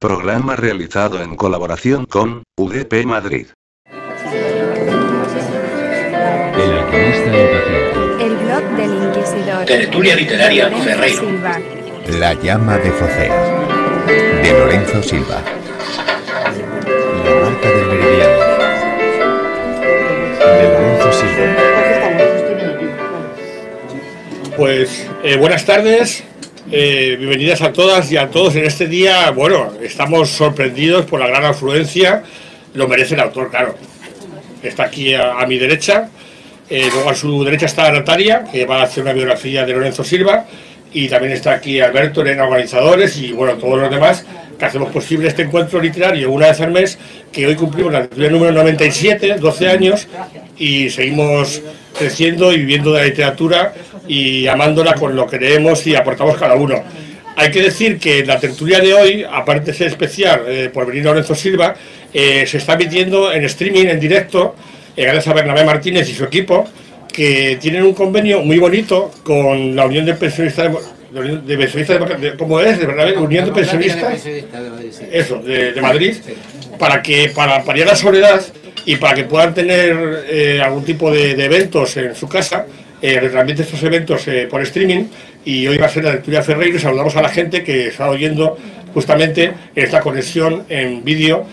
Programa realizado en colaboración con UDP Madrid. El alquimista impaciente. El blog del Inquisidor. Tertulia literaria Ferreiro. Silva. La llama de Focea, de Lorenzo Silva. La marca del meridiano, de Lorenzo Silva. Pues buenas tardes, bienvenidas a todas y a todos en este día. Bueno, estamos sorprendidos por la gran afluencia, lo merece el autor, claro. Está aquí a mi derecha, luego a su derecha está Natalia, que va a hacer una biografía de Lorenzo Silva, y también está aquí Alberto, Elena, organizadores, y bueno, todos los demás que hacemos posible este encuentro literario una vez al mes, que hoy cumplimos la tertulia número 97, 12 años, y seguimos creciendo y viviendo de la literatura y amándola con lo que leemos y aportamos cada uno. Hay que decir que la tertulia de hoy, aparte de ser especial por venir Lorenzo Silva, se está emitiendo en streaming, en directo, gracias a Bernabé Martínez y su equipo, que tienen un convenio muy bonito con la Unión de Pensionistas ¿cómo es? De Bernabé, Unión de Pensionistas, eso, de Madrid, para paliar la soledad y para que puedan tener algún tipo de eventos en su casa, realmente estos eventos por streaming. Y hoy va a ser la tertulia Ferreiro y saludamos a la gente que está oyendo justamente esta conexión en vídeo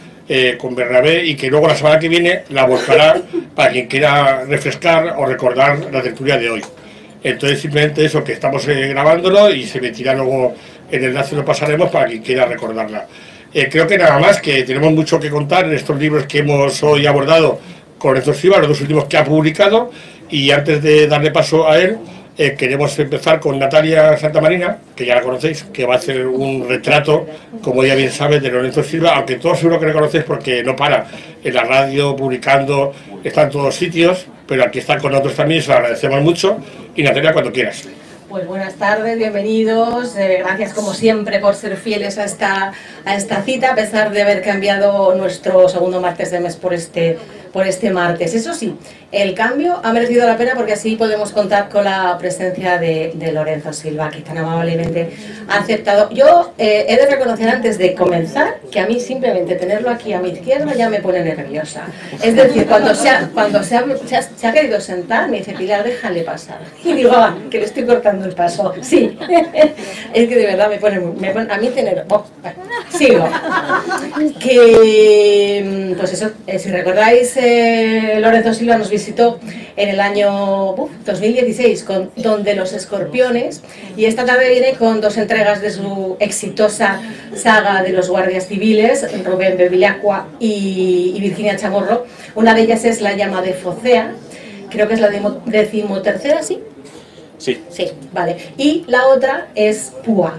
con Bernabé, y que luego la semana que viene la volcará para quien quiera refrescar o recordar la tertulia de hoy. Entonces simplemente eso, que estamos grabándolo y se emitirá luego el enlace, lo pasaremos para quien quiera recordarla. Creo que nada más, que tenemos mucho que contar en estos libros que hemos hoy abordado con Lorenzo Silva, los dos últimos que ha publicado, y antes de darle paso a él, queremos empezar con Natalia Santamarina, que ya la conocéis, que va a hacer un retrato, como ella bien sabe, de Lorenzo Silva, aunque todos seguro que le conocéis porque no para en la radio, publicando, está en todos sitios, pero aquí está con nosotros también, se lo agradecemos mucho. Y Natalia, cuando quieras. Pues buenas tardes, bienvenidos, gracias como siempre por ser fieles a esta cita, a pesar de haber cambiado nuestro segundo martes de mes por este martes. Eso sí, el cambio ha merecido la pena porque así podemos contar con la presencia de Lorenzo Silva, que tan amablemente ha aceptado. Yo he de reconocer antes de comenzar que a mí simplemente tenerlo aquí a mi izquierda ya me pone nerviosa. Es decir, cuando se ha querido sentar, me dice: Pilar, déjale pasar. Y digo: ah, que le estoy cortando el paso. Sí, es que de verdad me pone a mí tener... Oh, sigo. Que, pues eso, si recordáis, Lorenzo Silva nos visitó en el año 2016 con Don de los Escorpiones, y esta tarde viene con dos entregas de su exitosa saga de los guardias civiles, Rubén Bevilacqua y Virginia Chamorro. Una de ellas es La llama de Focea, creo que es la 13ª, ¿sí? Sí. Sí, vale. Y la otra es Púa,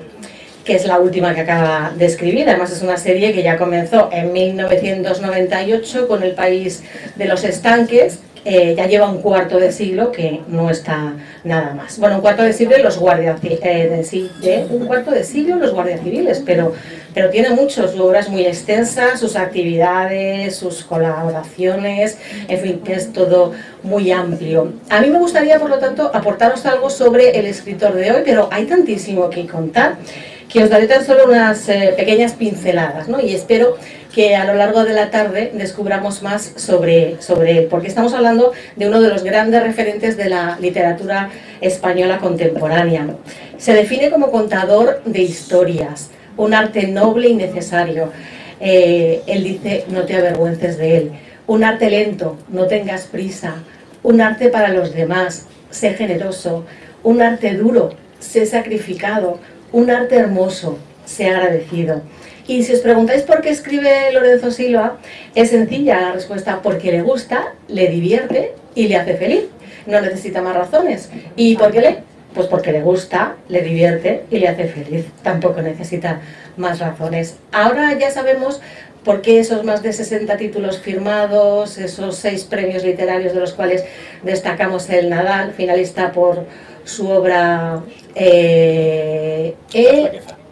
que es la última que acaba de escribir. Además es una serie que ya comenzó en 1998 con El país de los estanques. Ya lleva un cuarto de siglo, que no está nada más. Bueno, un cuarto de siglo los guardias civiles, pero tiene mucho. Su obra es muy extensa, sus actividades, sus colaboraciones, en fin, que es todo muy amplio. A mí me gustaría, por lo tanto, aportaros algo sobre el escritor de hoy, pero hay tantísimo que contar que os daré tan solo unas pequeñas pinceladas, ¿no? Y espero que a lo largo de la tarde descubramos más sobre él, porque estamos hablando de uno de los grandes referentes de la literatura española contemporánea. Se define como contador de historias, un arte noble y necesario. Él dice: no te avergüences de él. Un arte lento, no tengas prisa. Un arte para los demás, sé generoso. Un arte duro, sé sacrificado. Un arte hermoso, sé agradecido. Y si os preguntáis por qué escribe Lorenzo Silva, es sencilla la respuesta: porque le gusta, le divierte y le hace feliz. No necesita más razones. ¿Y por qué lee? Pues porque le gusta, le divierte y le hace feliz. Tampoco necesita más razones. Ahora ya sabemos por qué esos más de 60 títulos firmados, esos 6 premios literarios de los cuales destacamos el Nadal, finalista por su obra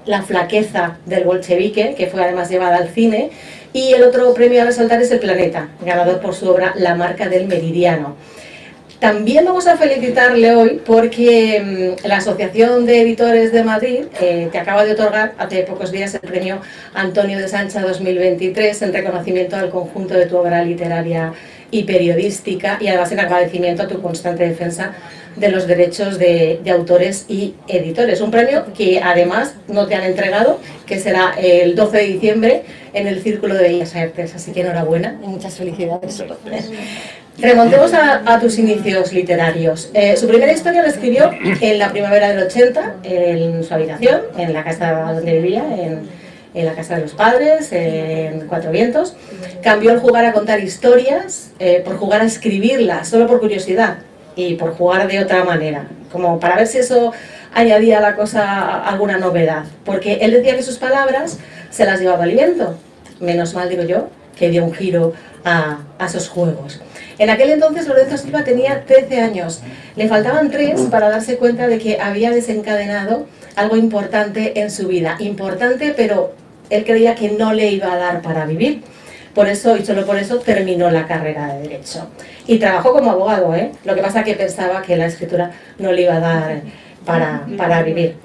La flaqueza del bolchevique, que fue además llevada al cine, y el otro premio a resaltar es El Planeta, ganador por su obra La marca del meridiano. También vamos a felicitarle hoy porque la Asociación de Editores de Madrid te acaba de otorgar hace pocos días el premio Antonio de Sancha 2023 en reconocimiento al conjunto de tu obra literaria y periodística, y además en agradecimiento a tu constante defensa de los derechos de autores y editores. Un premio que además no te han entregado, que será el 12 de diciembre en el Círculo de Bellas Artes. Así que enhorabuena y muchas felicidades. Remontemos a tus inicios literarios. Su primera historia la escribió en la primavera del 80, en su habitación, en la casa donde vivía, en la casa de los padres, en Cuatro Vientos. Cambió el jugar a contar historias por jugar a escribirlas, solo por curiosidad y por jugar de otra manera, como para ver si eso añadía a la cosa alguna novedad, porque él decía que sus palabras se las llevaba el viento. Menos mal, digo yo, que dio un giro a esos juegos. En aquel entonces Lorenzo Silva tenía 13 años, le faltaban 3 para darse cuenta de que había desencadenado algo importante en su vida, importante, pero él creía que no le iba a dar para vivir. Por eso, y solo por eso, terminó la carrera de Derecho. Y trabajó como abogado, ¿eh? Lo que pasa es que pensaba que la escritura no le iba a dar para vivir.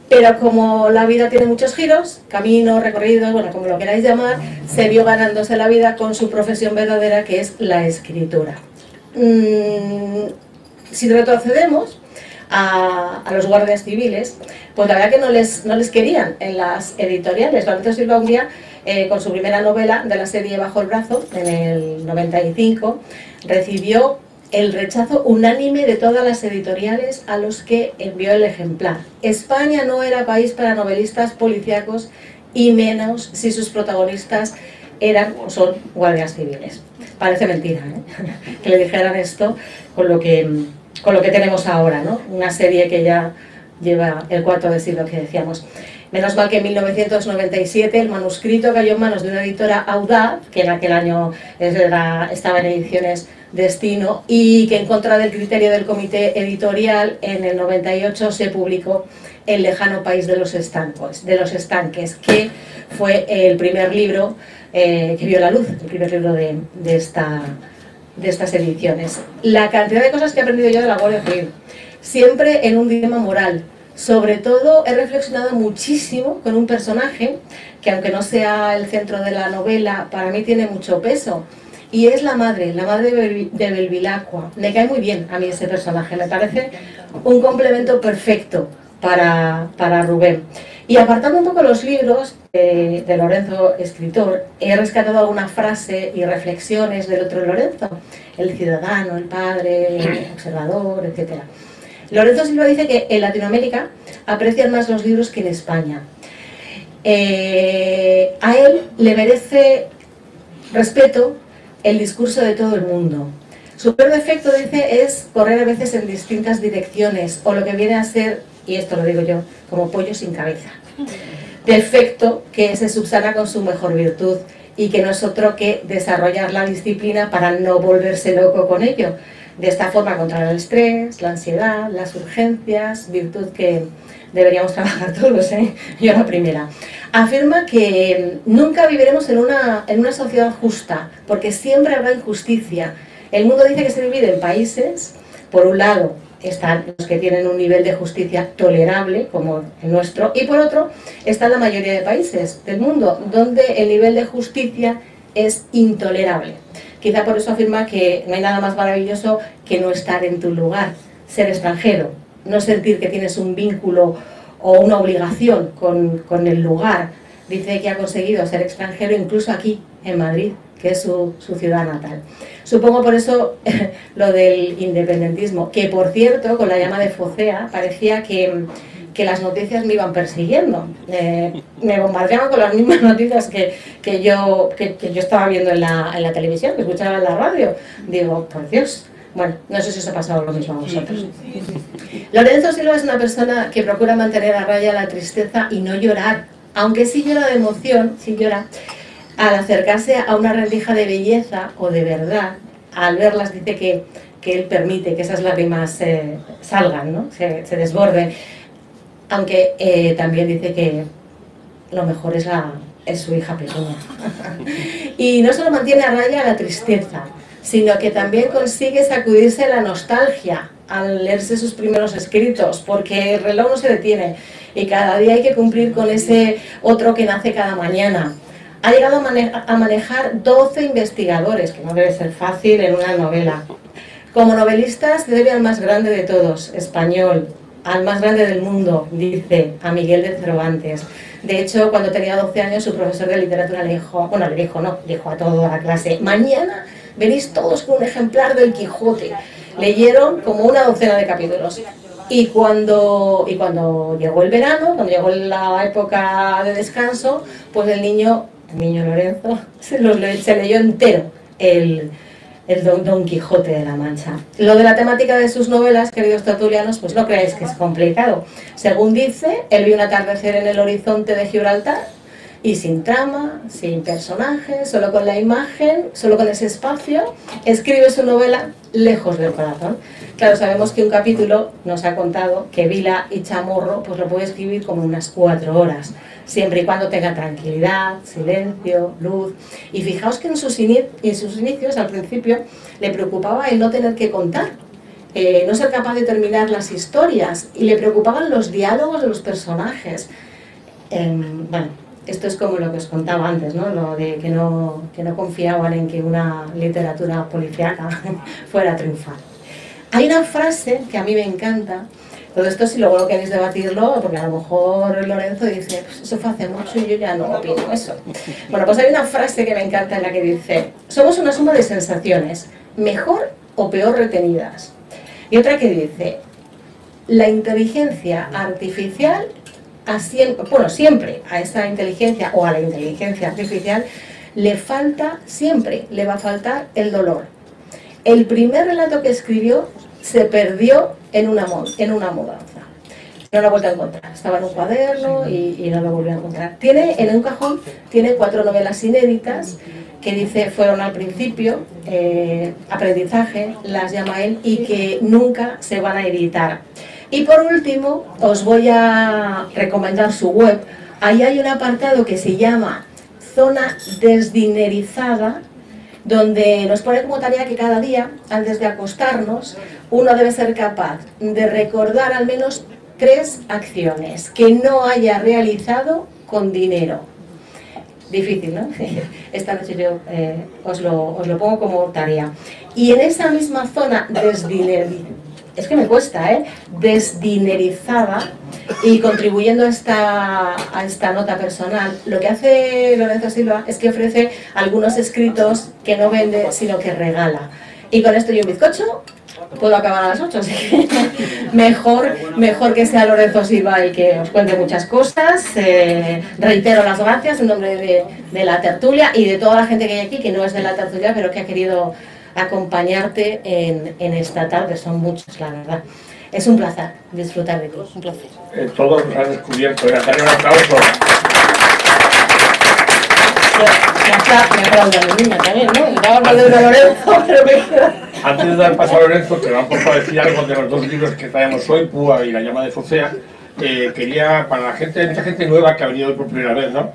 Pero como la vida tiene muchos giros, caminos, recorridos, bueno, como lo queráis llamar, se vio ganándose la vida con su profesión verdadera, que es la escritura. Si retrocedemos a los guardias civiles, pues la verdad que no les querían en las editoriales. Lorenzo Silva un día, con su primera novela de la serie Bajo el brazo, en el 95, recibió el rechazo unánime de todas las editoriales a los que envió el ejemplar. España no era país para novelistas policíacos, y menos si sus protagonistas eran o son guardias civiles. Parece mentira, ¿eh? Que le dijeran esto con lo que tenemos ahora, ¿no? Una serie que ya lleva el cuarto de siglo que decíamos. Menos mal que en 1997 el manuscrito cayó en manos de una editora audaz, que en aquel año estaba en Ediciones Destino, y que en contra del criterio del comité editorial en el 98 se publicó El lejano país de los estanques, que fue el primer libro que vio la luz, el primer libro de estas ediciones. La cantidad de cosas que he aprendido yo de la Guardia Civil, siempre en un dilema moral. Sobre todo he reflexionado muchísimo con un personaje que, aunque no sea el centro de la novela, para mí tiene mucho peso, y es la madre de Bevilacqua. Me cae muy bien a mí ese personaje, me parece un complemento perfecto para Rubén. Y apartando un poco los libros de Lorenzo, escritor, he rescatado alguna frase y reflexiones del otro Lorenzo, el ciudadano, el padre, el observador, etc. Lorenzo Silva dice que en Latinoamérica aprecian más los libros que en España. A él le merece respeto el discurso de todo el mundo. Su peor defecto, dice, es correr a veces en distintas direcciones, o lo que viene a ser, y esto lo digo yo, como pollo sin cabeza. Defecto que se subsana con su mejor virtud, y que no es otro que desarrollar la disciplina para no volverse loco con ello. De esta forma controlar el estrés, la ansiedad, las urgencias, virtud que deberíamos trabajar todos, ¿eh? Yo la primera. Afirma que nunca viviremos en una sociedad justa, porque siempre habrá injusticia. El mundo dice que se divide en países. Por un lado están los que tienen un nivel de justicia tolerable, como el nuestro, y por otro está la mayoría de países del mundo, donde el nivel de justicia es intolerable. Quizá por eso afirma que no hay nada más maravilloso que no estar en tu lugar, ser extranjero, no sentir que tienes un vínculo o una obligación con el lugar. Dice que ha conseguido ser extranjero incluso aquí, en Madrid, que es su ciudad natal. Supongo por eso lo del independentismo, que por cierto, con la llama de Focea, parecía que las noticias me iban persiguiendo. Me bombardeaban con las mismas noticias que yo estaba viendo en la televisión, que escuchaba en la radio. Digo, por Dios. Bueno, no sé si os ha pasado lo mismo a vosotros. Lorenzo Silva es una persona que procura mantener a raya la tristeza y no llorar, aunque sí llora de emoción, sí llora, al acercarse a una rendija de belleza o de verdad. Al verlas dice que él permite que esas lágrimas salgan, ¿no? se desborden. Aunque también dice que lo mejor es su hija pequeña. Y no solo mantiene a raya la tristeza, sino que también consigue sacudirse la nostalgia al leerse sus primeros escritos, porque el reloj no se detiene y cada día hay que cumplir con ese otro que nace cada mañana. Ha llegado a manejar 12 investigadores, que no debe ser fácil en una novela. Como novelista se debe al más grande de todos, español, al más grande del mundo, dice, a Miguel de Cervantes. De hecho, cuando tenía 12 años, su profesor de literatura le dijo, bueno, le dijo a toda la clase, mañana venís todos con un ejemplar del Quijote. Leyeron como una docena de capítulos. Y cuando llegó el verano, cuando llegó la época de descanso, pues el niño Lorenzo se leyó entero el Don Quijote de la Mancha. Lo de la temática de sus novelas, queridos tertulianos, pues no creáis que es complicado. Según dice, él vio un atardecer en el horizonte de Gibraltar y sin trama, sin personajes, solo con la imagen, solo con ese espacio, escribe su novela lejos del corazón. Claro, sabemos que un capítulo nos ha contado que Vila y Chamorro pues lo puede escribir como unas 4 horas, siempre y cuando tenga tranquilidad, silencio, luz. Y fijaos que en sus inicios, al principio, le preocupaba el no tener que contar, no ser capaz de terminar las historias, y le preocupaban los diálogos de los personajes. Bueno, esto es como lo que os contaba antes, ¿no? Lo de que no confiaban en que una literatura policíaca fuera a triunfar. Hay una frase que a mí me encanta. Todo esto si luego lo queréis debatirlo, porque a lo mejor Lorenzo dice, pues eso fue hace mucho y yo ya no opino eso. Bueno, pues hay una frase que me encanta en la que dice, somos una suma de sensaciones, mejor o peor retenidas. Y otra que dice, la inteligencia artificial, siempre a esa inteligencia o a la inteligencia artificial siempre le va a faltar el dolor. El primer relato que escribió se perdió en una mudanza. No lo ha vuelto a encontrar. Estaba en un cuaderno y no lo volvió a encontrar. En un cajón tiene 4 novelas inéditas que dice fueron al principio, aprendizaje, las llama él, y que nunca se van a editar. Y por último, os voy a recomendar su web. Ahí hay un apartado que se llama Zona Desdinerizada, donde nos pone como tarea que cada día, antes de acostarnos, uno debe ser capaz de recordar al menos 3 acciones que no haya realizado con dinero. Difícil, ¿no? Esta noche yo os lo pongo como tarea. Y en esa misma zona desdinerizada y contribuyendo a esta nota personal, lo que hace Lorenzo Silva es que ofrece algunos escritos que no vende, sino que regala. Y con esto y un bizcocho puedo acabar a las 8, así que mejor que sea Lorenzo Silva el que os cuente muchas cosas. Reitero las gracias en nombre de la tertulia y de toda la gente que hay aquí, que no es de la tertulia, pero que ha querido acompañarte en esta tarde. Son muchos, la verdad. Es un placer disfrutar de ti, un placer. Todos nos han descubierto. Darle un aplauso. Me aplaudan a mi niña también, ¿no? Estaba hablando de Lorenzo, pero Antes de dar paso a Lorenzo, que vamos a decir algo de los 2 libros que traemos hoy, Púa y La llama de Focea. Quería, para mucha gente nueva que ha venido hoy por primera vez, ¿no?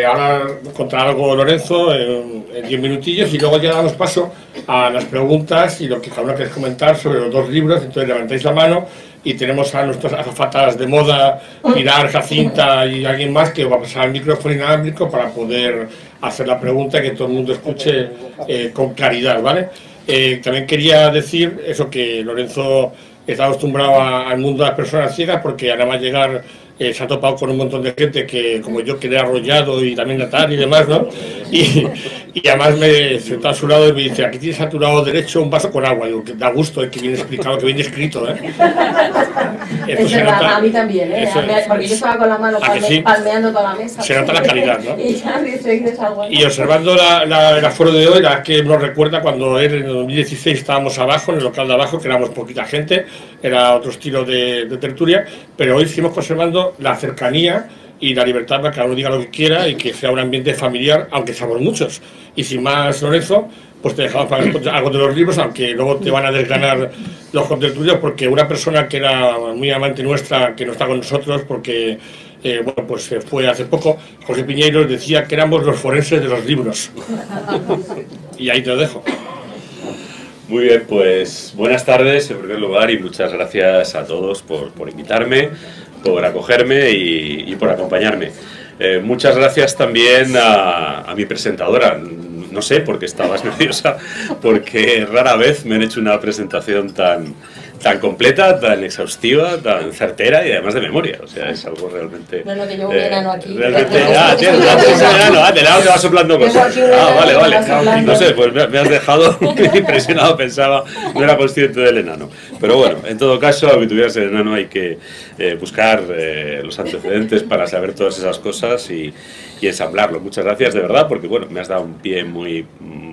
Ahora contará algo Lorenzo en 10 minutillos y luego ya damos paso a las preguntas y lo que cada uno quiere comentar sobre los 2 libros. Entonces levantáis la mano y tenemos a nuestras azafatas de moda, Pilar, Jacinta y alguien más que va a pasar el micrófono inalámbrico para poder hacer la pregunta y que todo el mundo escuche con claridad, ¿vale? También quería decir eso, que Lorenzo está acostumbrado al mundo de las personas ciegas, porque nada más llegar se ha topado con un montón de gente que, como yo, que le ha arrollado y también Natal y demás, ¿no? Y además me sentó a su lado y me dice, aquí tienes a tu lado derecho un vaso con agua. Digo, que da gusto, que viene explicado, que viene escrito, ¿eh? Es verdad, a mí también, ¿eh? Porque yo estaba con la mano palmeando toda la mesa. Se nota la calidad, ¿no? Y ya dice algo. Y observando el aforo de hoy, la que nos recuerda cuando en el 2016 estábamos abajo, en el local de abajo, que éramos poquita gente, era otro estilo de tertulia, pero hoy seguimos conservando la cercanía y la libertad para que cada uno diga lo que quiera y que sea un ambiente familiar, aunque seamos muchos. Y sin más, Lorenzo, pues te dejamos para algo de los libros, aunque luego te van a desganar los contertulios, porque una persona que era muy amante nuestra, que no está con nosotros, porque bueno, pues fue hace poco, José Piñeiro decía que éramos los forenses de los libros. Y ahí te lo dejo. Muy bien, pues buenas tardes en primer lugar y muchas gracias a todos por invitarme, por acogerme y por acompañarme. Muchas gracias también a mi presentadora. No sé por qué estabas nerviosa, porque rara vez me han hecho una presentación tan completa, tan exhaustiva, tan certera y además de memoria. O sea, es algo realmente... Bueno, que llevo un enano aquí. Realmente, tienes un enano. Te va soplando cosas. Vale. No sé, pues me has dejado impresionado, pensaba, no era consciente del enano. Pero bueno, en todo caso, habituarse el enano hay que buscar los antecedentes para saber todas esas cosas y ensamblarlo. Muchas gracias, de verdad, porque bueno, me has dado un pie muy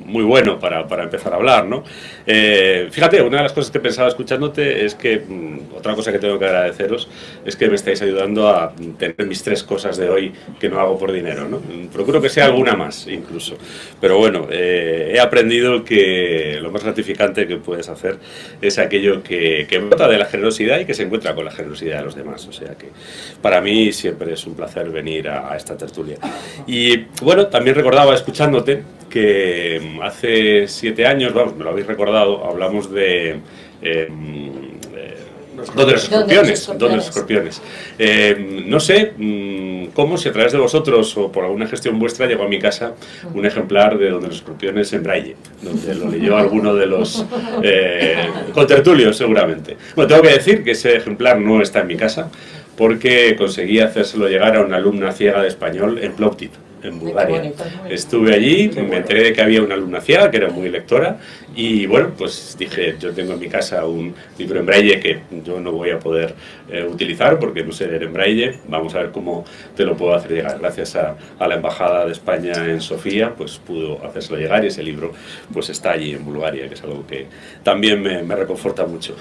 bueno para empezar a hablar, ¿no? Fíjate, una de las cosas que pensaba escuchándote es que, otra cosa que tengo que agradeceros, es que me estáis ayudando a tener mis 3 cosas de hoy que no hago por dinero, ¿no? Procuro que sea alguna más, incluso. Pero bueno, he aprendido que lo más gratificante que puedes hacer es aquello que brota de la generosidad y que se encuentra con la generosidad de los demás. O sea que para mí siempre es un placer venir a esta tertulia. Y bueno, también recordaba escuchándote que hace 7 años, vamos, me lo habéis recordado, hablamos de ¿Dónde los escorpiones? No sé cómo, si a través de vosotros o por alguna gestión vuestra llegó a mi casa un ejemplar de Donde los escorpiones en braille, donde lo leyó alguno de los contertulios seguramente. Bueno, tengo que decir que ese ejemplar no está en mi casa porque conseguí hacérselo llegar a una alumna ciega de español en Plovdiv, en Bulgaria. Estuve allí, me enteré de que había una alumna ciega que era muy lectora y bueno, pues dije, yo tengo en mi casa un libro en braille que yo no voy a poder utilizar porque no sé leer en braille, vamos a ver cómo te lo puedo hacer llegar. Gracias a la Embajada de España en Sofía, pues pudo hacérselo llegar y ese libro pues está allí en Bulgaria, que es algo que también me reconforta mucho.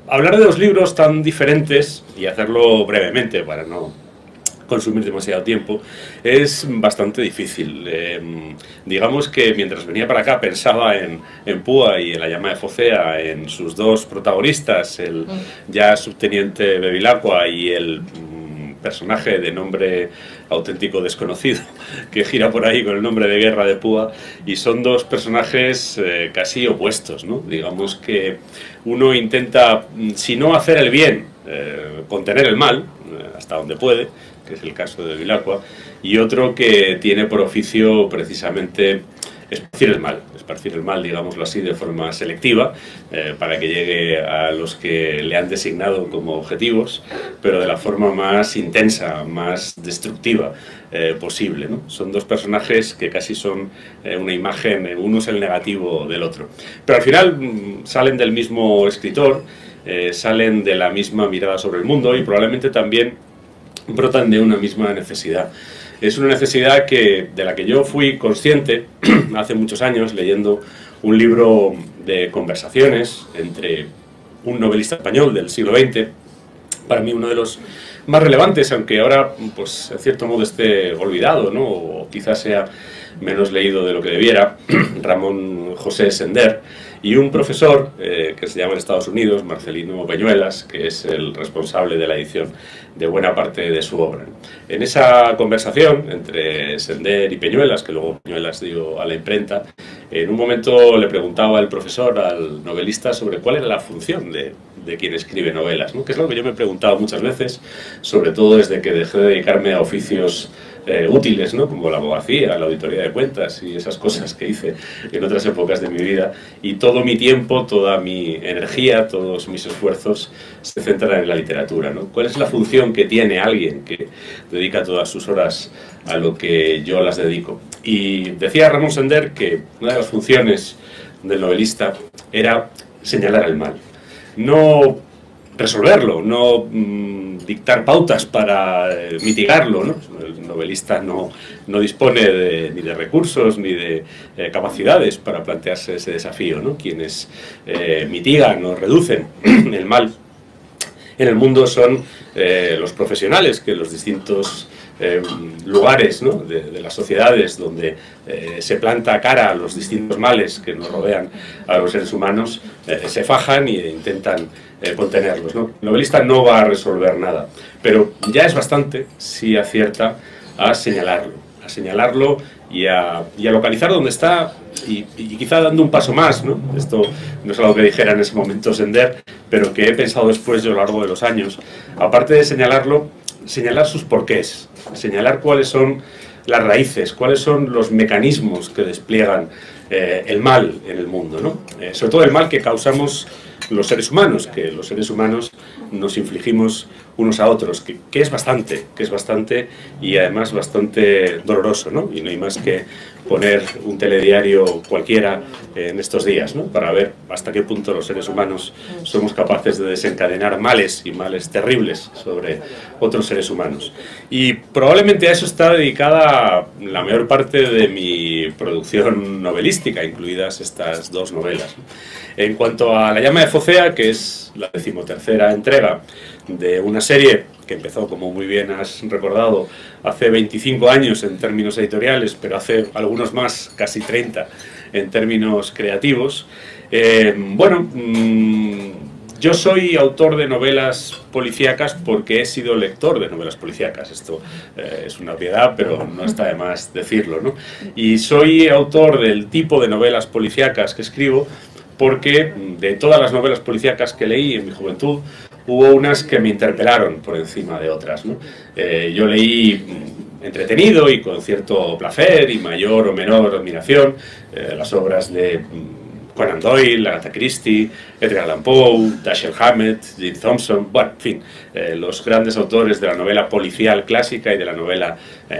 Hablar de 2 libros tan diferentes y hacerlo brevemente para no consumir demasiado tiempo es bastante difícil. Digamos que mientras venía para acá pensaba en Púa y en La llama de Focea, en sus 2 protagonistas, el ya subteniente Bevilacqua y el personaje de nombre auténtico desconocido que gira por ahí con el nombre de guerra de Púa, y son 2 personajes casi opuestos, ¿no? Digamos que uno intenta, si no hacer el bien, contener el mal, hasta donde puede, que es el caso de Bevilacqua, y otro que tiene por oficio precisamente esparcir el mal, digámoslo así, de forma selectiva, para que llegue a los que le han designado como objetivos, pero de la forma más intensa, más destructiva posible, ¿no? Son 2 personajes que casi son una imagen, uno es el negativo del otro. Pero al final salen del mismo escritor, salen de la misma mirada sobre el mundo y probablemente también brotan de una misma necesidad. Es una necesidad de la que yo fui consciente hace muchos años leyendo un libro de conversaciones entre un novelista español del siglo XX, para mí uno de los más relevantes, aunque ahora pues en cierto modo esté olvidado, ¿no? O quizás sea menos leído de lo que debiera, Ramón José Sender, y un profesor que se llama en Estados Unidos, Marcelino Peñuelas, que es el responsable de la edición de buena parte de su obra. En esa conversación entre Sender y Peñuelas, que luego Peñuelas dio a la imprenta, en un momento le preguntaba el profesor al novelista sobre cuál era la función de quien escribe novelas, ¿no? Que es algo que yo me he preguntado muchas veces, sobre todo desde que dejé de dedicarme a oficios útiles, ¿no? Como la abogacía, la auditoría de cuentas y esas cosas que hice en otras épocas de mi vida, y todo mi tiempo, toda mi energía, todos mis esfuerzos se centran en la literatura, ¿no? ¿Cuál es la función que tiene alguien que dedica todas sus horas a lo que yo las dedico? Y decía Ramón Sender que una de las funciones del novelista era señalar el mal, no resolverlo, no dictar pautas para mitigarlo, ¿no? El novelista no dispone ni de recursos ni de capacidades para plantearse ese desafío, ¿no? Quienes mitigan o reducen el mal en el mundo son los profesionales que en los distintos lugares, ¿no? de las sociedades donde se planta cara a los distintos males que nos rodean a los seres humanos, se fajan e intentan contenerlos, ¿no? El novelista no va a resolver nada, pero ya es bastante si acierta a señalarlo, señalarlo y a localizar dónde está y quizá dando un paso más, ¿no? Esto no es algo que dijera en ese momento Sender, pero que he pensado después yo a lo largo de los años. Aparte de señalarlo, señalar sus porqués, señalar cuáles son las raíces, cuáles son los mecanismos que despliegan el mal en el mundo, ¿no? Sobre todo el mal que causamos los seres humanos, que los seres humanos nos infligimos unos a otros, que es bastante y además bastante doloroso, ¿no? Y no hay más que poner un telediario cualquiera en estos días, ¿no? Para ver hasta qué punto los seres humanos somos capaces de desencadenar males y males terribles sobre otros seres humanos. Y probablemente a eso está dedicada la mayor parte de mi producción novelística, incluidas estas dos novelas. En cuanto a La llama de Focea, que es la 13ª entrega de una serie que empezó, como muy bien has recordado, hace 25 años en términos editoriales, pero hace algunos más, casi 30, en términos creativos. Yo soy autor de novelas policíacas porque he sido lector de novelas policíacas. Esto es una obviedad, pero no está de más decirlo, ¿no? Y soy autor del tipo de novelas policíacas que escribo porque de todas las novelas policíacas que leí en mi juventud, hubo unas que me interpelaron por encima de otras, ¿no? Yo leí entretenido y con cierto placer y mayor o menor admiración las obras de Conan Doyle, Agatha Christie, Edgar Allan Poe, Dashiell Hammett, Jim Thompson, bueno, en fin, los grandes autores de la novela policial clásica y de la novela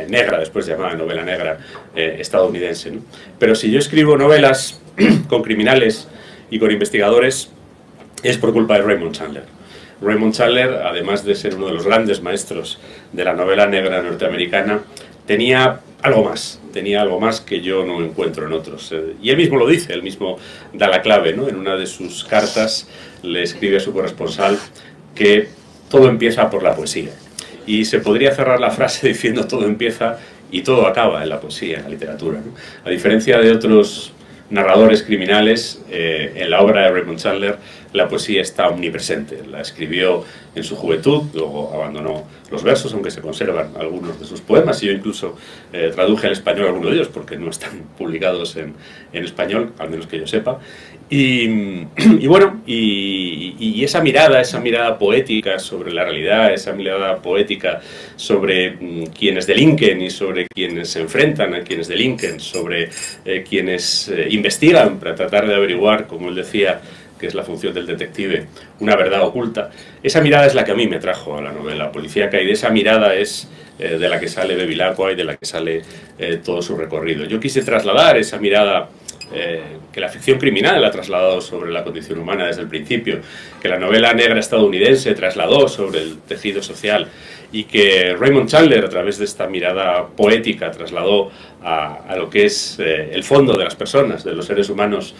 negra, después llamada novela negra estadounidense, ¿no? Pero si yo escribo novelas con criminales y con investigadores, es por culpa de Raymond Chandler. Raymond Chandler, además de ser uno de los grandes maestros de la novela negra norteamericana, tenía algo más que yo no encuentro en otros. Y él mismo lo dice, él mismo da la clave, ¿no? En una de sus cartas le escribe a su corresponsal que todo empieza por la poesía. Y se podría cerrar la frase diciendo todo empieza y todo acaba en la poesía, en la literatura, ¿no? A diferencia de otros narradores criminales, en la obra de Raymond Chandler la poesía está omnipresente. La escribió en su juventud, luego abandonó los versos, aunque se conservan algunos de sus poemas, y yo incluso traduje al español algunos de ellos, porque no están publicados en español, al menos que yo sepa. Y esa mirada poética sobre la realidad, esa mirada poética sobre quienes delinquen y sobre quienes se enfrentan a quienes delinquen, sobre quienes investigan para tratar de averiguar, como él decía, que es la función del detective, una verdad oculta. Esa mirada es la que a mí me trajo a la novela policíaca, y de esa mirada es de la que sale Bevilacqua y de la que sale todo su recorrido. Yo quise trasladar esa mirada que la ficción criminal ha trasladado sobre la condición humana desde el principio, que la novela negra estadounidense trasladó sobre el tejido social, y que Raymond Chandler, a través de esta mirada poética, trasladó a lo que es el fondo de las personas, de los seres humanos,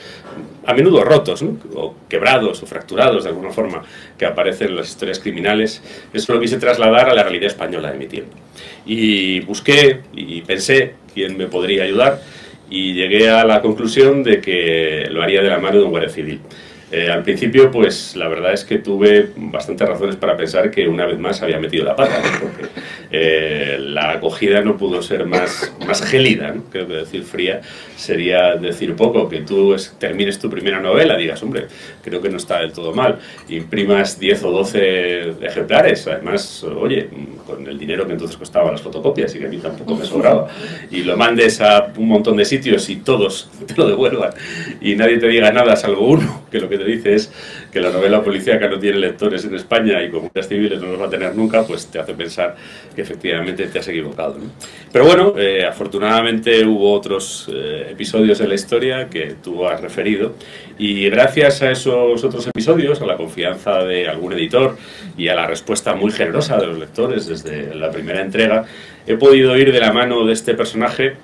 a menudo rotos, ¿no? O quebrados o fracturados de alguna forma, que aparecen en las historias criminales. Eso lo quise trasladar a la realidad española de mi tiempo. Y busqué y pensé quién me podría ayudar, y llegué a la conclusión de que lo haría de la mano de un guardia civil. Al principio, pues la verdad es que tuve bastantes razones para pensar que una vez más había metido la pata, ¿no? Porque la acogida no pudo ser más gélida, ¿no? Creo que decir fría sería decir poco. Que tú termines tu primera novela, digas, hombre, creo que no está del todo mal, imprimas 10 o 12 ejemplares, además, oye, con el dinero que entonces costaban las fotocopias, y que a mí tampoco me sobraba, y lo mandes a un montón de sitios y todos te lo devuelvan, y nadie te diga nada salvo uno, que lo que te dice es que la novela policíaca no tiene lectores en España y como guardias civiles no los va a tener nunca, pues te hace pensar que efectivamente te has equivocado, ¿no? Pero bueno, afortunadamente hubo otros episodios en la historia que tú has referido, y gracias a esos otros episodios, a la confianza de algún editor y a la respuesta muy generosa de los lectores desde la primera entrega, he podido ir de la mano de este personaje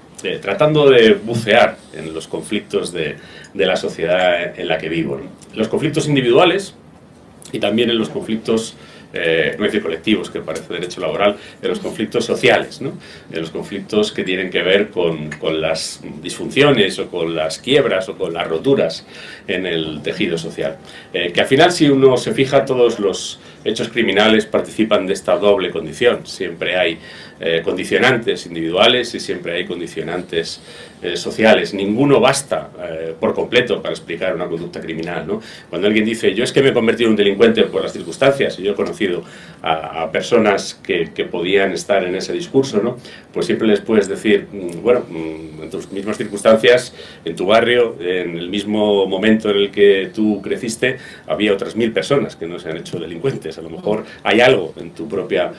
tratando de bucear en los conflictos de la sociedad en la que vivo, ¿no? Los conflictos individuales y también en los conflictos no decir colectivos, que parece derecho laboral, de los conflictos sociales, ¿no? De los conflictos que tienen que ver con las disfunciones o con las quiebras o con las roturas en el tejido social. Que al final, si uno se fija, todos los hechos criminales participan de esta doble condición. Siempre hay condicionantes individuales y siempre hay condicionantes sociales. Ninguno basta por completo para explicar una conducta criminal, ¿no? Cuando alguien dice, yo es que me he convertido en un delincuente por las circunstancias, y yo he conocido a personas que podían estar en ese discurso, ¿no? Pues siempre les puedes decir, bueno, en tus mismas circunstancias, en tu barrio, en el mismo momento en el que tú creciste, había otras 1000 personas que no se han hecho delincuentes. A lo mejor hay algo en tu propia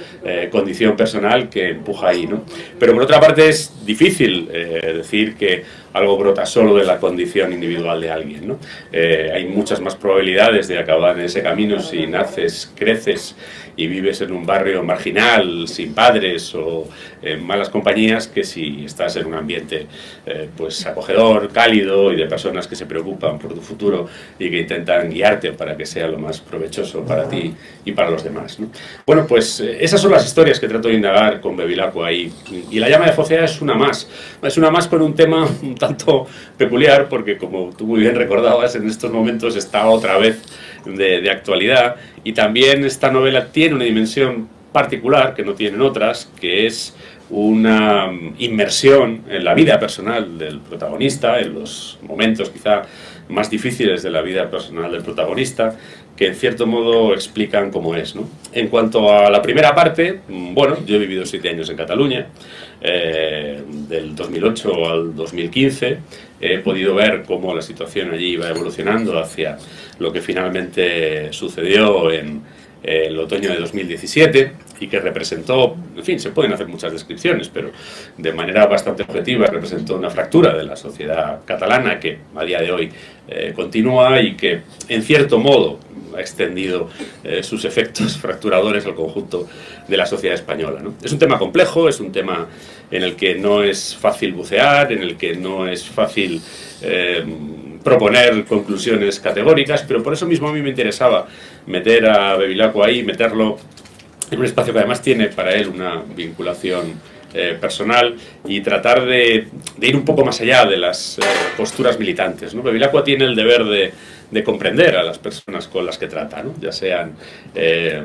condición personal que empuja ahí, ¿no? Pero por otra parte es difícil decir que algo brota solo de la condición individual de alguien, ¿no? Hay muchas más probabilidades de acabar en ese camino si naces, creces y vives en un barrio marginal, sin padres o en malas compañías, que si estás en un ambiente pues acogedor, cálido y de personas que se preocupan por tu futuro y que intentan guiarte para que sea lo más provechoso para ti y para los demás, ¿no? Bueno, pues esas son las historias que trato de indagar con Bevilacqua y La llama de Focea es una más con un tema un tanto peculiar, porque como tú muy bien recordabas, en estos momentos está otra vez de actualidad, y también esta novela tiene una dimensión particular que no tienen otras, que es una inmersión en la vida personal del protagonista, en los momentos quizá más difíciles de la vida personal del protagonista, que en cierto modo explican cómo es, ¿no? En cuanto a la primera parte, bueno, yo he vivido 7 años en Cataluña, del 2008 al 2015, he podido ver cómo la situación allí iba evolucionando hacia lo que finalmente sucedió en el otoño de 2017 y que representó, en fin, se pueden hacer muchas descripciones, pero de manera bastante objetiva representó una fractura de la sociedad catalana que a día de hoy continúa y que en cierto modo ha extendido sus efectos fracturadores al conjunto de la sociedad española, ¿no? Es un tema complejo, es un tema en el que no es fácil bucear, en el que no es fácil proponer conclusiones categóricas, pero por eso mismo a mí me interesaba meter a Bevilacqua ahí, meterlo en un espacio que además tiene para él una vinculación personal y tratar de ir un poco más allá de las posturas militantes, ¿no? Bevilacqua tiene el deber de comprender a las personas con las que trata, ¿no? Ya sean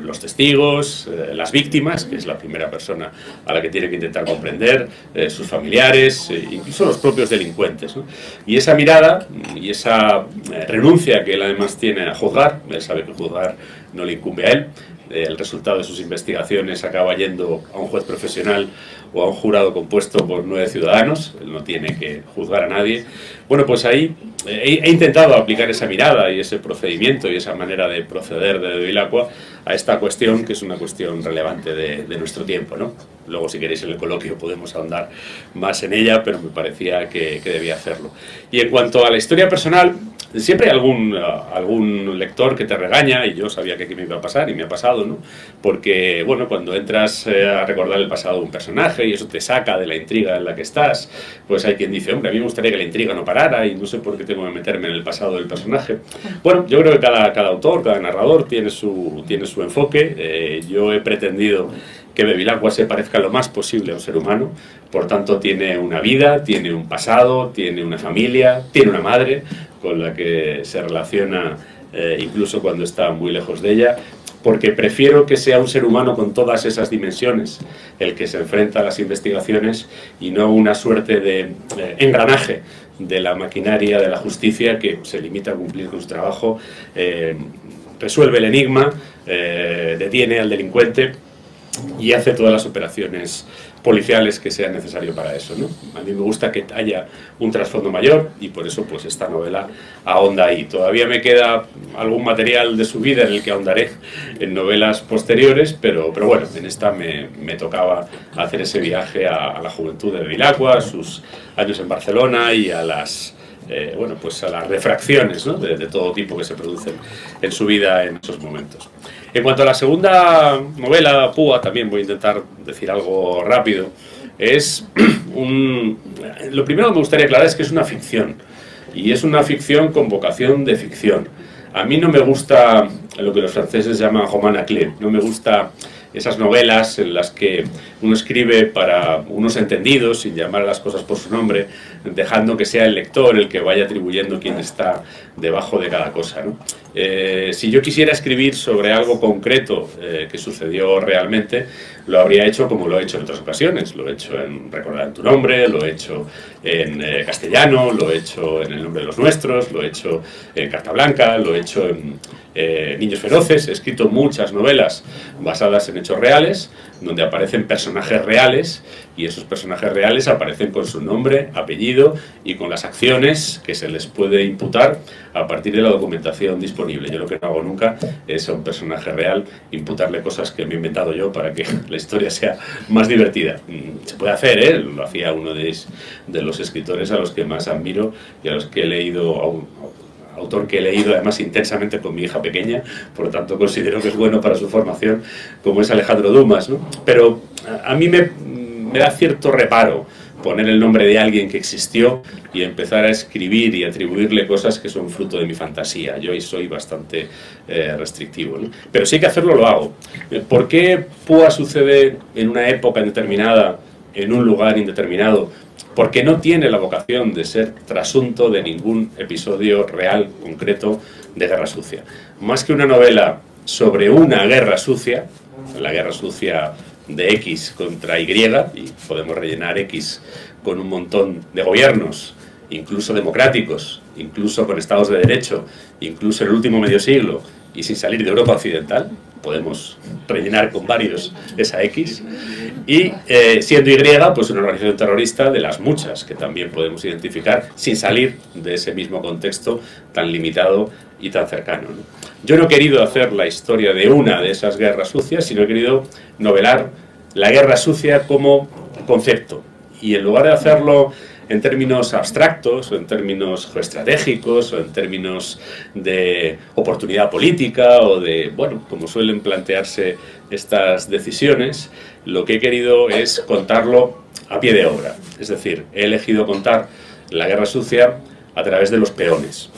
los testigos, las víctimas, que es la primera persona a la que tiene que intentar comprender, sus familiares, incluso los propios delincuentes, ¿no? Y esa mirada y esa renuncia que él además tiene a juzgar, él sabe que juzgar no le incumbe a él, el resultado de sus investigaciones acaba yendo a un juez profesional o a un jurado compuesto por 9 ciudadanos, él no tiene que juzgar a nadie. Bueno, pues ahí he intentado aplicar esa mirada y ese procedimiento y esa manera de proceder de Bevilacqua a esta cuestión, que es una cuestión relevante de nuestro tiempo, ¿no? Luego, si queréis, en el coloquio podemos ahondar más en ella, pero me parecía que debía hacerlo. Y en cuanto a la historia personal, siempre hay algún lector que te regaña, y yo sabía que aquí me iba a pasar, y me ha pasado, ¿no? Porque, bueno, cuando entras a recordar el pasado de un personaje y eso te saca de la intriga en la que estás, pues hay quien dice, hombre, a mí me gustaría que la intriga no parara y no sé por qué tengo que meterme en el pasado del personaje. Bueno, yo creo que cada autor, cada narrador tiene su enfoque. Yo he pretendido que Bevilacqua se parezca lo más posible a un ser humano, por tanto tiene una vida, tiene un pasado, tiene una familia, tiene una madre con la que se relaciona incluso cuando está muy lejos de ella, porque prefiero que sea un ser humano con todas esas dimensiones el que se enfrenta a las investigaciones y no una suerte de engranaje de la maquinaria de la justicia que se limita a cumplir con su trabajo, resuelve el enigma, detiene al delincuente y hace todas las operaciones policiales que sean necesario para eso, ¿no? A mí me gusta que haya un trasfondo mayor y por eso pues esta novela ahonda ahí. Todavía me queda algún material de su vida en el que ahondaré en novelas posteriores, pero bueno, en esta me tocaba hacer ese viaje a la juventud de Bevilacqua, a sus años en Barcelona y a las bueno, pues a las refracciones, ¿no? de todo tipo que se producen en su vida en esos momentos. En cuanto a la segunda novela, Púa, también voy a intentar decir algo rápido. Lo primero que me gustaría aclarar es que es una ficción, y es una ficción con vocación de ficción. A mí no me gusta lo que los franceses llaman roman à clé, no me gusta esas novelas en las que uno escribe para unos entendidos, sin llamar a las cosas por su nombre, dejando que sea el lector el que vaya atribuyendo quién está debajo de cada cosa, ¿no? Si yo quisiera escribir sobre algo concreto que sucedió realmente, lo habría hecho como lo he hecho en otras ocasiones. Lo he hecho en Recordar tu nombre, lo he hecho en castellano, lo he hecho en El nombre de los nuestros, lo he hecho en Carta Blanca, lo he hecho en Niños feroces. He escrito muchas novelas basadas en hechos reales, donde aparecen personajes reales, y esos personajes reales aparecen con su nombre, apellido y con las acciones que se les puede imputar a partir de la documentación disponible. Yo lo que no hago nunca es a un personaje real imputarle cosas que me he inventado yo para que la historia sea más divertida. Se puede hacer, ¿eh? Lo hacía uno de los escritores a los que más admiro y a los que he leído, autor que he leído además intensamente con mi hija pequeña, por lo tanto considero que es bueno para su formación, como es Alejandro Dumas, ¿no? Pero a mí me da cierto reparo poner el nombre de alguien que existió y empezar a escribir y atribuirle cosas que son fruto de mi fantasía. Yo ahí soy bastante restrictivo, ¿no? Pero si hay que hacerlo, lo hago. ¿Por qué Púa sucede en una época indeterminada, en un lugar indeterminado? Porque no tiene la vocación de ser trasunto de ningún episodio real, concreto, de Guerra Sucia. Más que una novela sobre una guerra sucia, la guerra sucia de X contra Y, y podemos rellenar X con un montón de gobiernos, incluso democráticos, incluso con estados de derecho, incluso en el último medio siglo, y sin salir de Europa occidental, podemos rellenar con varios esa X, y siendo Y, pues una organización terrorista de las muchas que también podemos identificar sin salir de ese mismo contexto tan limitado y tan cercano, ¿no? Yo no he querido hacer la historia de una de esas guerras sucias, sino he querido novelar la guerra sucia como concepto, y en lugar de hacerlo en términos abstractos, o en términos geoestratégicos, o en términos de oportunidad política, o de, bueno, como suelen plantearse estas decisiones, lo que he querido es contarlo a pie de obra. Es decir, he elegido contar la guerra sucia a través de los peones.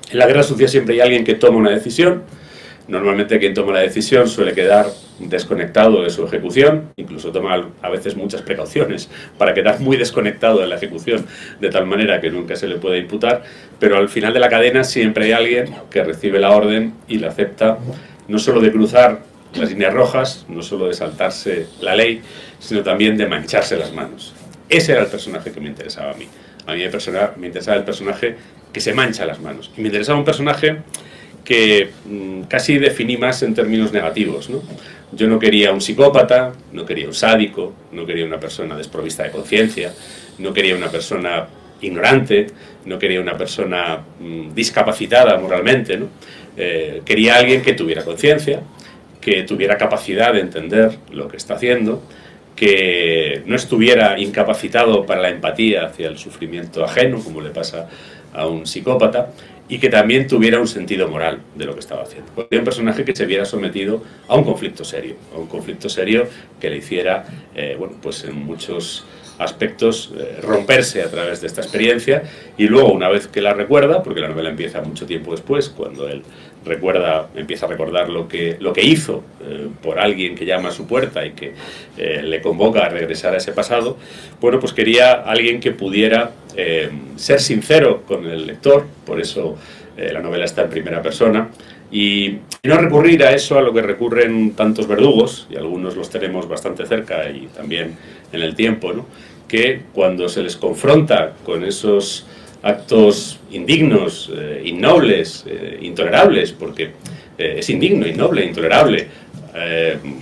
En la guerra sucia siempre hay alguien que toma una decisión. Normalmente quien toma la decisión suele quedar desconectado de su ejecución, incluso toma a veces muchas precauciones para quedar muy desconectado de la ejecución, de tal manera que nunca se le puede imputar, pero al final de la cadena siempre hay alguien que recibe la orden y la acepta, no solo de cruzar las líneas rojas, no solo de saltarse la ley, sino también de mancharse las manos. Ese era el personaje que me interesaba a mí. A mí me interesaba el personaje que se mancha las manos. Y me interesaba un personaje que casi definí más en términos negativos, ¿no? Yo no quería un psicópata, no quería un sádico, no quería una persona desprovista de conciencia, no quería una persona ignorante, no quería una persona discapacitada moralmente, ¿no? Quería alguien que tuviera conciencia, que tuviera capacidad de entender lo que está haciendo, que no estuviera incapacitado para la empatía hacia el sufrimiento ajeno, como le pasa a un psicópata, y que también tuviera un sentido moral de lo que estaba haciendo. Era un personaje que se viera sometido a un conflicto serio que le hiciera, bueno, pues en muchos aspectos romperse a través de esta experiencia, y luego, una vez que la recuerda, porque la novela empieza mucho tiempo después, cuando él empieza a recordar lo que hizo por alguien que llama a su puerta y que le convoca a regresar a ese pasado, bueno, pues quería alguien que pudiera ser sincero con el lector, por eso la novela está en primera persona, y no recurrir a eso a lo que recurren tantos verdugos, y algunos los tenemos bastante cerca y también en el tiempo, ¿no? Que cuando se les confronta con esos actos indignos, innobles, intolerables, porque es indigno, innoble, intolerable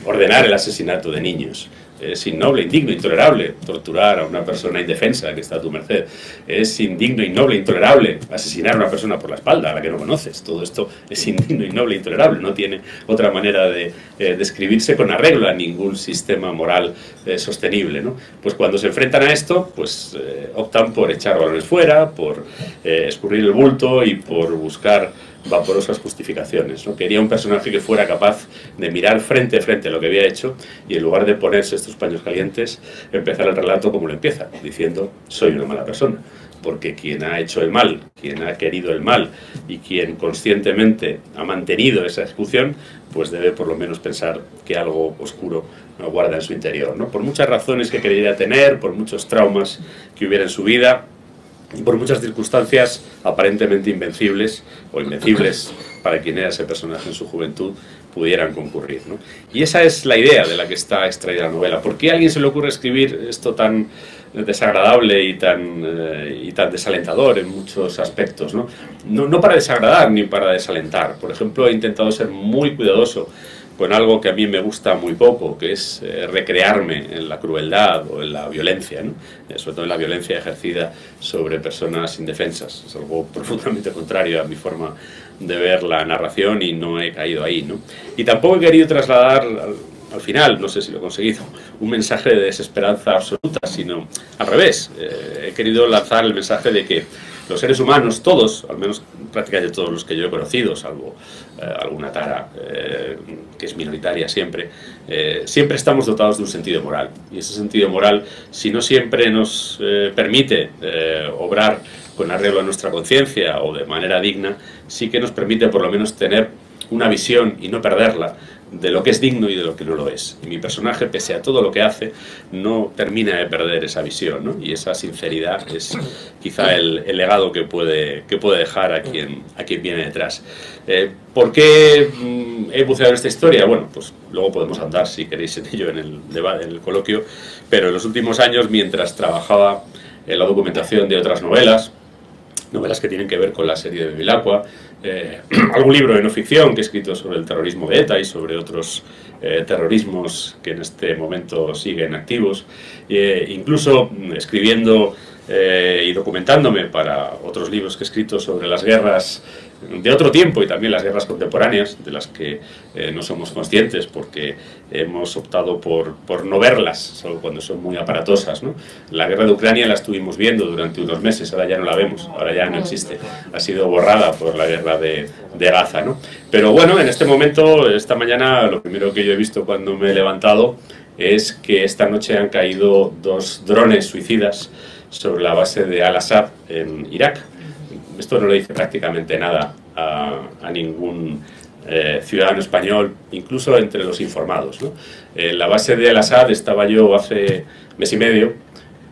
ordenar el asesinato de niños. Es innoble, indigno, intolerable torturar a una persona indefensa que está a tu merced. Es indigno, innoble, intolerable asesinar a una persona por la espalda a la que no conoces. Todo esto es indigno, innoble, intolerable. No tiene otra manera de describirse con arreglo a ningún sistema moral sostenible, ¿no? Pues cuando se enfrentan a esto, pues optan por echar balones fuera, por escurrir el bulto y por buscar vaporosas justificaciones, ¿no? Quería un personaje que fuera capaz de mirar frente a frente lo que había hecho y en lugar de ponerse estos paños calientes, empezar el relato como lo empieza, diciendo: soy una mala persona. Porque quien ha hecho el mal, quien ha querido el mal y quien conscientemente ha mantenido esa ejecución, pues debe por lo menos pensar que algo oscuro guarda en su interior, ¿no? Por muchas razones que quería tener, por muchos traumas que hubiera en su vida y por muchas circunstancias aparentemente invencibles o invencibles para quien era ese personaje en su juventud, pudieran concurrir, ¿no? Y esa es la idea de la que está extraída la novela. ¿Por qué a alguien se le ocurre escribir esto tan desagradable y tan desalentador en muchos aspectos, ¿no? No para desagradar ni para desalentar. Por ejemplo, he intentado ser muy cuidadoso con algo que a mí me gusta muy poco, que es recrearme en la crueldad o en la violencia, ¿no? Sobre todo en la violencia ejercida sobre personas indefensas. Es algo profundamente contrario a mi forma de ver la narración y no he caído ahí, ¿no? Y tampoco he querido trasladar al final, no sé si lo he conseguido, un mensaje de desesperanza absoluta, sino al revés. He querido lanzar el mensaje de que los seres humanos, todos, al menos prácticamente todos los que yo he conocido, salvo alguna tara que es minoritaria siempre, siempre estamos dotados de un sentido moral. Y ese sentido moral, si no siempre nos permite obrar con arreglo a nuestra conciencia o de manera digna, sí que nos permite por lo menos tener una visión y no perderla de lo que es digno y de lo que no lo es. Y mi personaje, pese a todo lo que hace, no termina de perder esa visión, ¿no? Y esa sinceridad es quizá el legado que puede dejar a quien viene detrás. ¿Por qué he buceado en esta historia? Bueno, pues luego podemos andar, si queréis, en ello en el debate, en el coloquio, pero en los últimos años, mientras trabajaba en la documentación de otras novelas que tienen que ver con la serie de Bevilacqua, algún libro de no ficción que he escrito sobre el terrorismo de ETA y sobre otros terrorismos que en este momento siguen activos, incluso escribiendo y documentándome para otros libros que he escrito sobre las guerras de otro tiempo y también las guerras contemporáneas, de las que no somos conscientes porque hemos optado por no verlas, solo cuando son muy aparatosas, ¿no? La guerra de Ucrania la estuvimos viendo durante unos meses, ahora ya no la vemos, ahora ya no existe, ha sido borrada por la guerra de Gaza, ¿no? Pero bueno, en este momento, esta mañana, lo primero que yo he visto cuando me he levantado es que esta noche han caído 2 drones suicidas sobre la base de Al-Assad en Irak. Esto no le dice prácticamente nada a ningún ciudadano español, incluso entre los informados, ¿no? En la base de Al-Assad estaba yo hace mes y medio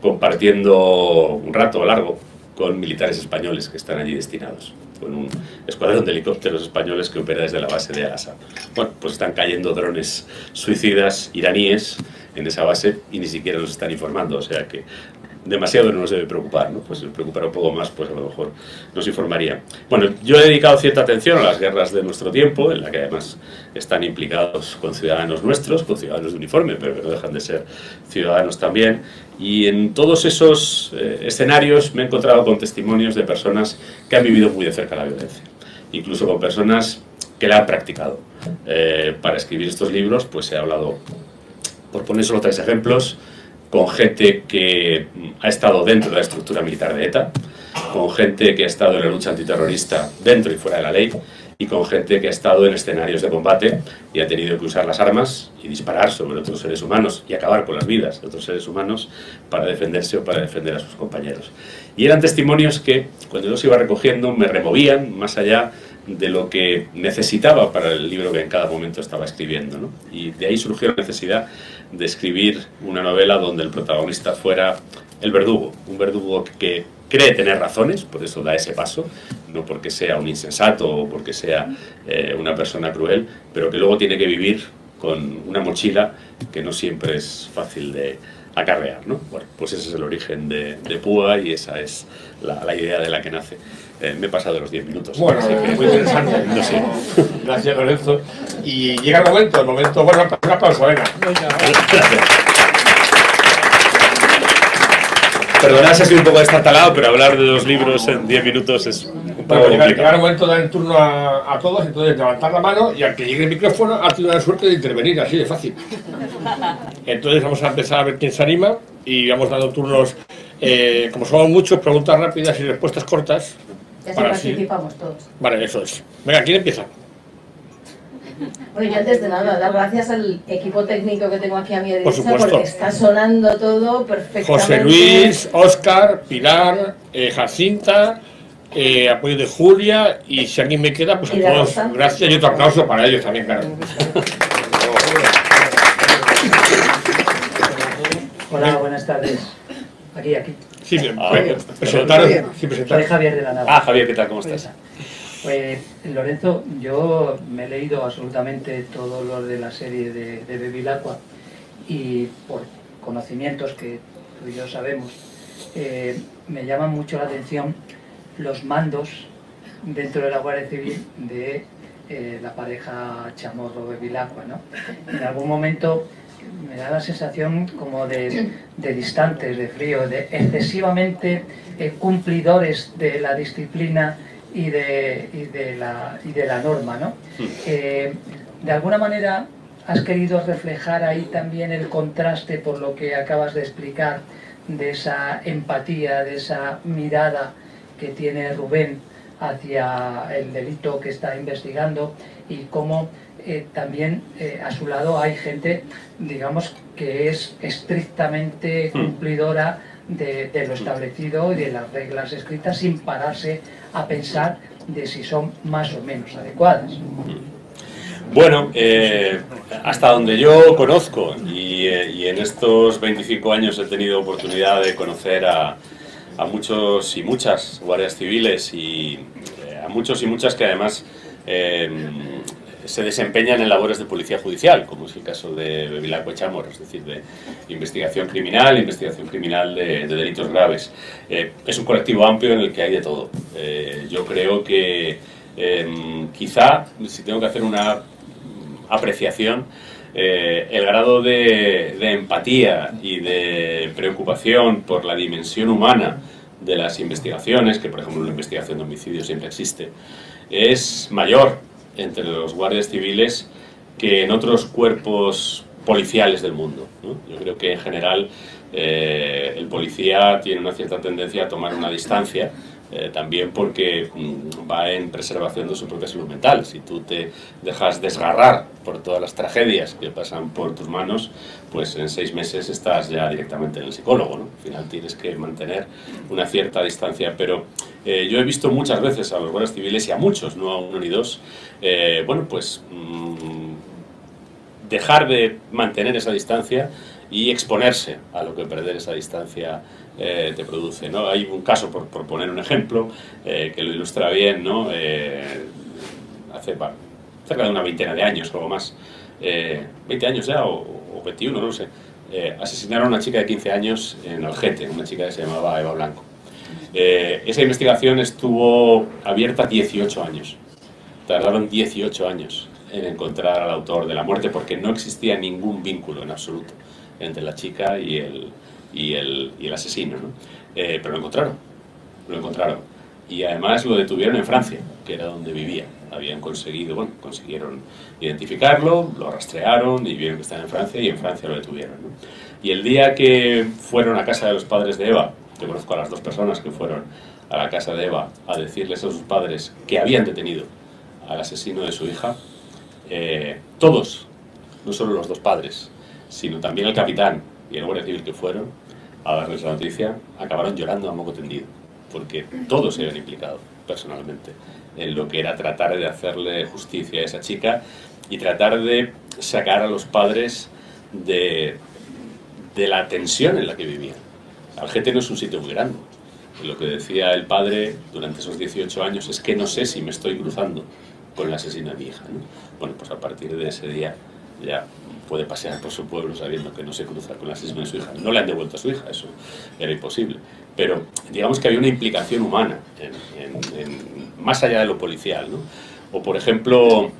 compartiendo un rato largo con militares españoles que están allí destinados, con un escuadrón de helicópteros españoles que opera desde la base de Al-Assad. Bueno, pues están cayendo drones suicidas iraníes en esa base y ni siquiera nos están informando, o sea que demasiado no nos debe preocupar, ¿no? Pues si nos preocupara un poco más, pues a lo mejor nos informaría. Bueno, yo he dedicado cierta atención a las guerras de nuestro tiempo, en la que además están implicados con ciudadanos nuestros, con ciudadanos de uniforme, pero que no dejan de ser ciudadanos también. Y en todos esos escenarios me he encontrado con testimonios de personas que han vivido muy de cerca la violencia, incluso con personas que la han practicado. Para escribir estos libros, pues he hablado, por poner solo 3 ejemplos, con gente que ha estado dentro de la estructura militar de ETA, con gente que ha estado en la lucha antiterrorista dentro y fuera de la ley, y con gente que ha estado en escenarios de combate y ha tenido que usar las armas y disparar sobre otros seres humanos y acabar con las vidas de otros seres humanos para defenderse o para defender a sus compañeros. Y eran testimonios que, cuando yo los iba recogiendo, me removían más allá de lo que necesitaba para el libro que en cada momento estaba escribiendo, ¿no? Y de ahí surgió la necesidad de escribir una novela donde el protagonista fuera el verdugo, un verdugo que cree tener razones, por eso da ese paso, no porque sea un insensato o porque sea una persona cruel, pero que luego tiene que vivir con una mochila que no siempre es fácil de acarrear, ¿no? Bueno, pues ese es el origen de Púa y esa es la idea de la que nace. Me he pasado de los 10 minutos. Bueno, muy interesante. No sé. Gracias, Lorenzo. Y llega el momento, bueno, un aplauso, venga. Gracias. Perdonad si ha sido un poco destartalado, pero hablar de 2 libros en 10 minutos es un poco complicado. Llega el momento de dar el turno a todos, entonces levantar la mano y al que llegue el micrófono ha tenido la suerte de intervenir, así de fácil. Entonces vamos a empezar a ver quién se anima y vamos dando turnos, como somos muchos, preguntas rápidas y respuestas cortas. Y así Para participamos todos. Vale, eso es. Venga, ¿quién empieza? Bueno, yo antes de nada, dar gracias al equipo técnico que tengo aquí a mi derecha, supuesto. porque está sonando todo perfectamente. José Luis, Óscar, Pilar, Jacinta, apoyo de Julia, y si alguien me queda, pues a Y de todos Rosa. gracias y otro aplauso para ellos también, claro. Hola, buenas tardes. Aquí. Sí, bien, Bien. presentaros, sí, Soy presentaros. Javier de la Nava. Ah, Javier, ¿qué tal? ¿Cómo estás? Pues, Lorenzo, yo me he leído absolutamente todo lo de la serie de Bevilacqua y por conocimientos que tú y yo sabemos, me llaman mucho la atención los mandos dentro de la Guardia Civil de la pareja Chamorro-Bevilacqua, ¿no? En algún momento me da la sensación como de distantes, de frío, de excesivamente cumplidores de la disciplina y de la norma, ¿no? De alguna manera has querido reflejar ahí también el contraste por lo que acabas de explicar, de esa empatía, de esa mirada que tiene Rubén hacia el delito que está investigando, y cómo también a su lado hay gente, digamos, que es estrictamente cumplidora de lo establecido y de las reglas escritas, sin pararse a pensar de si son más o menos adecuadas. Bueno, hasta donde yo conozco, y en estos 25 años he tenido oportunidad de conocer a muchos y muchas guardias civiles, y a muchos y muchas que además se desempeñan en labores de policía judicial, como es el caso de Bevilacqua y Chamorro, es decir, de investigación criminal de delitos graves. Es un colectivo amplio en el que hay de todo. Yo creo que quizá, si tengo que hacer una apreciación, el grado de empatía y de preocupación por la dimensión humana de las investigaciones, que por ejemplo la investigación de homicidio siempre existe, es mayor entre los guardias civiles que en otros cuerpos policiales del mundo, ¿no? Yo creo que en general el policía tiene una cierta tendencia a tomar una distancia, también porque va en preservación de su propia salud mental. Si tú te dejas desgarrar por todas las tragedias que pasan por tus manos, pues en 6 meses estás ya directamente en el psicólogo, ¿no? Al final tienes que mantener una cierta distancia, pero yo he visto muchas veces a los guardias civiles, y a muchos, no a uno ni dos, bueno, pues dejar de mantener esa distancia y exponerse a lo que perder esa distancia te produce, ¿no? Hay un caso, por poner un ejemplo, que lo ilustra bien, ¿no? Hace cerca de una veintena de años o algo más, 20 años ya, o 21, no lo sé, asesinaron a una chica de 15 años en Algete, una chica que se llamaba Eva Blanco. Esa investigación estuvo abierta 18 años. Tardaron 18 años en encontrar al autor de la muerte, porque no existía ningún vínculo en absoluto entre la chica y el asesino, ¿no? Pero lo encontraron. Y además lo detuvieron en Francia, que era donde vivía. Consiguieron identificarlo, lo rastrearon y vieron que estaba en Francia, y en Francia lo detuvieron, ¿no? Y el día que fueron a casa de los padres de Eva, yo conozco a las 2 personas que fueron a la casa de Eva a decirles a sus padres que habían detenido al asesino de su hija, todos, no solo los 2 padres, sino también el capitán y el guardia civil que fueron a darles la noticia, acabaron llorando a moco tendido, porque todos se habían implicado personalmente en lo que era tratar de hacerle justicia a esa chica y tratar de sacar a los padres de la tensión en la que vivían. Algete no es un sitio muy grande. Lo que decía el padre durante esos 18 años es que no sé si me estoy cruzando con el asesino de mi hija, ¿no? Bueno, pues a partir de ese día ya puede pasear por su pueblo sabiendo que no se cruza con el asesino de su hija. No le han devuelto a su hija, eso era imposible. Pero digamos que había una implicación humana más allá de lo policial, ¿no? O por ejemplo,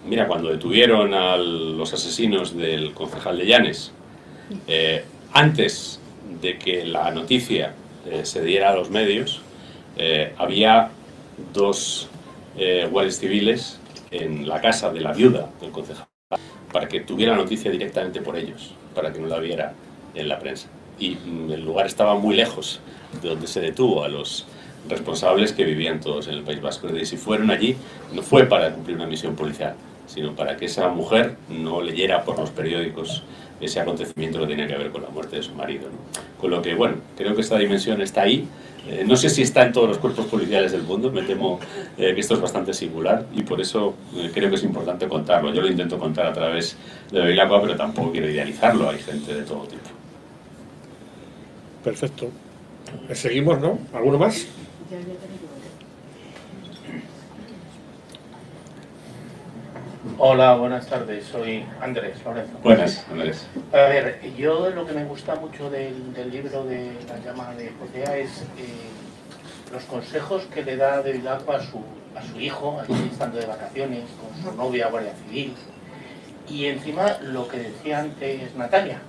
mira, cuando detuvieron a los asesinos del concejal de Llanes, antes de que la noticia se diera a los medios, había 2 guardias civiles en la casa de la viuda del concejal, para que tuviera noticia directamente por ellos, para que no la viera en la prensa. Y el lugar estaba muy lejos de donde se detuvo a los responsables que vivían todos en el País Vasco. Es decir, si fueron allí, no fue para cumplir una misión policial, sino para que esa mujer no leyera por los periódicos ese acontecimiento que tenía que ver con la muerte de su marido, ¿no? Con lo que, bueno, creo que esta dimensión está ahí. No sé si está en todos los cuerpos policiales del mundo, me temo que esto es bastante singular y por eso creo que es importante contarlo. Yo lo intento contar a través de Bevilacqua, pero tampoco quiero idealizarlo, hay gente de todo tipo. Perfecto. Seguimos, ¿no? ¿Alguno más? Hola, buenas tardes, soy Andrés Lorenzo. Buenas, Andrés. A ver, yo lo que me gusta mucho del libro de La llama de Focea es los consejos que le da Bevilacqua a su hijo, allí estando de vacaciones, con su novia guardia civil, y encima lo que decía antes Natalia,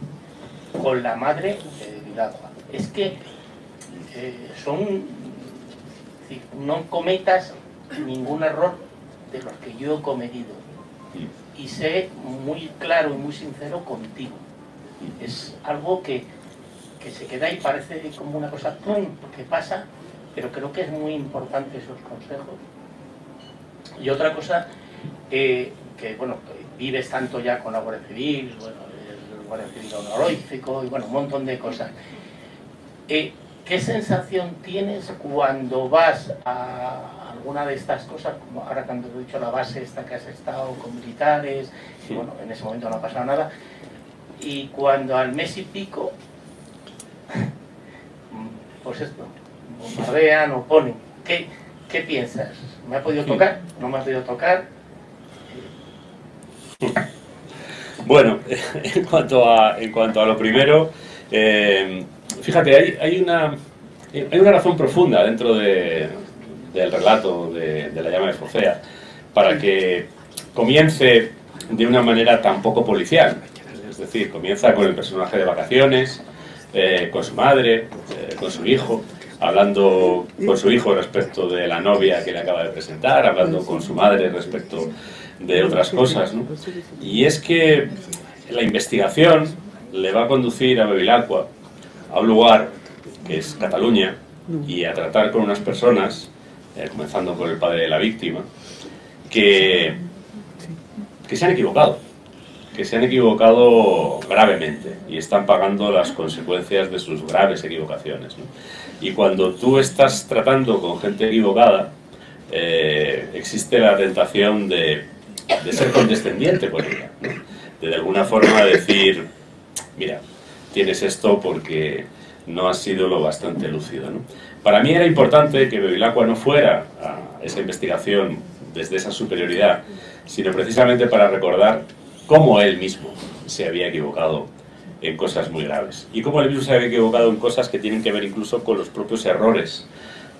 con la madre de Bevilacqua. Es que no cometas ningún error de los que yo he cometido. Y sé muy claro y muy sincero contigo. Es algo que se queda y parece como una cosa que pasa, pero creo que es muy importante esos consejos. Y otra cosa, que bueno, vives tanto ya con la Guardia Civil, bueno, el Guardia Civil honorífico y bueno, un montón de cosas. ¿Qué sensación tienes cuando vas a alguna de estas cosas, como ahora cuando he dicho la base esta que has estado con militares, y bueno, en ese momento no ha pasado nada, y cuando al mes y pico, pues esto, bombardean o ponen, ¿qué piensas? ¿Me ha podido tocar? ¿No me ha podido tocar? Bueno, en cuanto a lo primero, fíjate, hay una razón profunda dentro del relato de La llama de Focea para que comience de una manera tan poco policial. Es decir, comienza con el personaje de vacaciones, con su madre, con su hijo, hablando con su hijo respecto de la novia que le acaba de presentar, hablando con su madre respecto de otras cosas, ¿no? Y es que la investigación le va a conducir a Bevilacqua a un lugar que es Cataluña y a tratar con unas personas, comenzando por el padre de la víctima, que se han equivocado gravemente y están pagando las consecuencias de sus graves equivocaciones, ¿no? Y cuando tú estás tratando con gente equivocada, existe la tentación de ser condescendiente con ella, ¿no? De alguna forma decir, mira, tienes esto porque no has sido lo bastante lúcido, ¿no? Para mí era importante que Bevilacqua no fuera a esa investigación desde esa superioridad, sino precisamente para recordar cómo él mismo se había equivocado en cosas muy graves y cómo él mismo se había equivocado en cosas que tienen que ver incluso con los propios errores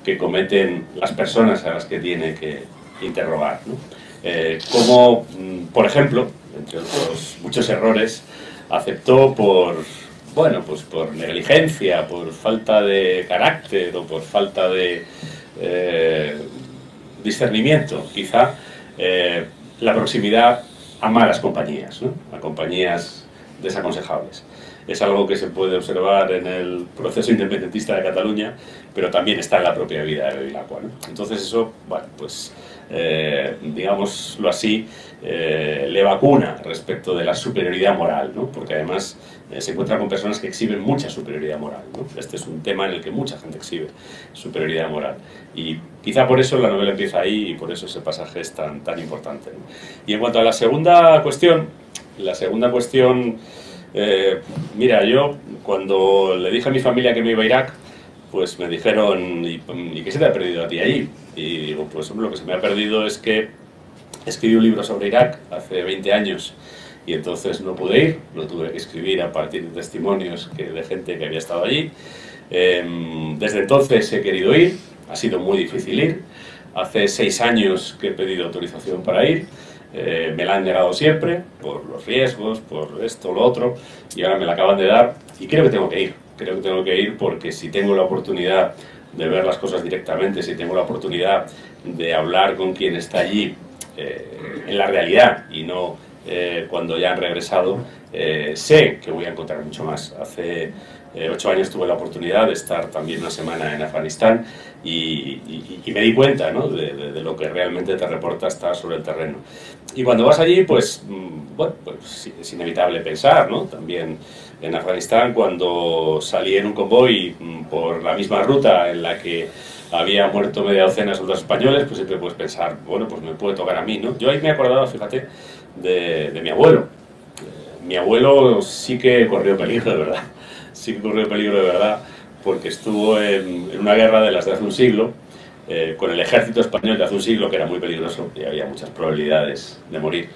que cometen las personas a las que tiene que interrogar, ¿no? Como, por ejemplo, entre otros muchos errores, aceptó por negligencia, por falta de carácter o por falta de discernimiento, quizá, la proximidad a malas compañías, ¿no? A compañías desaconsejables. Es algo que se puede observar en el proceso independentista de Cataluña, pero también está en la propia vida de Bevilacqua, ¿no? Entonces eso, bueno, pues, digámoslo así, le vacuna respecto de la superioridad moral, ¿no? Porque además se encuentra con personas que exhiben mucha superioridad moral, ¿no? Este es un tema en el que mucha gente exhibe superioridad moral. Y quizá por eso la novela empieza ahí y por eso ese pasaje es tan importante, ¿no? Y en cuanto a la segunda cuestión, mira, yo cuando le dije a mi familia que me iba a Irak, pues me dijeron, ¿y qué se te ha perdido a ti allí? Y digo, pues hombre, lo que se me ha perdido es que escribí un libro sobre Irak hace 20 años y entonces no pude ir, lo tuve que escribir a partir de testimonios de gente que había estado allí. Desde entonces he querido ir, ha sido muy difícil ir. Hace 6 años que he pedido autorización para ir, me la han negado siempre, por los riesgos, por esto, lo otro, y ahora me la acaban de dar y creo que tengo que ir. Creo que tengo que ir porque si tengo la oportunidad de ver las cosas directamente, si tengo la oportunidad de hablar con quien está allí en la realidad y no cuando ya han regresado, sé que voy a encontrar mucho más. Hace 8 años tuve la oportunidad de estar también una semana en Afganistán y me di cuenta, ¿no?, de lo que realmente te reporta estar sobre el terreno. Y cuando vas allí, pues, bueno, pues es inevitable pensar, ¿no? También en Afganistán, cuando salí en un convoy por la misma ruta en la que había muerto media docena de soldados españoles, pues siempre puedes pensar, bueno, pues me puede tocar a mí, ¿no? Yo ahí me he acordado, fíjate, de mi abuelo. Mi abuelo sí que corrió peligro, de verdad. Sí que corrió peligro de verdad, porque estuvo en una guerra de las de hace un siglo, con el ejército español de hace un siglo, que era muy peligroso y había muchas probabilidades de morir.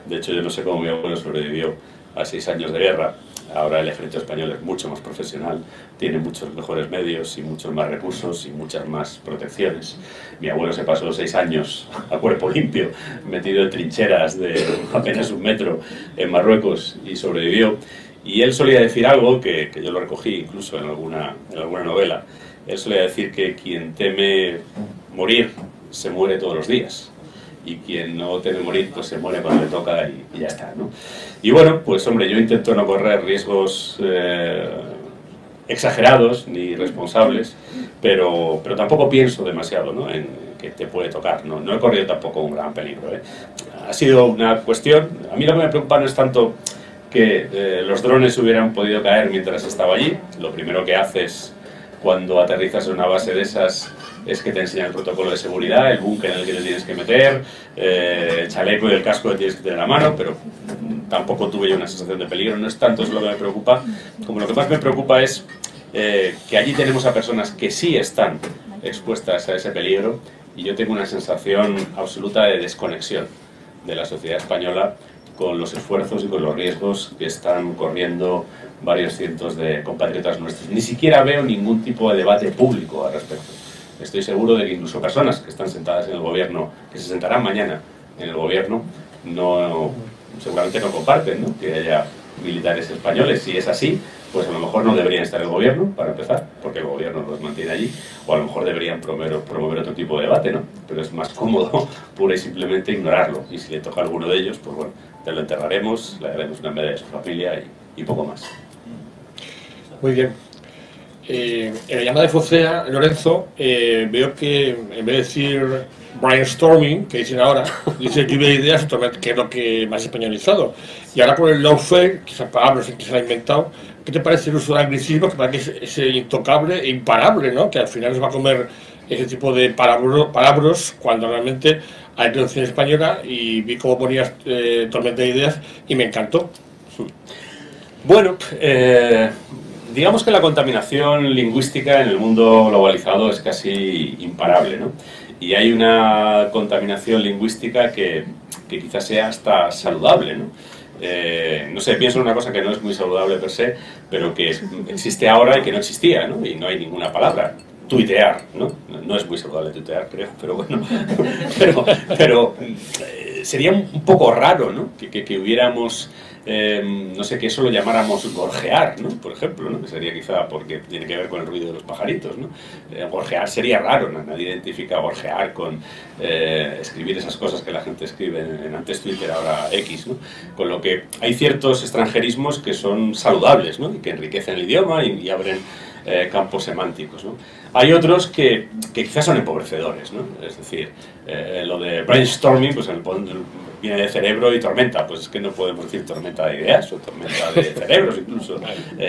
De hecho, yo no sé cómo mi abuelo sobrevivió a 6 años de guerra. Ahora el ejército español es mucho más profesional, tiene muchos mejores medios y muchos más recursos y muchas más protecciones. Mi abuelo se pasó 6 años a cuerpo limpio, metido en trincheras de apenas 1 metro en Marruecos y sobrevivió. Y él solía decir algo que yo lo recogí incluso en alguna novela. Él solía decir que quien teme morir se muere todos los días. Y quien no teme morir, pues se muere cuando le toca y ya está, ¿no? Y bueno, pues hombre, yo intento no correr riesgos exagerados ni irresponsables, pero tampoco pienso demasiado, ¿no?, en que te puede tocar. No he corrido tampoco un gran peligro, ¿eh? Ha sido una cuestión... A mí lo que me preocupa no es tanto que los drones hubieran podido caer mientras estaba allí. Lo primero que haces cuando aterrizas en una base de esas es que te enseñan el protocolo de seguridad, el búnker en el que te tienes que meter, el chaleco y el casco que tienes que tener a mano, pero tampoco tuve yo una sensación de peligro. No es tanto eso lo que me preocupa, como lo que más me preocupa es que allí tenemos a personas que sí están expuestas a ese peligro, y yo tengo una sensación absoluta de desconexión de la sociedad española con los esfuerzos y con los riesgos que están corriendo varios cientos de compatriotas nuestros. Ni siquiera veo ningún tipo de debate público al respecto. Estoy seguro de que incluso personas que están sentadas en el gobierno, que se sentarán mañana en el gobierno, seguramente no comparten, ¿no?, que haya militares españoles. Si es así, pues a lo mejor no deberían estar en el gobierno, para empezar, porque el gobierno los mantiene allí, o a lo mejor deberían promover otro tipo de debate, ¿no? Pero es más cómodo pura y simplemente ignorarlo, y si le toca a alguno de ellos, pues bueno, te lo enterraremos, le daremos una medalla a su familia y poco más. Muy bien. En la llamada de Focea, Lorenzo, veo que en vez de decir brainstorming, que dicen ahora, dice lluvia de ideas, que es lo que más españolizado. Y ahora con el lawfare, que esas palabras que se ha inventado, ¿qué te parece el uso de anglicismo, que parece que es intocable e imparable, ¿no?, que al final nos va a comer ese tipo de palabras cuando realmente hay traducción española? Y vi cómo ponías tormenta de ideas y me encantó. Bueno, digamos que la contaminación lingüística en el mundo globalizado es casi imparable, ¿no? Y hay una contaminación lingüística que quizás sea hasta saludable, ¿no? No sé, pienso en una cosa que no es muy saludable per se, pero que existe ahora y que no existía, ¿no? Y no hay ninguna palabra. Tuitear, ¿no? No es muy saludable tuitear, creo, pero bueno. pero sería un poco raro, ¿no?, que hubiéramos... no sé, que eso lo llamáramos gorjear, ¿no?, por ejemplo, ¿no?, que sería quizá porque tiene que ver con el ruido de los pajaritos, ¿no? Gorjear sería raro, ¿no? Nadie identifica gorjear con escribir esas cosas que la gente escribe en antes Twitter, ahora X, ¿no? Con lo que hay ciertos extranjerismos que son saludables, ¿no?, y que enriquecen el idioma y abren campos semánticos, ¿no? Hay otros que quizás son empobrecedores, ¿no? Es decir, lo de brainstorming, pues viene de cerebro y tormenta, pues es que no podemos decir tormenta de ideas o tormenta de cerebros incluso,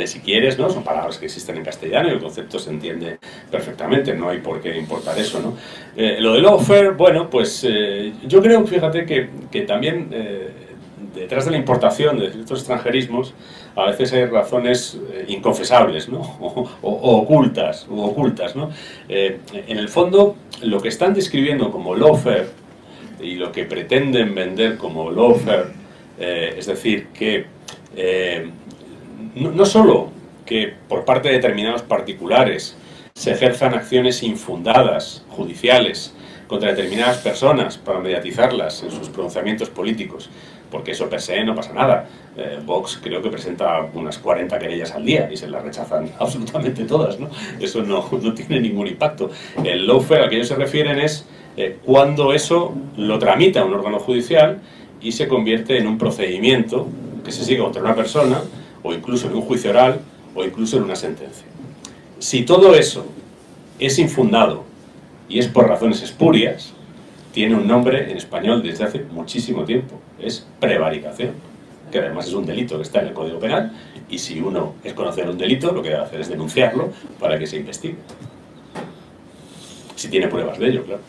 si quieres, ¿no? Son palabras que existen en castellano y el concepto se entiende perfectamente, no hay por qué importar eso, ¿no? Lo de lawfare, bueno, pues yo creo, fíjate, que también detrás de la importación de ciertos extranjerismos a veces hay razones inconfesables, ¿no? o ocultas, ¿no? En el fondo, lo que están describiendo como lawfare y lo que pretenden vender como lawfare, es decir, que no solo que por parte de determinados particulares se ejerzan acciones infundadas, judiciales, contra determinadas personas para mediatizarlas en sus pronunciamientos políticos, porque eso per se no pasa nada. Vox creo que presenta unas 40 querellas al día y se las rechazan absolutamente todas, ¿no? Eso no tiene ningún impacto. El lawfare al que ellos se refieren es cuando eso lo tramita un órgano judicial y se convierte en un procedimiento que se sigue contra una persona, o incluso en un juicio oral, o incluso en una sentencia. Si todo eso es infundado y es por razones espurias, tiene un nombre en español desde hace muchísimo tiempo, es prevaricación, que además es un delito que está en el Código Penal, y si uno es conocer un delito, lo que debe hacer es denunciarlo para que se investigue. Si tiene pruebas de ello, claro.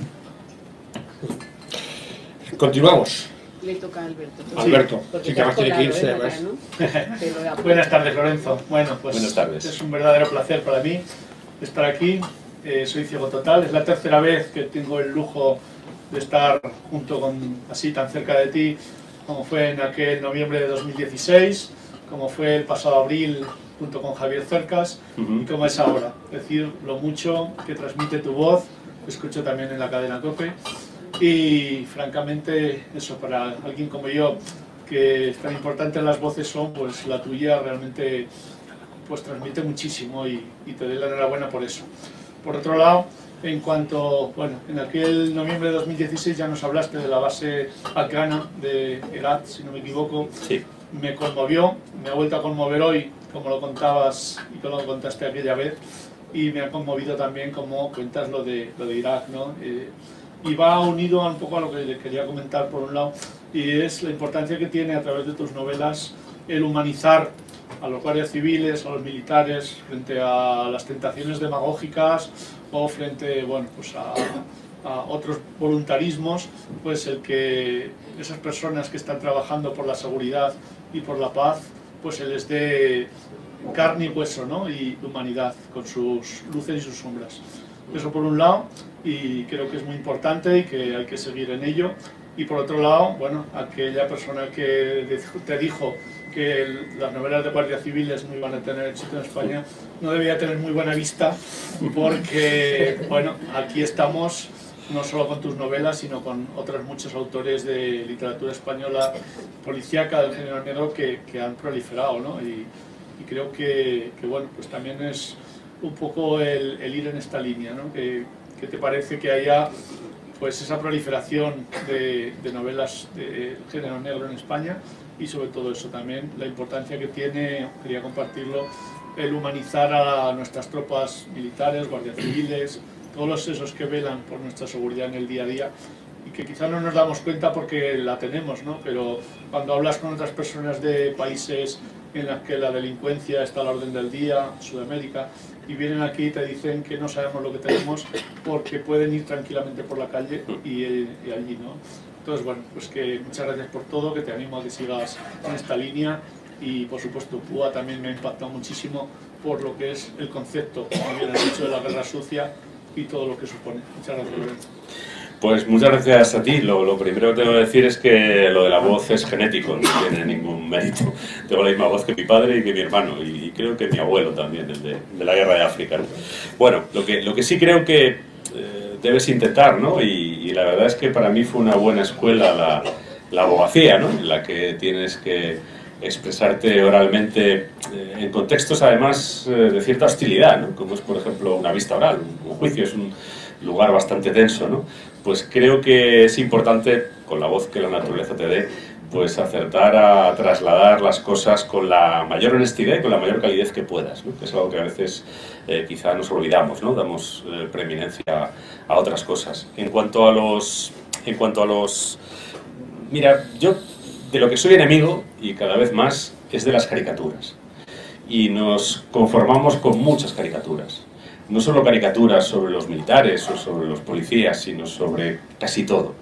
Continuamos. Le toca a Alberto. Alberto, Porque que más tiene que irse. Buenas tardes, Lorenzo. Bueno, pues buenas tardes. Es un verdadero placer para mí estar aquí. Soy ciego total. Es la tercera vez que tengo el lujo de estar junto con, así tan cerca de ti, como fue en aquel noviembre de 2016, como fue el pasado abril junto con Javier Cercas, y como es ahora. Es decir, lo mucho que transmite tu voz, lo escucho también en la cadena COPE, y francamente eso, para alguien como yo, que tan importantes las voces son, pues la tuya realmente pues transmite muchísimo, y te doy la enhorabuena por eso. Por otro lado, en cuanto, bueno, en aquel noviembre de 2016 ya nos hablaste de la base afgana de Herat, si no me equivoco. Sí. Me conmovió, me ha vuelto a conmover hoy, como lo contabas y como lo contaste aquella vez, y me ha conmovido también como cuentas lo de Irak, ¿no? Y va unido un poco a lo que le quería comentar por un lado, y es la importancia que tiene a través de tus novelas el humanizar a los guardias civiles, a los militares, frente a las tentaciones demagógicas o frente, bueno, pues a otros voluntarismos, pues el que esas personas que están trabajando por la seguridad y por la paz, pues se les dé carne y hueso, ¿no? Y humanidad, con sus luces y sus sombras. Eso por un lado, y creo que es muy importante y que hay que seguir en ello. Y por otro lado, bueno, aquella persona que te dijo que las novelas de guardias civiles no iban a tener éxito en España, no debía tener muy buena vista, porque, bueno, aquí estamos no solo con tus novelas, sino con otros muchos autores de literatura española policíaca del género negro que han proliferado, ¿no? Y creo que, bueno, pues también es un poco el ir en esta línea, ¿no? ¿Qué te parece que haya pues esa proliferación de novelas de género negro en España? Y sobre todo eso también, la importancia que tiene, quería compartirlo, el humanizar a nuestras tropas militares, guardias civiles, todos esos que velan por nuestra seguridad en el día a día, y que quizá no nos damos cuenta porque la tenemos, ¿no? Pero cuando hablas con otras personas de países en los que la delincuencia está a la orden del día, Sudamérica, y vienen aquí y te dicen que no sabemos lo que tenemos porque pueden ir tranquilamente por la calle y allí, ¿no? Entonces, bueno, pues que muchas gracias por todo, que te animo a que sigas en esta línea, y por supuesto Púa también me ha impactado muchísimo por lo que es el concepto, como bien has dicho, de la guerra sucia y todo lo que supone. Muchas gracias, Lorenzo. Pues muchas gracias a ti. Lo primero que tengo que decir es que lo de la voz es genético, no tiene ningún mérito. Tengo la misma voz que mi padre y que mi hermano, y creo que mi abuelo también, el de la guerra de África, ¿no? Bueno, lo que sí creo que debes intentar, ¿no? Y la verdad es que para mí fue una buena escuela la abogacía, ¿no? En la que tienes que expresarte oralmente en contextos además de cierta hostilidad, ¿no? Como es, por ejemplo, una vista oral, un juicio es un lugar bastante tenso, ¿no? Pues creo que es importante, con la voz que la naturaleza te dé, pues acertar a trasladar las cosas con la mayor honestidad y con la mayor calidez que puedas, ¿no? Que es algo que a veces quizá nos olvidamos, ¿no? Damos preeminencia a otras cosas. En cuanto a los... Mira, yo de lo que soy enemigo, y cada vez más, es de las caricaturas. Y nos conformamos con muchas caricaturas. No solo caricaturas sobre los militares o sobre los policías, sino sobre casi todo.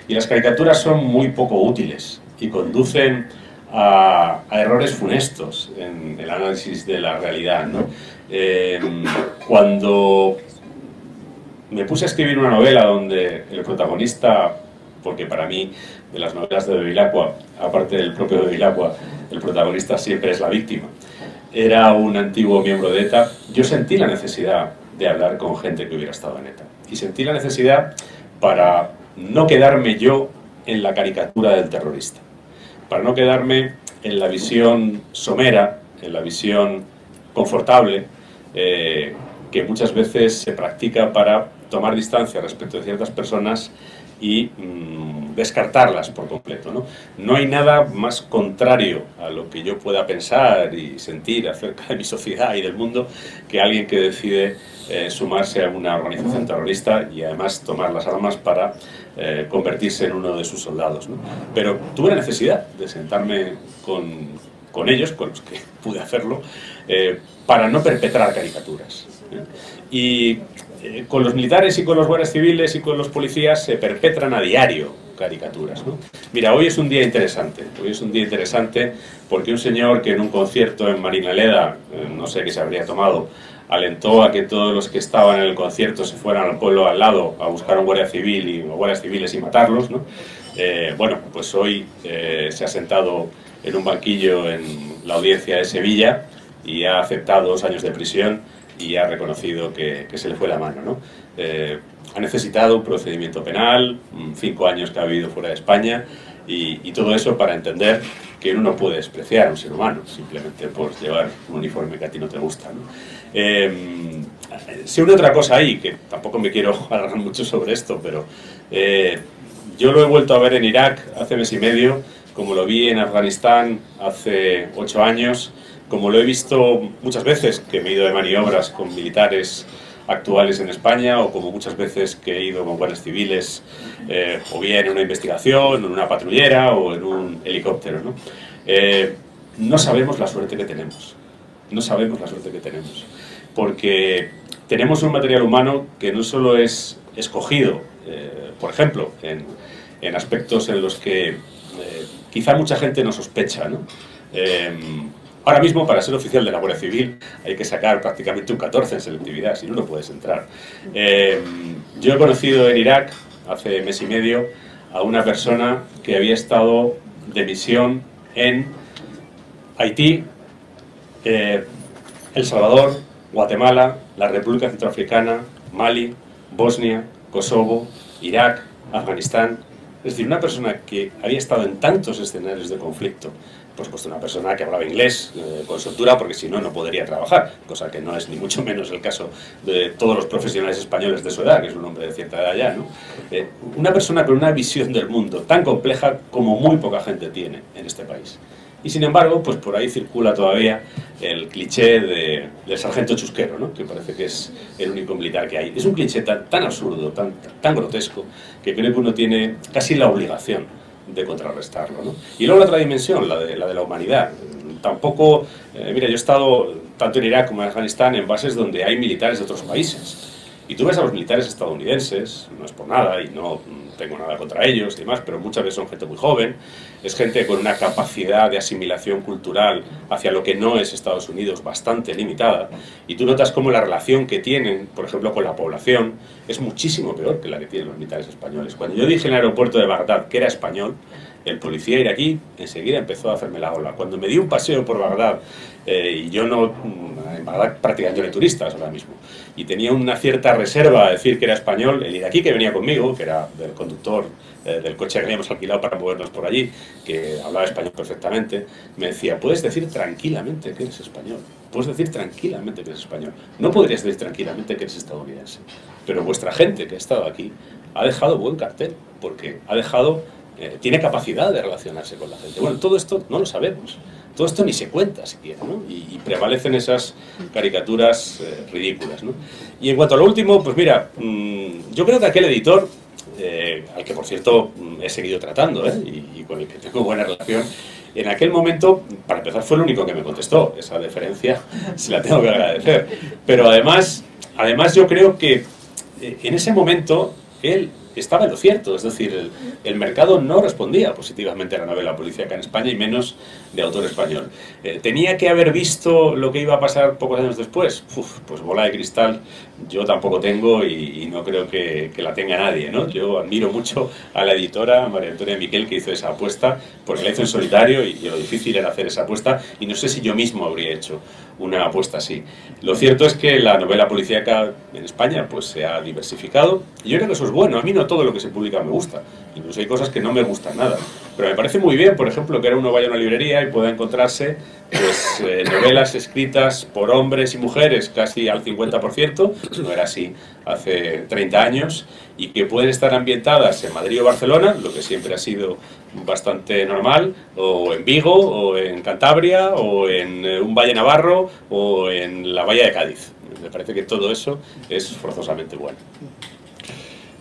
Y las caricaturas son muy poco útiles y conducen a errores funestos en el análisis de la realidad, ¿no? Cuando me puse a escribir una novela donde el protagonista, porque para mí, de las novelas de Bevilacqua, aparte del propio Bevilacqua, el protagonista siempre es la víctima, era un antiguo miembro de ETA, yo sentí la necesidad de hablar con gente que hubiera estado en ETA. Y sentí la necesidad para no quedarme yo en la caricatura del terrorista, para no quedarme en la visión somera, en la visión confortable, que muchas veces se practica para tomar distancia respecto de ciertas personas y descartarlas por completo, ¿no? No hay nada más contrario a lo que yo pueda pensar y sentir acerca de mi sociedad y del mundo que alguien que decide sumarse a una organización terrorista y además tomar las armas para convertirse en uno de sus soldados, ¿no? Pero tuve la necesidad de sentarme con ellos, con los que pude hacerlo, para no perpetrar caricaturas. Y con los militares y con los guardias civiles y con los policías se perpetran a diario caricaturas, ¿no? Mira, hoy es un día interesante. Hoy es un día interesante porque un señor que en un concierto en Marinaleda, no sé qué se habría tomado, alentó a que todos los que estaban en el concierto se fueran al pueblo al lado a buscar a un guardia civil o guardias civiles y matarlos, ¿no? Bueno, pues hoy se ha sentado en un banquillo en la audiencia de Sevilla y ha aceptado 2 años de prisión y ha reconocido que se le fue la mano, ¿no? Ha necesitado un procedimiento penal, 5 años que ha vivido fuera de España y todo eso para entender que uno no puede despreciar a un ser humano simplemente por llevar un uniforme que a ti no te gusta, ¿no? Se une otra cosa ahí, que tampoco me quiero alargar mucho sobre esto, pero yo lo he vuelto a ver en Irak hace mes y medio, como lo vi en Afganistán hace 8 años, como lo he visto muchas veces que me he ido de maniobras con militares actuales en España, o como muchas veces que he ido con guardias civiles, o bien en una investigación, en una patrullera o en un helicóptero, ¿no? No sabemos la suerte que tenemos. No sabemos la suerte que tenemos. Porque tenemos un material humano que no solo es escogido, por ejemplo, en aspectos en los que quizá mucha gente no sospecha, ¿no? Ahora mismo, para ser oficial de la Guardia Civil, hay que sacar prácticamente un 14 en selectividad, si no, no puedes entrar. Yo he conocido en Irak, hace mes y medio, a una persona que había estado de misión en Haití, El Salvador, Guatemala, la República Centroafricana, Mali, Bosnia, Kosovo, Irak, Afganistán. Es decir, una persona que había estado en tantos escenarios de conflicto, por supuesto una persona que hablaba inglés con soltura, porque si no, no podría trabajar, cosa que no es ni mucho menos el caso de todos los profesionales españoles de su edad, que es un hombre de cierta edad ya, ¿no? Una persona con una visión del mundo tan compleja como muy poca gente tiene en este país. Y sin embargo, pues por ahí circula todavía el cliché del sargento chusquero, ¿no? Que parece que es el único militar que hay. Es un cliché tan absurdo, tan grotesco, que creo que uno tiene casi la obligación de contrarrestarlo, ¿no? Y luego la otra dimensión, la de la humanidad. Tampoco, mira, yo he estado tanto en Irak como en Afganistán en bases donde hay militares de otros países. Y tú ves a los militares estadounidenses, no es por nada y no tengo nada contra ellos y demás, pero muchas veces son gente muy joven, es gente con una capacidad de asimilación cultural hacia lo que no es Estados Unidos bastante limitada, y tú notas cómo la relación que tienen, por ejemplo, con la población, es muchísimo peor que la que tienen los militares españoles. Cuando yo dije en el aeropuerto de Bagdad que era español, el policía iraquí enseguida empezó a hacerme la ola. Cuando me di un paseo por Bagdad, y yo no, en Bagdad prácticamente no hay turistas ahora mismo, y tenía una cierta reserva a decir que era español, el iraquí que venía conmigo, que era el conductor del coche que habíamos alquilado para movernos por allí, que hablaba español perfectamente, me decía, puedes decir tranquilamente que eres español, puedes decir tranquilamente que eres español, no podrías decir tranquilamente que eres estadounidense, pero vuestra gente que ha estado aquí ha dejado buen cartel, porque ha dejado, tiene capacidad de relacionarse con la gente. Bueno, todo esto no lo sabemos. Todo esto ni se cuenta siquiera, ¿no? Y prevalecen esas caricaturas ridículas, ¿no? Y en cuanto a lo último, pues mira, yo creo que aquel editor, al que por cierto he seguido tratando, y con el que tengo buena relación, en aquel momento, para empezar, fue el único que me contestó. Esa deferencia se la tengo que agradecer. Pero además yo creo que en ese momento él estaba en lo cierto, es decir, el mercado no respondía positivamente a la novela policíaca en España, y menos de autor español. ¿Tenía que haber visto lo que iba a pasar pocos años después? Pues bola de cristal yo tampoco tengo, y no creo que la tenga nadie, ¿no? Yo admiro mucho a la editora María Antonia Miquel, que hizo esa apuesta, porque la hizo en solitario y lo difícil era hacer esa apuesta, y no sé si yo mismo habría hecho una apuesta así. Lo cierto es que la novela policíaca en España pues se ha diversificado, y yo creo que eso es bueno. A mí no todo lo que se publica me gusta. Incluso hay cosas que no me gustan nada. Pero me parece muy bien, por ejemplo, que ahora uno vaya a una librería y pueda encontrarse pues, novelas escritas por hombres y mujeres casi al 50%, no era así hace 30 años, y que pueden estar ambientadas en Madrid o Barcelona, lo que siempre ha sido bastante normal, o en Vigo, o en Cantabria, o en un valle navarro, o en la bahía de Cádiz. Me parece que todo eso es forzosamente bueno.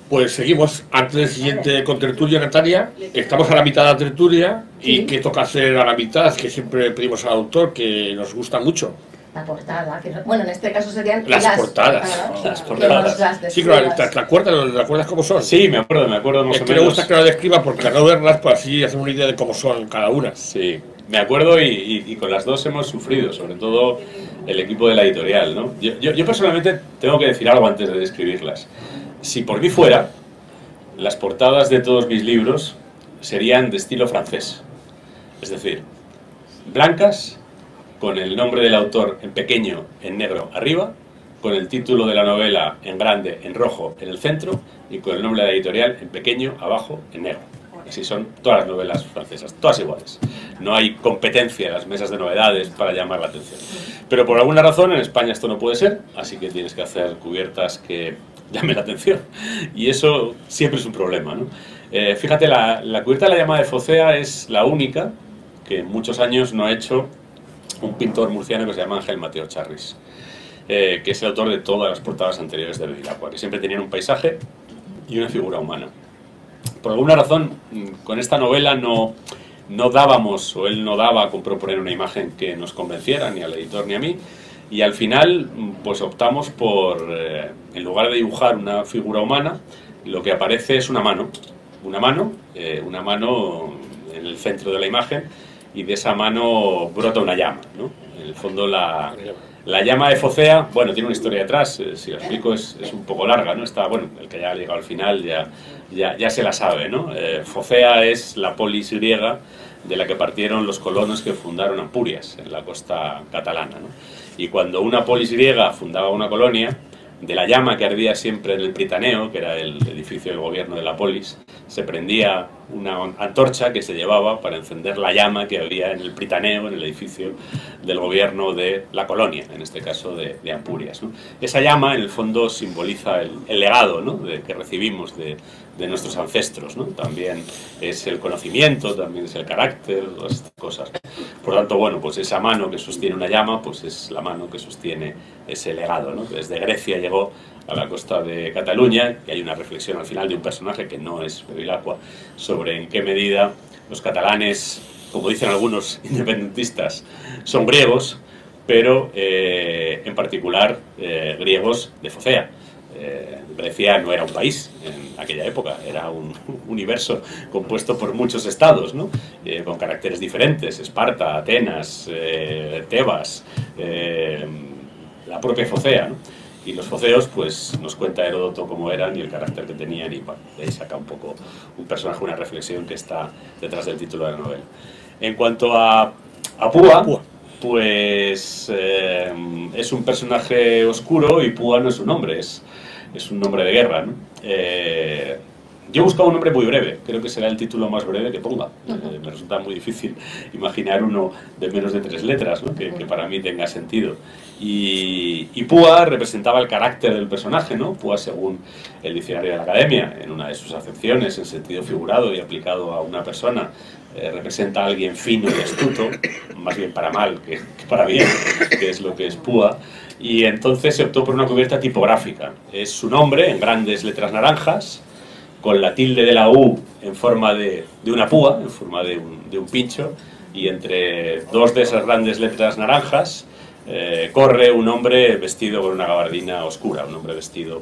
Pues seguimos. Antes del siguiente contertulio, Natalia, estamos a la mitad de la tertulia. ¿Y qué toca hacer a la mitad? Que siempre pedimos al autor, que nos gusta mucho. La portada, que no, bueno, en este caso serían las portadas. Las portadas. Sí, claro, ¿te acuerdas cómo son? Sí, me acuerdo más o menos. Es que me gusta que lo describa porque al no verlas, pues así hacemos una idea de cómo son cada una. Sí, me acuerdo y con las dos hemos sufrido, sobre todo el equipo de la editorial, ¿no? Yo personalmente tengo que decir algo antes de describirlas. Si por mí fuera, las portadas de todos mis libros serían de estilo francés. Es decir, blancas, con el nombre del autor en pequeño, en negro, arriba, con el título de la novela en grande, en rojo, en el centro, y con el nombre de la editorial en pequeño, abajo, en negro. Así son todas las novelas francesas, todas iguales. No hay competencia en las mesas de novedades para llamar la atención. Pero por alguna razón en España esto no puede ser, así que tienes que hacer cubiertas que llamen la atención. Y eso siempre es un problema, ¿no? Fíjate, la cubierta de La llama de Focea es la única que en muchos años no ha hecho un pintor murciano que se llama Ángel Mateo Charris, que es el autor de todas las portadas anteriores de Bevilacqua, que siempre tenían un paisaje y una figura humana. Por alguna razón, con esta novela no dábamos, o él no daba con proponer una imagen que nos convenciera, ni al editor ni a mí, y al final pues optamos por, en lugar de dibujar una figura humana, lo que aparece es una mano en el centro de la imagen, y de esa mano brota una llama, ¿no? En el fondo la llama de Focea, bueno, tiene una historia detrás, si lo explico es un poco larga, ¿no? Está, bueno, el que ya ha llegado al final ya se la sabe, ¿no? Focea es la polis griega de la que partieron los colonos que fundaron Ampurias, en la costa catalana, ¿no? Y cuando una polis griega fundaba una colonia, de la llama que ardía siempre en el Pritaneo, que era el edificio del gobierno de la polis, se prendía una antorcha que se llevaba para encender la llama que había en el Pritaneo, en el edificio del gobierno de la colonia, en este caso de Ampurias, ¿no? Esa llama, en el fondo, simboliza el legado, ¿no? Que recibimos de nuestros ancestros, ¿no? También es el conocimiento, también es el carácter, todas estas cosas. Por lo tanto, bueno, pues esa mano que sostiene una llama, pues es la mano que sostiene ese legado, ¿no? Desde Grecia llegó a la costa de Cataluña, y hay una reflexión al final de un personaje que no es Bevilacqua, sobre en qué medida los catalanes, como dicen algunos independentistas, son griegos, pero en particular griegos de Focea. Grecia no era un país en aquella época, era un universo compuesto por muchos estados, ¿no? Con caracteres diferentes: Esparta, Atenas, Tebas, la propia Focea, ¿no? Y los foceos, pues nos cuenta Heródoto cómo eran y el carácter que tenían, y bueno, de ahí saca un poco un personaje, una reflexión que está detrás del título de la novela. En cuanto a Púa, pues es un personaje oscuro, y Púa no es un hombre, es un nombre de guerra, ¿no? Yo he buscado un nombre muy breve, creo que será el título más breve que ponga. Me resulta muy difícil imaginar uno de menos de 3 letras, ¿no? que para mí tenga sentido. Y Púa representaba el carácter del personaje, ¿no? Púa, según el diccionario de la Academia, en una de sus acepciones en sentido figurado y aplicado a una persona, representa a alguien fino y astuto, más bien para mal que para bien, que es lo que es Púa. Y entonces se optó por una cubierta tipográfica. Es su nombre en grandes letras naranjas, con la tilde de la U en forma de una púa, en forma de un pincho, y entre dos de esas grandes letras naranjas corre un hombre vestido con una gabardina oscura, un hombre vestido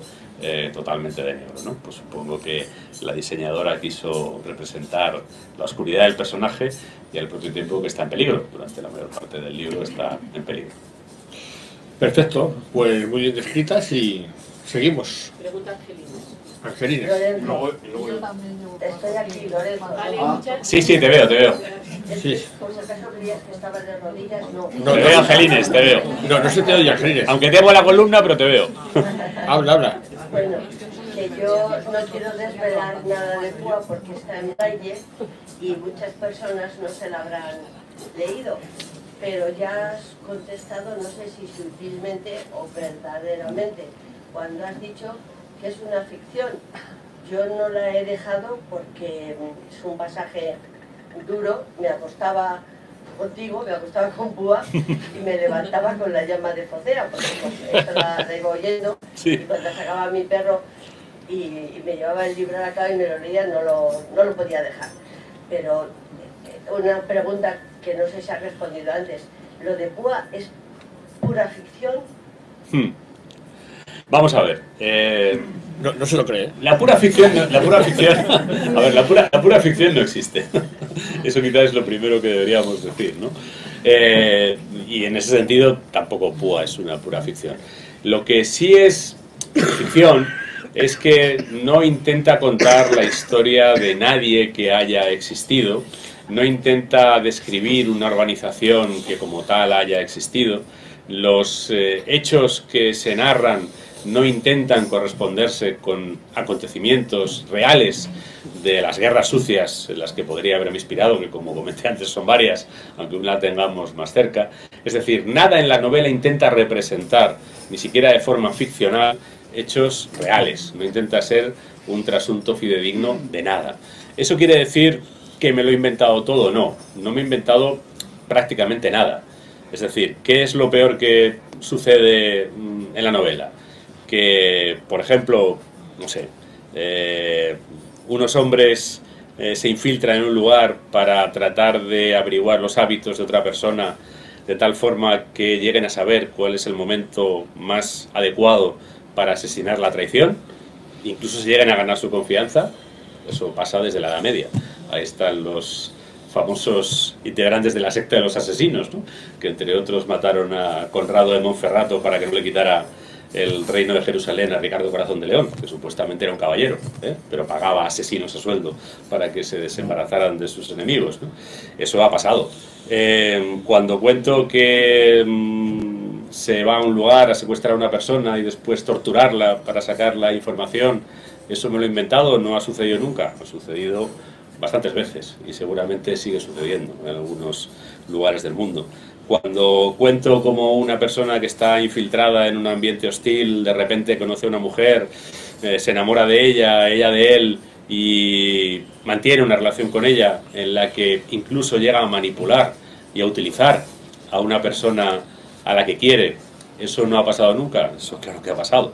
totalmente de negro, ¿no? Pues supongo que la diseñadora quiso representar la oscuridad del personaje y al propio tiempo que está en peligro. Durante la mayor parte del libro está en peligro. Perfecto, pues muy bien descritas, y seguimos. Pregunta Angelina. Angelina. Estoy aquí, Lorenzo. Sí, te veo. Sí. Por si acaso creías que estabas de rodillas, no. Te veo, Angelines, te veo. No se te oye, Angelines. Aunque te hago la columna, pero te veo. Habla. Bueno, que yo no quiero desvelar nada de Púa porque está en braille y muchas personas no se la habrán leído, pero ya has contestado, no sé si sutilmente o verdaderamente, cuando has dicho que es una ficción. Yo no la he dejado porque es un pasaje duro, me acostaba contigo, me acostaba con Púa y me levantaba con la llama de Focea, porque estaba regollendo, sí. Y cuando sacaba a mi perro y me llevaba el libro a la cama y me lo leía, no lo podía dejar. Pero una pregunta que no sé si has respondido antes, ¿lo de Púa es pura ficción? Vamos a ver. No se lo cree. La pura ficción, a ver, la pura ficción no existe. Eso quizás es lo primero que deberíamos decir, ¿no? Y en ese sentido tampoco Púa es una pura ficción. Lo que sí es ficción es que no intenta contar la historia de nadie que haya existido, no intenta describir una organización que como tal haya existido. Los hechos que se narran no intentan corresponderse con acontecimientos reales de las guerras sucias en las que podría haberme inspirado, que como comenté antes son varias, aunque una la tengamos más cerca. Es decir, nada en la novela intenta representar, ni siquiera de forma ficcional, hechos reales. No intenta ser un trasunto fidedigno de nada. ¿Eso quiere decir que me lo he inventado todo? No, no me he inventado prácticamente nada. Es decir, ¿qué es lo peor que sucede en la novela? Que, por ejemplo, no sé, unos hombres se infiltran en un lugar para tratar de averiguar los hábitos de otra persona de tal forma que lleguen a saber cuál es el momento más adecuado para asesinar la traición, incluso se lleguen a ganar su confianza. Eso pasa desde la Edad Media. Ahí están los famosos integrantes de la secta de los asesinos, ¿no? Que entre otros mataron a Conrado de Monferrato para que no le quitara el reino de Jerusalén a Ricardo Corazón de León, que supuestamente era un caballero, pero pagaba asesinos a sueldo para que se desembarazaran de sus enemigos, ¿no? Eso ha pasado. Cuando cuento que se va a un lugar a secuestrar a una persona y después torturarla para sacar la información, eso me lo he inventado, no ha sucedido nunca, ha sucedido bastantes veces y seguramente sigue sucediendo en algunos lugares del mundo. Cuando cuento como una persona que está infiltrada en un ambiente hostil, de repente conoce a una mujer, se enamora de ella, ella de él, y mantiene una relación con ella en la que incluso llega a manipular y a utilizar a una persona a la que quiere, eso no ha pasado nunca. Eso claro que ha pasado,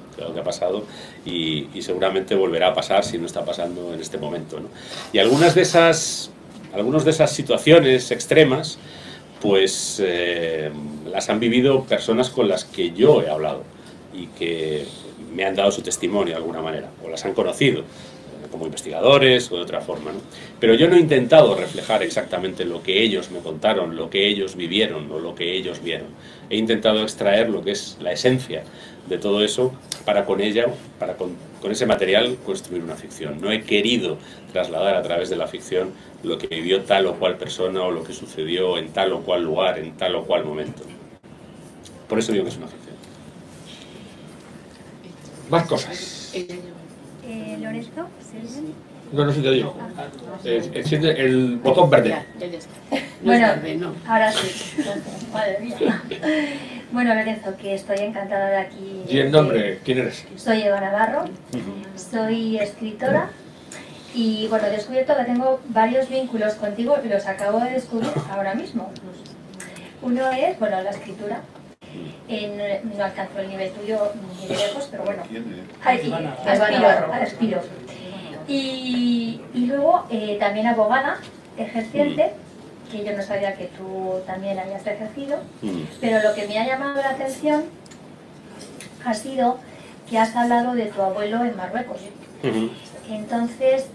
y seguramente volverá a pasar si no está pasando en este momento, ¿no? Y algunas de esas situaciones extremas pues las han vivido personas con las que yo he hablado y que me han dado su testimonio de alguna manera, o las han conocido como investigadores o de otra forma, ¿no? Pero yo no he intentado reflejar exactamente lo que ellos me contaron, lo que ellos vivieron o lo que ellos vieron. He intentado extraer lo que es la esencia de todo eso para con ese material construir una ficción. No he querido trasladar a través de la ficción lo que vivió tal o cual persona o lo que sucedió en tal o cual lugar, en tal o cual momento. Por eso digo que es una ficción. Más cosas. Lorenzo, no se te oye. Enciende el botón verde. Bueno, ahora sí. Madre mía. Bueno, Lorenzo, que estoy encantada de aquí. ¿Y el nombre? ¿Quién eres? Soy Eva Navarro, soy escritora y bueno, he descubierto que tengo varios vínculos contigo y los acabo de descubrir ahora mismo. Uno es, bueno, la escritura. No alcanzo el nivel tuyo ni de lejos, pero bueno, aspiro. Y luego también abogada, ejerciente, que yo no sabía que tú también habías ejercido, pero lo que me ha llamado la atención ha sido que has hablado de tu abuelo en Marruecos. Entonces,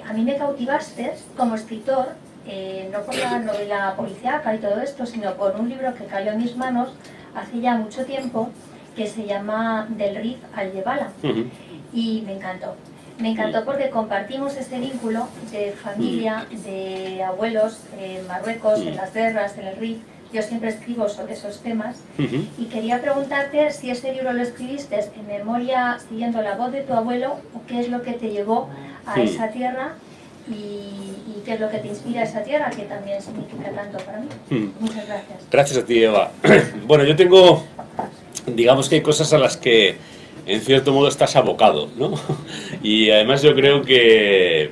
a mí me cautivaste como escritor, no por la novela policíaca y todo esto, sino por un libro que cayó en mis manos hace ya mucho tiempo, que se llama Del Rif al Yebala, y me encantó. Me encantó porque compartimos ese vínculo de familia, de abuelos en Marruecos, en las guerras, en el Rif, yo siempre escribo sobre esos temas, y quería preguntarte si este libro lo escribiste en memoria siguiendo la voz de tu abuelo, o qué es lo que te llevó a esa tierra, y qué es lo que te inspira a esa tierra, que también significa tanto para mí. Muchas gracias. Gracias a ti, Eva. Bueno, yo tengo, digamos que hay cosas a las que en cierto modo estás abocado, ¿no? Y además yo creo que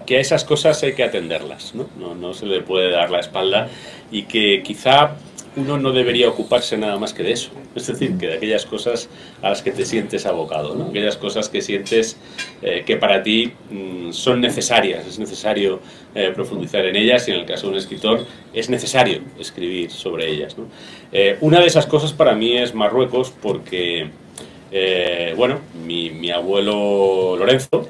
a esas cosas hay que atenderlas, ¿no? No se le puede dar la espalda, y que quizá uno no debería ocuparse nada más que de eso, es decir, que de aquellas cosas a las que te sientes abocado, ¿no? Aquellas cosas que sientes que para ti son necesarias, es necesario profundizar en ellas, y en el caso de un escritor es necesario escribir sobre ellas, ¿no? Una de esas cosas para mí es Marruecos, porque bueno, mi abuelo Lorenzo,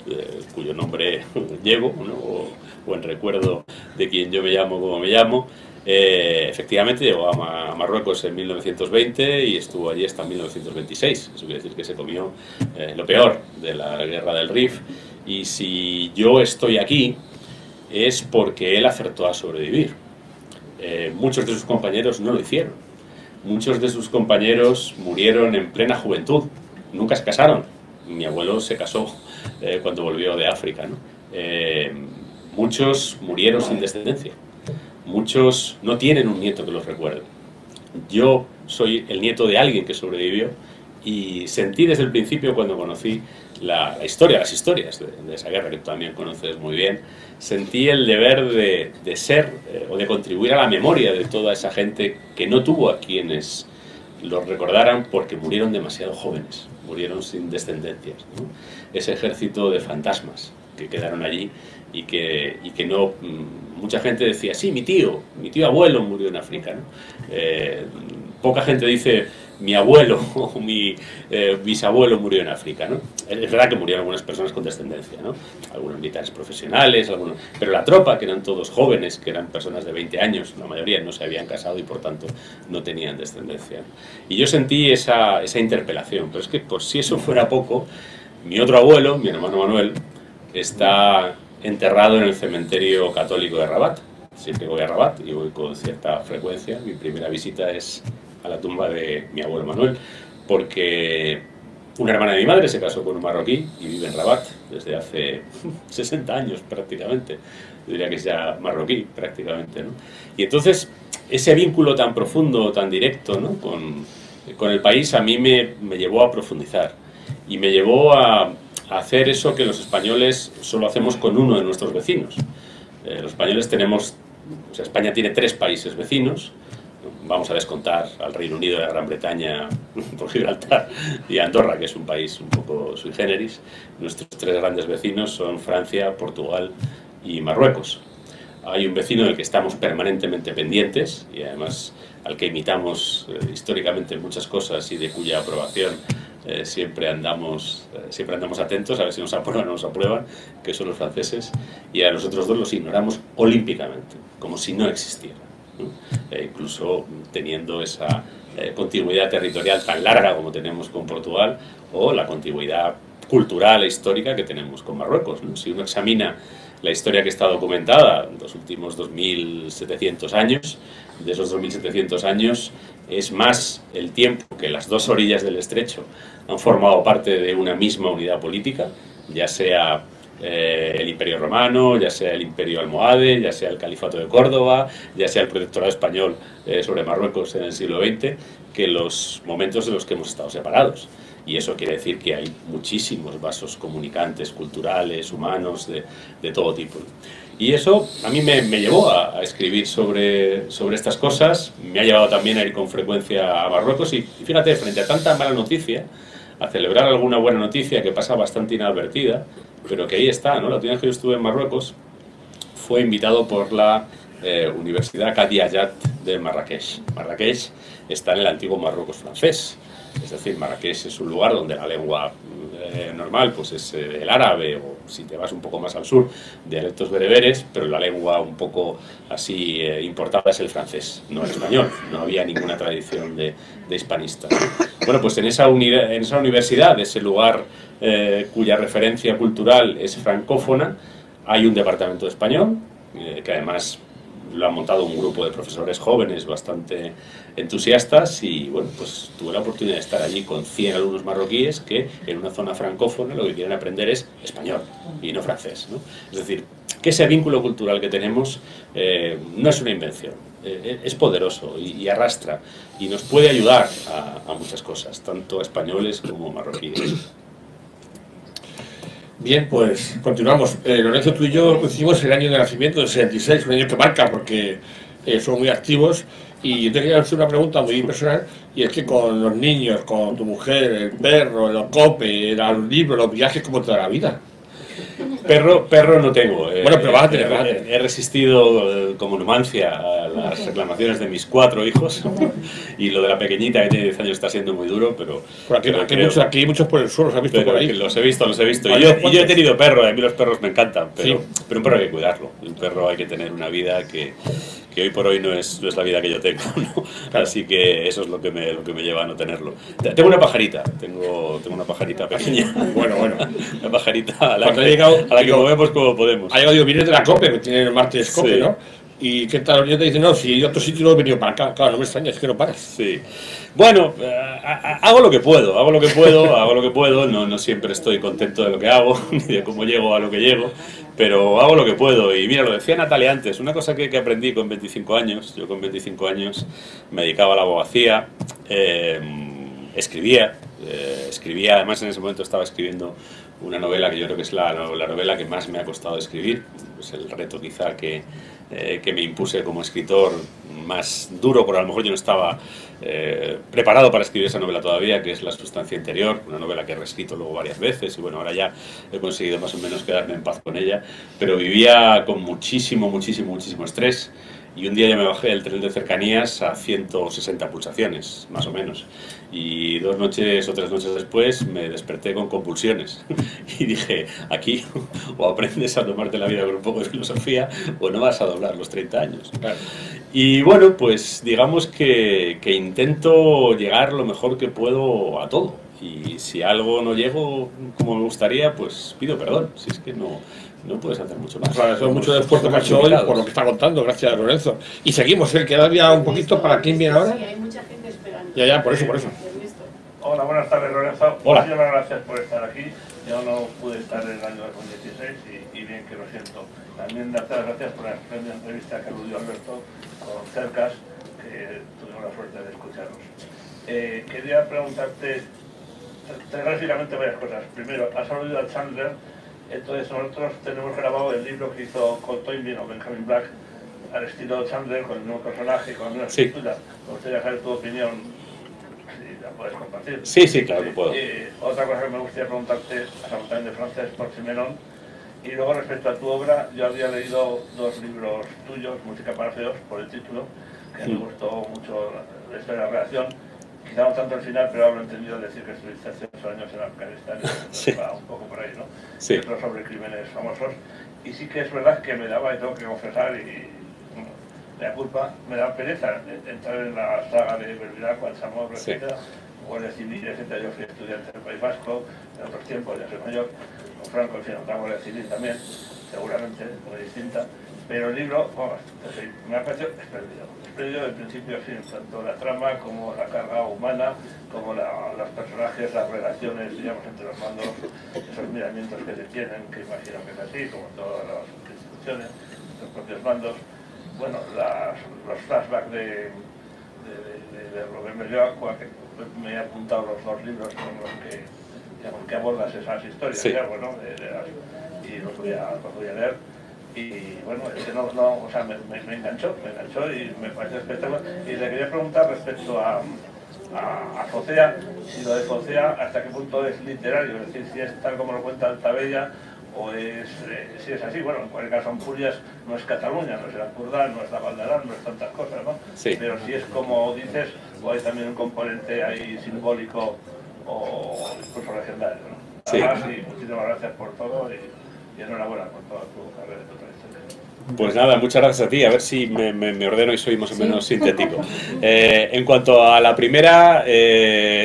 cuyo nombre llevo, ¿no? o en recuerdo de quien yo me llamo como me llamo, efectivamente llegó a Marruecos en 1920 y estuvo allí hasta 1926. Eso quiere decir que se comió lo peor de la guerra del Rif, y si yo estoy aquí es porque él acertó a sobrevivir. Muchos de sus compañeros no lo hicieron. Muchos de sus compañeros murieron en plena juventud, nunca se casaron. Mi abuelo se casó cuando volvió de África, ¿no? Muchos murieron sin descendencia. Muchos no tienen un nieto que los recuerde. Yo soy el nieto de alguien que sobrevivió, y sentí desde el principio, cuando conocí la historia, las historias de esa guerra que tú también conoces muy bien, sentí el deber de ser o de contribuir a la memoria de toda esa gente que no tuvo a quienes los recordaran, porque murieron demasiado jóvenes, murieron sin descendencias, ¿no? Ese ejército de fantasmas que quedaron allí, y que no... Mucha gente decía, sí, mi tío abuelo murió en África, ¿no? Poca gente dice, mi abuelo o mi bisabuelo murió en África, ¿no? Es verdad que murieron algunas personas con descendencia, ¿no? Algunos militares profesionales, pero la tropa, que eran todos jóvenes, que eran personas de 20 años, la mayoría no se habían casado y por tanto no tenían descendencia. Y yo sentí esa interpelación, pero es que por si eso fuera poco, mi otro abuelo, mi hermano Manuel, está enterrado en el cementerio católico de Rabat. Siempre voy a Rabat y voy con cierta frecuencia. Mi primera visita es a la tumba de mi abuelo Manuel, porque una hermana de mi madre se casó con un marroquí y vive en Rabat desde hace 60 años prácticamente. Yo diría que es ya marroquí prácticamente, ¿no? Y entonces ese vínculo tan profundo, tan directo, ¿no? con el país, a mí me llevó a profundizar, y me llevó a hacer eso que los españoles solo hacemos con uno de nuestros vecinos. Los españoles tenemos, o sea, España tiene 3 países vecinos, vamos a descontar al Reino Unido y a Gran Bretaña por Gibraltar y Andorra, que es un país un poco sui generis. Nuestros 3 grandes vecinos son Francia, Portugal y Marruecos. Hay un vecino del que estamos permanentemente pendientes, y además al que imitamos históricamente muchas cosas, y de cuya aprobación siempre andamos atentos a ver si nos aprueban o no nos aprueban, que son los franceses, y a los otros 2 los ignoramos olímpicamente, como si no existieran, ¿no? Incluso teniendo esa continuidad territorial tan larga como tenemos con Portugal, o la continuidad cultural e histórica que tenemos con Marruecos, ¿no? Si uno examina la historia que está documentada en los últimos 2.700 años, de esos 2.700 años es más el tiempo que las 2 orillas del estrecho han formado parte de una misma unidad política, ya sea el Imperio Romano, ya sea el Imperio Almohade, ya sea el Califato de Córdoba, ya sea el Protectorado Español sobre Marruecos en el siglo XX, que los momentos en los que hemos estado separados. Y eso quiere decir que hay muchísimos vasos comunicantes, culturales, humanos, de todo tipo. Y eso a mí me llevó a escribir sobre estas cosas. Me ha llevado también a ir con frecuencia a Marruecos, y fíjate, frente a tanta mala noticia, a celebrar alguna buena noticia que pasa bastante inadvertida, pero que ahí está, ¿no? La última vez que yo estuve en Marruecos fue invitado por la Universidad Kadi Hayat de Marrakech. Marrakech está en el antiguo Marruecos francés. Es decir, Marrakech es un lugar donde la lengua normal pues es el árabe, o si te vas un poco más al sur, dialectos bereberes, pero la lengua un poco así importada es el francés, no el español. No había ninguna tradición de hispanistas. Bueno, pues en esa universidad, ese lugar cuya referencia cultural es francófona, hay un departamento de español, que además lo han montado un grupo de profesores jóvenes bastante entusiastas y bueno, pues tuve la oportunidad de estar allí con 100 alumnos marroquíes que en una zona francófona lo que quieren aprender es español y no francés, ¿no? Es decir, que ese vínculo cultural que tenemos no es una invención, es poderoso y arrastra y nos puede ayudar a muchas cosas, tanto a españoles como marroquíes. Bien, pues continuamos. Lorenzo, tú y yo coincidimos el año de nacimiento, del 66, un año que marca porque son muy activos. Y yo te quería hacer una pregunta muy personal, y es que con los niños, con tu mujer, el perro, los copes, los libros, los viajes, ¿cómo te da la vida? Perro no tengo. Bueno, pero vas a tener. He resistido como Numancia a las reclamaciones de mis 4 hijos y lo de la pequeñita que tiene 10 años está siendo muy duro, pero... Aquí hay muchos por el suelo, ¿los has visto por ahí? Los he visto. Y yo he tenido perro, a mí los perros me encantan, pero un perro hay que cuidarlo. Un perro hay que tener una vida que hoy por hoy no es la vida que yo tengo, ¿no? Así que eso es lo que me lleva a no tenerlo. Tengo una pajarita, tengo una pajarita pequeña. Bueno. Una pajarita a la que movemos como podemos. Ha llegado, vienes de la COPE, que tiene el martes COPE, ¿no? ¿Y qué tal? Yo te dice, no, si otro sitio no he venido para acá. Claro, no me extraña, es que no paras. Sí. Bueno, hago lo que puedo, no siempre estoy contento de lo que hago, ni de cómo llego a lo que llego, pero hago lo que puedo. Y mira, lo decía Natalia antes, una cosa que aprendí con 25 años, yo con 25 años me dedicaba a la abogacía, escribía, además en ese momento estaba escribiendo una novela que yo creo que es la novela que más me ha costado escribir, es el reto quizá que me impuse como escritor más duro, porque a lo mejor yo no estaba preparado para escribir esa novela todavía, que es La sustancia interior, una novela que he reescrito luego varias veces y bueno, ahora ya he conseguido más o menos quedarme en paz con ella, pero vivía con muchísimo estrés. Y un día ya me bajé del tren de cercanías a 160 pulsaciones, más o menos. Y 2 noches o 3 noches después me desperté con convulsiones. Y dije, aquí o aprendes a tomarte la vida con un poco de filosofía o no vas a doblar los 30 años. Claro. Y bueno, pues digamos que intento llegar lo mejor que puedo a todo. Y si algo no llego como me gustaría, pues pido perdón. Si es que no puedes hacer mucho más. Claro, eso es mucho esfuerzo que ha hecho hoy por lo que está contando, gracias a Lorenzo. Y seguimos, queda ya un poquito para quién viene ahora. Sí, hay mucha gente esperando. Ya, por eso. Hola, buenas tardes, Lorenzo. Hola. Muchísimas gracias por estar aquí. Yo no pude estar en el año 2016 y bien que lo siento. También darte las gracias por la espléndida entrevista que aludió Alberto con Cercas, que tuvimos la suerte de escucharnos. Quería preguntarte telegráficamente varias cosas. Primero, has aludido a Chandler. Entonces nosotros tenemos grabado el libro que hizo Cole Toynbee o Benjamin Black al estilo Chandler, con el nuevo personaje, con una escritura. Me gustaría saber tu opinión, si la puedes compartir. Sí, claro que puedo. Otra cosa que me gustaría preguntarte, también de Frances Porcimenon, y luego respecto a tu obra, yo había leído 2 libros tuyos, Música para feos, por el título, que me gustó mucho la historia de la relación. Quizá no tanto el final, pero hablo entendido decir que estuviste hace 8 años en Afganistán, y va un poco por ahí, ¿no? Sí. Otros sobre crímenes famosos. Y sí que es verdad que me daba, y tengo que confesar, y bueno, me da culpa, me da pereza entrar en la saga de Berberaco, Alzamor, etc. Guardia Civil, etc. Yo fui estudiante del País Vasco, en otros tiempos, ya soy mayor. Con Franco, en fin, otra Guardia Civil también, seguramente, muy distinta. Pero el libro, me ha parecido espléndido del principio a fin, tanto la trama como la carga humana, como los personajes, las relaciones, digamos, entre los mandos, esos miramientos que se tienen, que imagino que es así, como todas las instituciones, los propios mandos. Bueno, los flashbacks de Robert Melioacqua, que me he apuntado los 2 libros con los que, digamos, que abordas esas historias, sí. Bueno, y los voy a leer. Y bueno, es que o sea, me enganchó y me pareció espectacular. Y le quería preguntar respecto a Focea, si lo de Focea hasta qué punto es literario, es decir, si es tal como lo cuenta Altabella o si es así. Bueno, en cualquier caso Ampurias no es Cataluña, no es el Ampurdán, no es la Val d'Aran, no es tantas cosas, ¿no? Sí. Pero si es como dices, o hay también un componente ahí simbólico o incluso legendario, ¿no? Sí. Además, muchísimas gracias por todo y enhorabuena por toda tu carrera y tu trayectoria. Pues nada, muchas gracias a ti. A ver si me ordeno y soy más o menos sintético. En cuanto a la primera,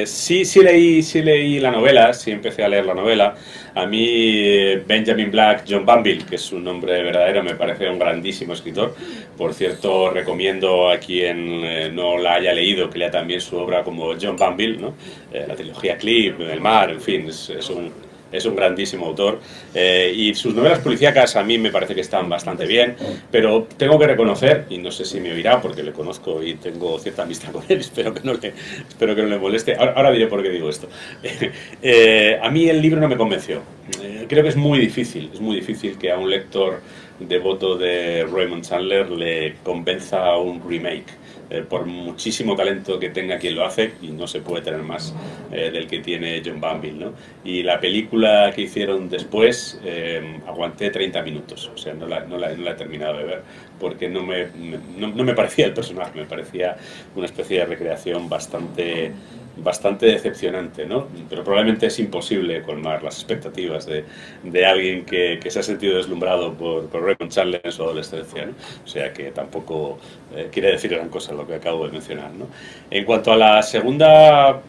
sí leí la novela, sí empecé a leer la novela. A mí Benjamin Black, John Banville, que es su nombre verdadero, me parece un grandísimo escritor. Por cierto, recomiendo a quien no la haya leído que lea también su obra como John Banville, ¿no? La trilogía Clip, El mar, en fin, es un grandísimo autor, y sus novelas policíacas a mí me parece que están bastante bien, pero tengo que reconocer, y no sé si me oirá porque le conozco y tengo cierta amistad con él, espero que no le moleste, ahora diré por qué digo esto. A mí el libro no me convenció. Creo que es muy difícil que a un lector devoto de Raymond Chandler le convenza un remake. Por muchísimo talento que tenga quien lo hace, y no se puede tener más del que tiene John Banville, ¿no? Y la película que hicieron después, aguanté 30 minutos, o sea, no la he terminado de ver, porque no me parecía el personaje, me parecía una especie de recreación bastante decepcionante, ¿no? Pero probablemente es imposible colmar las expectativas de alguien que se ha sentido deslumbrado por Raymond Chandler en su adolescencia, ¿no? O sea que tampoco quiere decir gran cosa lo que acabo de mencionar, ¿no? En cuanto a la segunda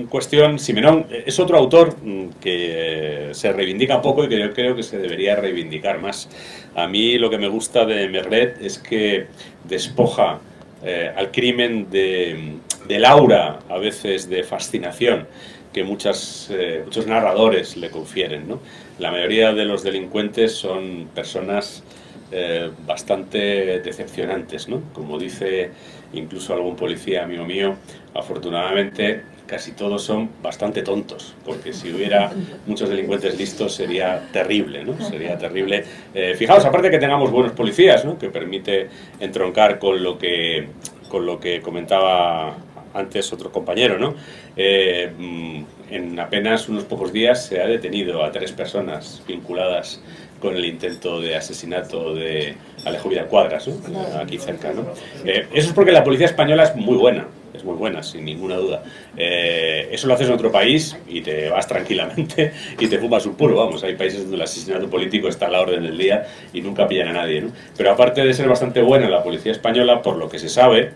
cuestión, Simenon es otro autor que se reivindica poco y que yo creo que se debería reivindicar más. A mí lo que me gusta de Maigret es que despoja al crimen del aura, a veces de fascinación, que muchos narradores le confieren, ¿no? La mayoría de los delincuentes son personas bastante decepcionantes, ¿no? Como dice incluso algún policía amigo mío, afortunadamente casi todos son bastante tontos, porque si hubiera muchos delincuentes listos sería terrible, ¿no? Sería terrible. Fijaos, aparte que tengamos buenos policías, ¿no? Que permite entroncar con lo que comentaba antes otro compañero, ¿no? En apenas unos pocos días se ha detenido a 3 personas vinculadas con el intento de asesinato de Alejo Vidal Cuadras, ¿no? Aquí cerca, ¿no? Eso es porque la policía española es muy buena, sin ninguna duda. Eso lo haces en otro país y te vas tranquilamente y te fumas un puro, vamos. Hay países donde el asesinato político está a la orden del día y nunca pillan a nadie, ¿no? Pero aparte de ser bastante buena la policía española, por lo que se sabe,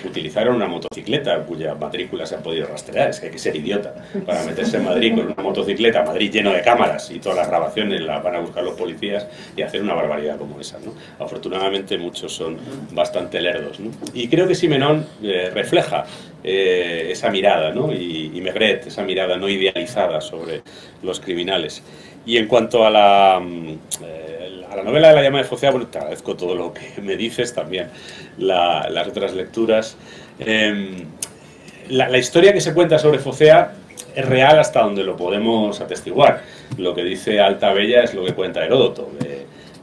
utilizaron una motocicleta cuya matrícula se ha podido rastrear. Es que hay que ser idiota para meterse en Madrid con una motocicleta, Madrid lleno de cámaras y todas las grabaciones las van a buscar los policías y hacer una barbaridad como esa, ¿no? Afortunadamente muchos son bastante lerdos, ¿no? Y creo que Simenon refleja esa mirada, ¿no? Y Maigret, esa mirada no idealizada sobre los criminales. Y en cuanto a la novela de La llama de Focea, bueno, te agradezco todo lo que me dices, también las otras lecturas. La historia que se cuenta sobre Focea es real hasta donde lo podemos atestiguar. Lo que dice Alta Bella es lo que cuenta Heródoto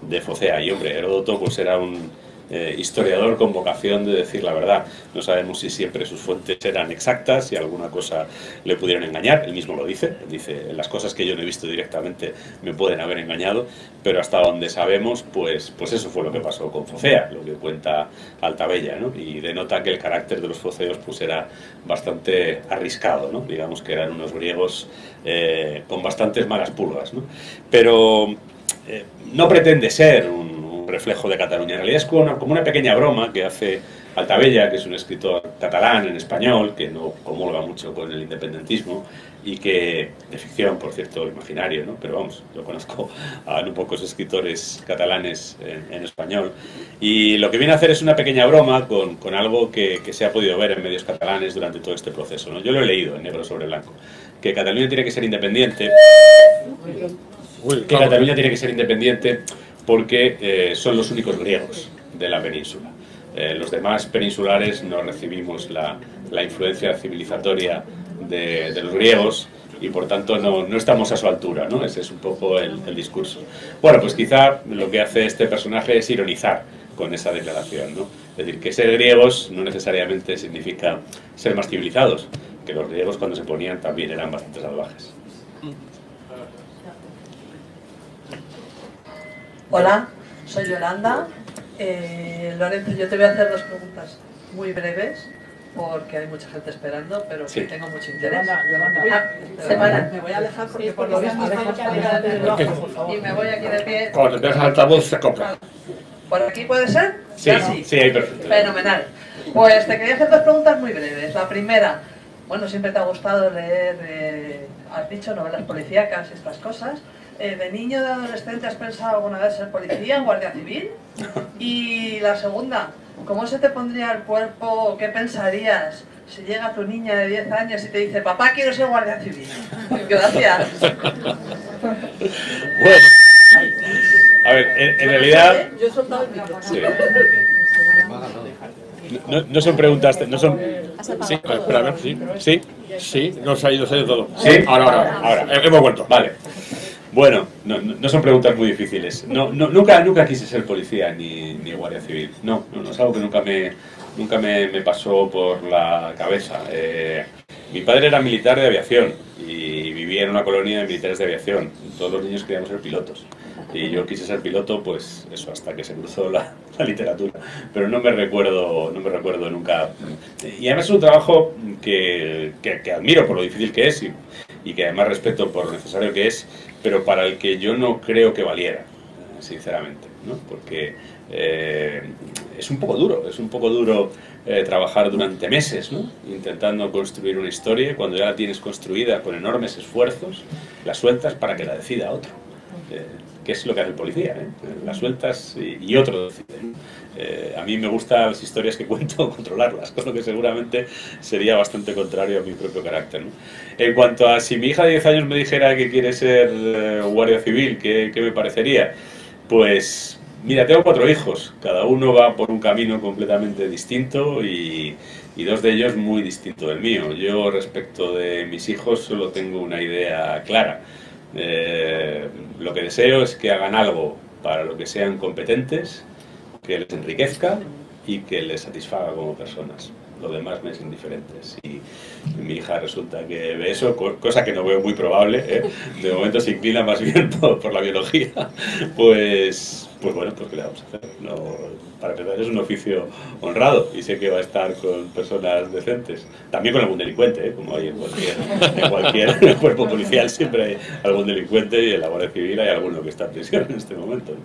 de Focea. Y hombre, Heródoto pues era un historiador con vocación de decir la verdad. No sabemos si siempre sus fuentes eran exactas, si alguna cosa le pudieron engañar. Él mismo lo dice, las cosas que yo no he visto directamente me pueden haber engañado, pero hasta donde sabemos, pues eso fue lo que pasó con Focea, lo que cuenta Alta Bella, ¿no? Y denota que el carácter de los foceos pues era bastante arriscado, ¿no? Digamos que eran unos griegos con bastantes malas pulgas, ¿no? Pero no pretende ser un reflejo de Cataluña. En realidad es como una pequeña broma que hace Alta Bella, que es un escritor catalán en español, que no comulga mucho con el independentismo y que, de ficción, por cierto, imaginario, ¿no? Pero vamos, yo conozco a no pocos escritores catalanes en español. Y lo que viene a hacer es una pequeña broma con algo que se ha podido ver en medios catalanes durante todo este proceso, ¿no? Yo lo he leído en negro sobre blanco, que Cataluña tiene que ser independiente. Cataluña tiene que ser independiente porque son los únicos griegos de la península. Los demás peninsulares no recibimos la influencia civilizatoria de los griegos y por tanto no estamos a su altura, ¿no? Ese es un poco el discurso. Bueno, pues quizá lo que hace este personaje es ironizar con esa declaración, ¿no? Es decir, que ser griegos no necesariamente significa ser más civilizados, que los griegos cuando se ponían también eran bastante salvajes. Hola, soy Yolanda. Lorenzo, yo te voy a hacer 2 preguntas muy breves. porque hay mucha gente esperando, pero Sí. que tengo mucho interés. Semana. Me voy a alejar porque por lo visto está mucha y me voy aquí de pie. Cuando te dejas altavoz se compra. ¿Por aquí puede ser? Sí, Ya sí, ahí perfecto. Fenomenal. Pues te quería hacer dos preguntas muy breves. La primera, bueno, siempre te ha gustado leer, has dicho, novelas policíacas y estas cosas. ¿De niño o de adolescente has pensado alguna vez ser policía, guardia civil? Y la segunda, ¿cómo se te pondría el cuerpo? ¿Qué pensarías si llega tu niña de 10 años y te dice, papá, quiero ser guardia civil? Gracias. Bueno, a ver, en realidad... Yo he soltado el micro. Sí. No son preguntas, no son... Sí, espera, a ver, sí. Sí, sí, no se ha ido todo. ¿Sí? Ahora. Hemos vuelto. Vale. Bueno, no son preguntas muy difíciles. Nunca quise ser policía ni guardia civil. No, es algo que nunca me pasó por la cabeza. Mi padre era militar de aviación y vivía en una colonia de militares de aviación. Todos los niños queríamos ser pilotos. Y yo quise ser piloto, pues eso, hasta que se cruzó la literatura. Pero no me recuerdo nunca. Y además es un trabajo que admiro por lo difícil que es y que además respeto por lo necesario que es, pero para el que yo no creo que valiera, sinceramente, ¿no? Porque es un poco duro trabajar durante meses, ¿no? Intentando construir una historia, cuando ya la tienes construida con enormes esfuerzos, la sueltas para que la decida otro. Que es lo que hace el policía, las sueltas y otro decide, ¿no? A mí me gustan las historias que cuento controlarlas, con lo que seguramente sería bastante contrario a mi propio carácter, ¿no? En cuanto a si mi hija de 10 años me dijera que quiere ser guardia civil, ¿qué me parecería? Pues mira, tengo 4 hijos, cada uno va por un camino completamente distinto y 2 de ellos muy distinto del mío. Yo respecto de mis hijos solo tengo una idea clara. Lo que deseo es que hagan algo para lo que sean competentes, que les enriquezca y que les satisfaga como personas. Lo demás me es indiferente. Si mi hija resulta que ve eso, cosa que no veo muy probable, de momento se inclina más bien por la biología, pues bueno, pues ¿qué le vamos a hacer? No, para empezar, es un oficio honrado y sé que va a estar con personas decentes. También con algún delincuente, como hay en cualquier cuerpo policial, siempre hay algún delincuente y en la Guardia Civil hay alguno que está en prisión en este momento, ¿no?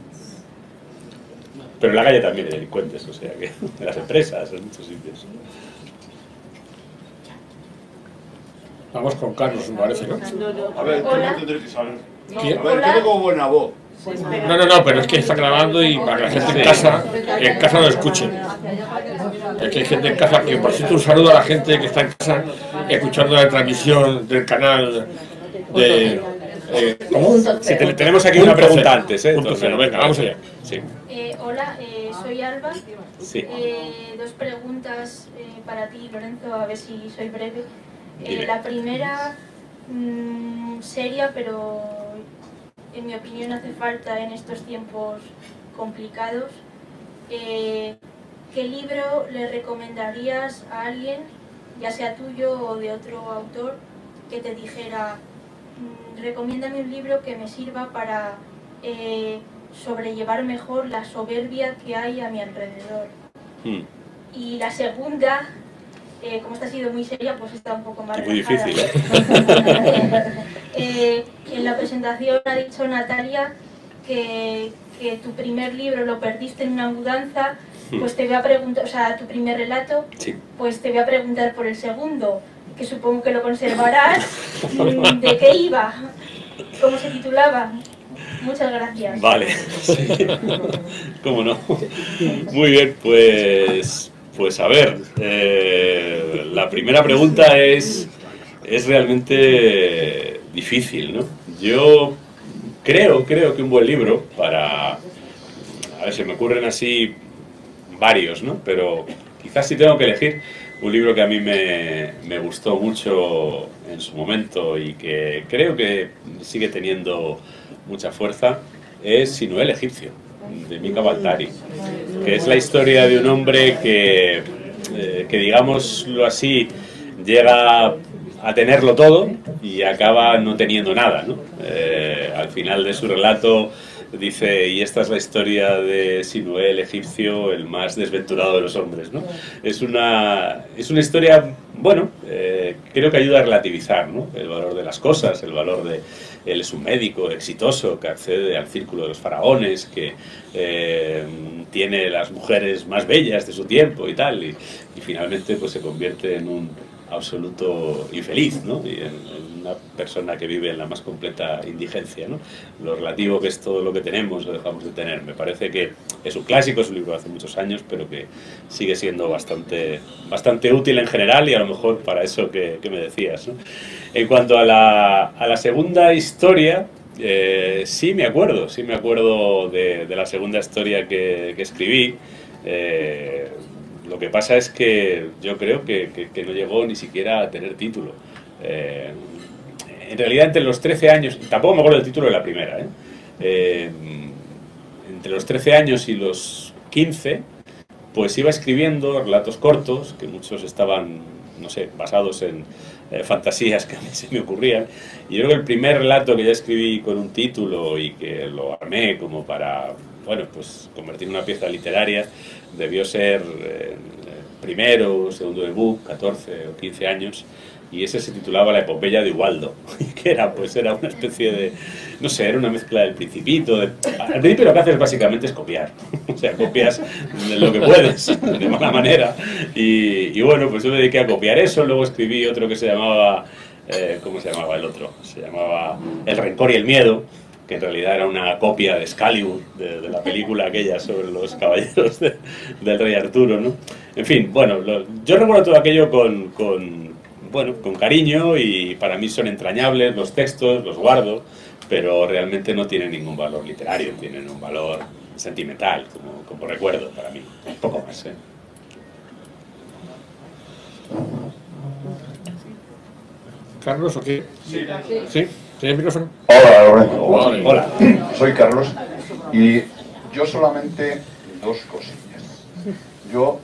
Pero en la calle también hay delincuentes, o sea que en las empresas, en muchos sitios. Vamos con Carlos, me parece, ¿no? A ver, tú no tendré que saber. ¿Quién? A ver, yo tengo buena voz. No, pero es que está grabando y para que la gente en casa lo escuche. Es que hay gente en casa que, por cierto, un saludo a la gente que está en casa escuchando la transmisión del canal de... ¿Cómo? Sí, tenemos aquí una pregunta antes, Entonces, venga, vamos allá. Sí. Hola, soy Alba. Sí. 2 preguntas para ti, Lorenzo, a ver si soy breve. Dime. La primera, seria, pero en mi opinión hace falta en estos tiempos complicados. ¿Qué libro le recomendarías a alguien, ya sea tuyo o de otro autor, que te dijera, recomiéndame un libro que me sirva para sobrellevar mejor la soberbia que hay a mi alrededor? Y la segunda, como esta ha sido muy seria, pues está un poco más muy relajada. Difícil, En la presentación ha dicho Natalia que tu primer libro lo perdiste en una mudanza, pues te voy a preguntar, o sea, tu primer relato, sí. Pues te voy a preguntar por el segundo, que supongo que lo conservarás. ¿De qué iba? ¿Cómo se titulaba? Muchas gracias. Vale, sí. ¿Cómo no? Muy bien, pues a ver, la primera pregunta es realmente difícil, ¿no? Yo creo que un buen libro para... A ver, se me ocurren así varios, ¿no? Pero quizás si tengo que elegir un libro que a mí me gustó mucho en su momento y que creo que sigue teniendo mucha fuerza, es Sinué el egipcio, de Mika Baltari, que es la historia de un hombre que digámoslo así, llega a tenerlo todo y acaba no teniendo nada, ¿no? Al final de su relato dice, y esta es la historia de Sinué el egipcio, el más desventurado de los hombres, ¿no? Es una historia, bueno, creo que ayuda a relativizar, ¿no?, el valor de las cosas, el valor de... Él es un médico exitoso que accede al círculo de los faraones, que tiene las mujeres más bellas de su tiempo y tal, y finalmente pues se convierte en un absoluto infeliz, ¿no?, y en una persona que vive en la más completa indigencia, ¿no? Lo relativo que es todo lo que tenemos, lo dejamos de tener. Me parece que es un clásico, es un libro de hace muchos años, pero que sigue siendo bastante útil en general y a lo mejor para eso que me decías, ¿no? En cuanto a la segunda historia, sí me acuerdo de la segunda historia que escribí. Lo que pasa es que yo creo que no llegó ni siquiera a tener título. En realidad, entre los 13 años, tampoco me acuerdo del título de la primera, entre los 13 años y los 15, pues iba escribiendo relatos cortos, que muchos estaban, no sé, basados en fantasías que a mí se me ocurrían. Y yo creo que el primer relato que ya escribí con un título y que lo armé como para, bueno, pues convertir en una pieza literaria, debió ser primero o segundo debut, 14 o 15 años, y ese se titulaba La epopeya de Ubaldo, que era una especie de, no sé, era una mezcla del Principito. Al principio lo que haces básicamente es copiar, o sea, copias lo que puedes, de mala manera, y bueno, pues yo me dediqué a copiar eso. Luego escribí otro que se llamaba, ¿cómo se llamaba el otro? Se llamaba El rencor y el miedo, que en realidad era una copia de Excalibur, de la película aquella sobre los caballeros del rey Arturo, ¿no? En fin, bueno, yo recuerdo todo aquello con cariño, y para mí son entrañables los textos, los guardo, pero realmente no tienen ningún valor literario, tienen un valor sentimental, como recuerdo para mí, un poco más, ¿eh? ¿Carlos o qué? Sí. ¿Tiene el micrófono? Hola, Lorenzo. Hola. Soy Carlos y yo solamente dos cosillas. Yo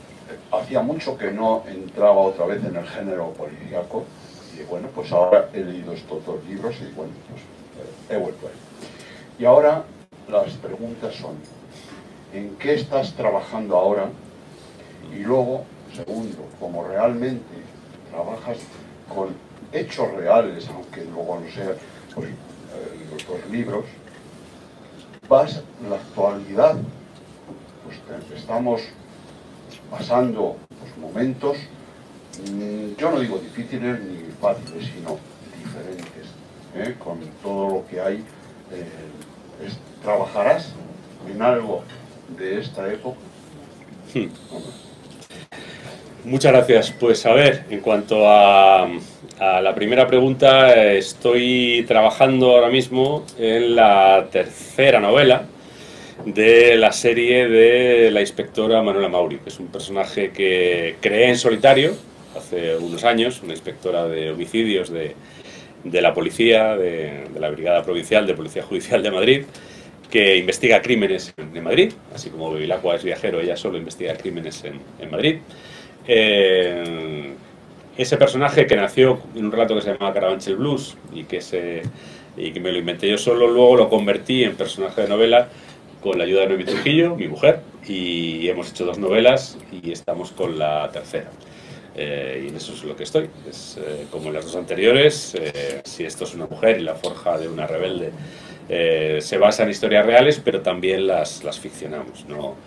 hacía mucho que no entraba otra vez en el género policíaco y bueno, pues ahora he leído estos dos libros y bueno, pues he vuelto a él. Y ahora las preguntas son, ¿en qué estás trabajando ahora? Y luego, segundo, como realmente trabajas con hechos reales, aunque luego no sea pues, los dos libros, vas en la actualidad, pues estamos pasando pues, momentos, yo no digo difíciles ni fáciles, sino diferentes, con todo lo que hay. ¿Trabajarás en algo de esta época? Muchas gracias. Pues a ver, en cuanto a la primera pregunta, estoy trabajando ahora mismo en la tercera novela de la serie de la inspectora Manuela Mauri, que es un personaje que creé en solitario hace unos años, una inspectora de homicidios de la policía, de la Brigada Provincial de Policía Judicial de Madrid, que investiga crímenes en Madrid, así como Bevilacqua es viajero, ella solo investiga crímenes en Madrid. Ese personaje que nació en un relato que se llamaba Carabanchel Blues y que me lo inventé yo solo, luego lo convertí en personaje de novela con la ayuda de Noemí Trujillo, mi mujer, y hemos hecho 2 novelas y estamos con la tercera. Y en eso es lo que estoy. Como en las 2 anteriores, si esto es una mujer y la forja de una rebelde, se basa en historias reales, pero también las ficcionamos, no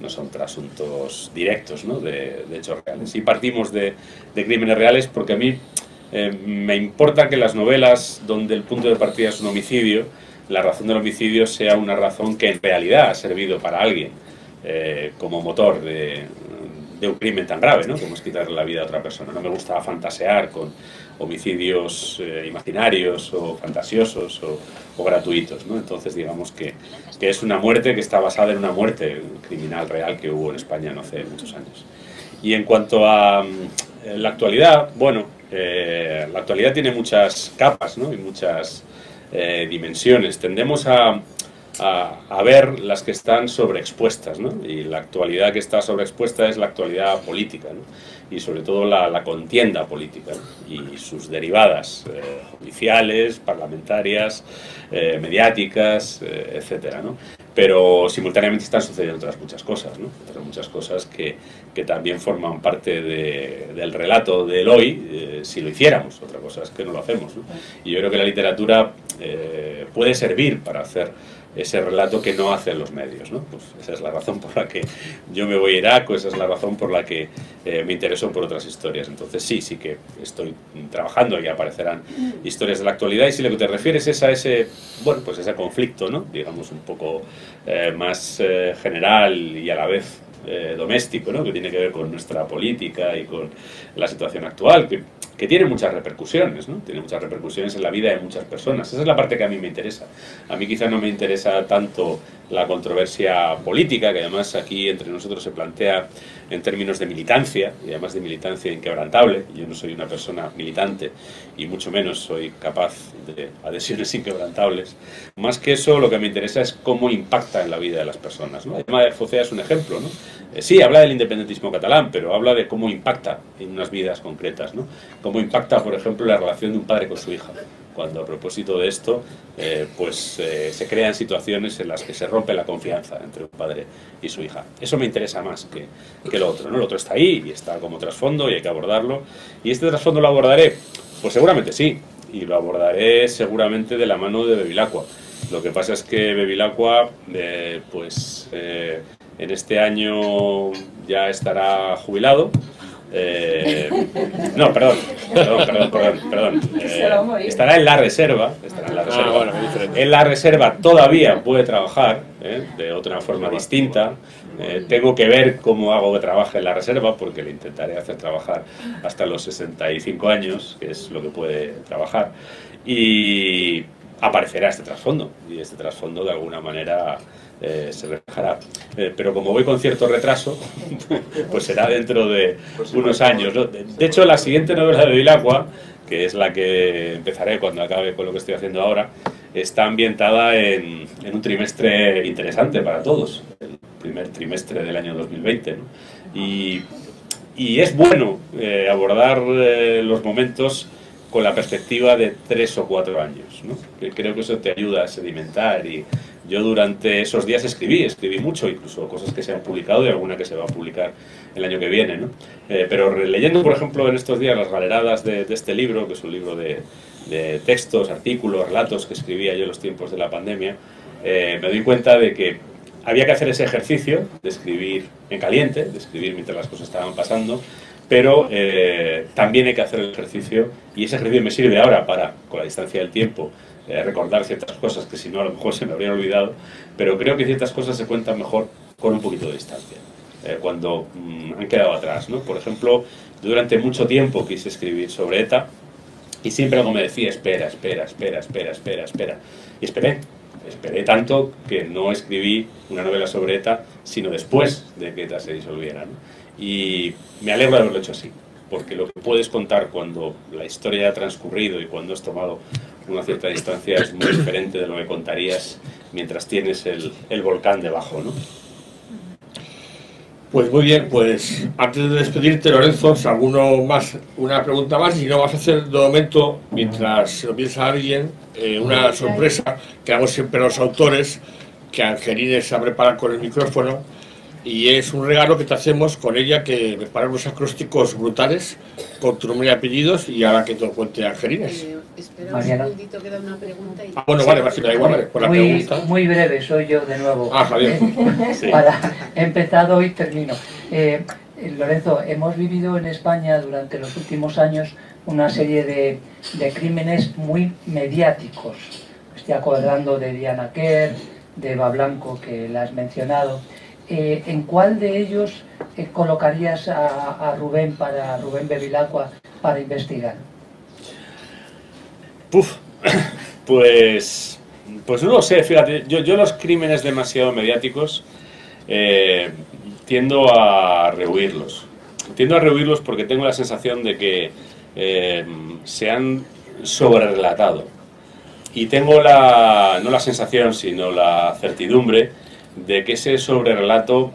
son trasuntos directos, ¿no?, de hechos reales. Y partimos de crímenes reales porque a mí me importa que las novelas donde el punto de partida es un homicidio, la razón del homicidio sea una razón que en realidad ha servido para alguien como motor de un crimen tan grave, ¿no?, como es quitarle la vida a otra persona. No me gusta fantasear con homicidios imaginarios o fantasiosos o gratuitos, ¿no? Entonces digamos que es una muerte que está basada en una muerte criminal real que hubo en España no hace muchos años. Y en cuanto a la actualidad, bueno, la actualidad tiene muchas capas, ¿no?, y muchas dimensiones. Tendemos a a ver las que están sobreexpuestas, ¿no? Y la actualidad que está sobreexpuesta es la actualidad política, ¿no? Y sobre todo la contienda política, ¿no? Y sus derivadas judiciales, parlamentarias, mediáticas, etcétera, ¿no? Pero simultáneamente están sucediendo otras muchas cosas, ¿no? Otras muchas cosas que también forman parte del relato del hoy, si lo hiciéramos. Otra cosa es que no lo hacemos, ¿no? Y yo creo que la literatura puede servir para hacer ese relato que no hacen los medios, ¿no? Pues esa es la razón por la que yo me voy a Irak, o esa es la razón por la que me intereso por otras historias. Entonces sí que estoy trabajando y aparecerán historias de la actualidad, y si lo que te refieres es a ese, bueno, pues ese conflicto, ¿no? Digamos un poco más general y a la vez doméstico, ¿no? Que tiene que ver con nuestra política y con la situación actual, que tiene muchas repercusiones, ¿no? Tiene muchas repercusiones en la vida de muchas personas. Esa es la parte que a mí me interesa. A mí quizá no me interesa tanto la controversia política, que además aquí entre nosotros se plantea en términos de militancia, y además de militancia inquebrantable. Yo no soy una persona militante, y mucho menos soy capaz de adhesiones inquebrantables. Más que eso, lo que me interesa es cómo impacta en la vida de las personas, ¿no? El tema de Focea es un ejemplo, ¿no? Sí, habla del independentismo catalán, pero habla de cómo impacta en unas vidas concretas, ¿no? Cómo impacta, por ejemplo, la relación de un padre con su hija, cuando a propósito de esto se crean situaciones en las que se rompe la confianza entre un padre y su hija. Eso me interesa más que lo otro, ¿no? Lo otro está ahí y está como trasfondo y hay que abordarlo. ¿Y este trasfondo lo abordaré? Pues seguramente sí, y lo abordaré seguramente de la mano de Bevilacqua. Lo que pasa es que Bevilacqua, en este año ya estará jubilado. No, perdón. Estará en la reserva. En la reserva todavía puede trabajar de otra forma distinta. Tengo que ver cómo hago que trabaje en la reserva, porque le intentaré hacer trabajar hasta los 65 años, que es lo que puede trabajar. Y aparecerá este trasfondo, y este trasfondo de alguna manera se reflejará. Pero como voy con cierto retraso, pues será dentro de unos años, ¿no? De hecho, la siguiente novela de Bevilacqua, que es la que empezaré cuando acabe con lo que estoy haciendo ahora, está ambientada en un trimestre interesante para todos, el primer trimestre del año 2020, ¿no? Y es bueno abordar los momentos con la perspectiva de 3 o 4 años, ¿no? Que creo que eso te ayuda a sedimentar. Y yo durante esos días escribí mucho, incluso cosas que se han publicado y alguna que se va a publicar el año que viene, ¿no? Pero leyendo, por ejemplo, en estos días las galeradas de este libro, que es un libro de textos, artículos, relatos que escribía yo en los tiempos de la pandemia, me doy cuenta de que había que hacer ese ejercicio de escribir en caliente, de escribir mientras las cosas estaban pasando, pero también hay que hacer el ejercicio, y ese ejercicio me sirve ahora para, con la distancia del tiempo, recordar ciertas cosas que si no a lo mejor se me habrían olvidado, pero creo que ciertas cosas se cuentan mejor con un poquito de distancia, cuando han quedado atrás, ¿no? Por ejemplo, durante mucho tiempo quise escribir sobre ETA, y siempre algo me decía, espera. Y esperé tanto que no escribí una novela sobre ETA, sino después de que ETA se disolviera, ¿no? Y me alegro de haberlo hecho así, porque lo que puedes contar cuando la historia ha transcurrido y cuando has tomado una cierta distancia es muy diferente de lo que contarías mientras tienes el volcán debajo, ¿no? Pues muy bien, pues antes de despedirte, Lorenzo, una pregunta más, y no vas a hacer de momento, mientras se lo piensa alguien, una sorpresa que damos siempre a los autores, que Angelines se prepara con el micrófono, y es un regalo que te hacemos con ella, que prepara unos acrósticos brutales con tu nombre y apellidos, y ahora que te lo cuente Angelines. Espera un segundito, queda una pregunta. Y... bueno, vale, me da igual, vale, por la pregunta. Muy breve, soy yo de nuevo. Javier. Sí. He empezado y termino. Lorenzo, hemos vivido en España durante los últimos años una serie de crímenes muy mediáticos. Estoy acordando de Diana Quer, de Eva Blanco, que la has mencionado. ¿En cuál de ellos colocarías a Rubén Bevilacqua para investigar? Pues no lo sé, fíjate, yo los crímenes demasiado mediáticos tiendo a rehuirlos. Tiendo a rehuirlos porque tengo la sensación de que se han sobrerelatado. Y tengo no la sensación, sino la certidumbre de que ese sobrerelato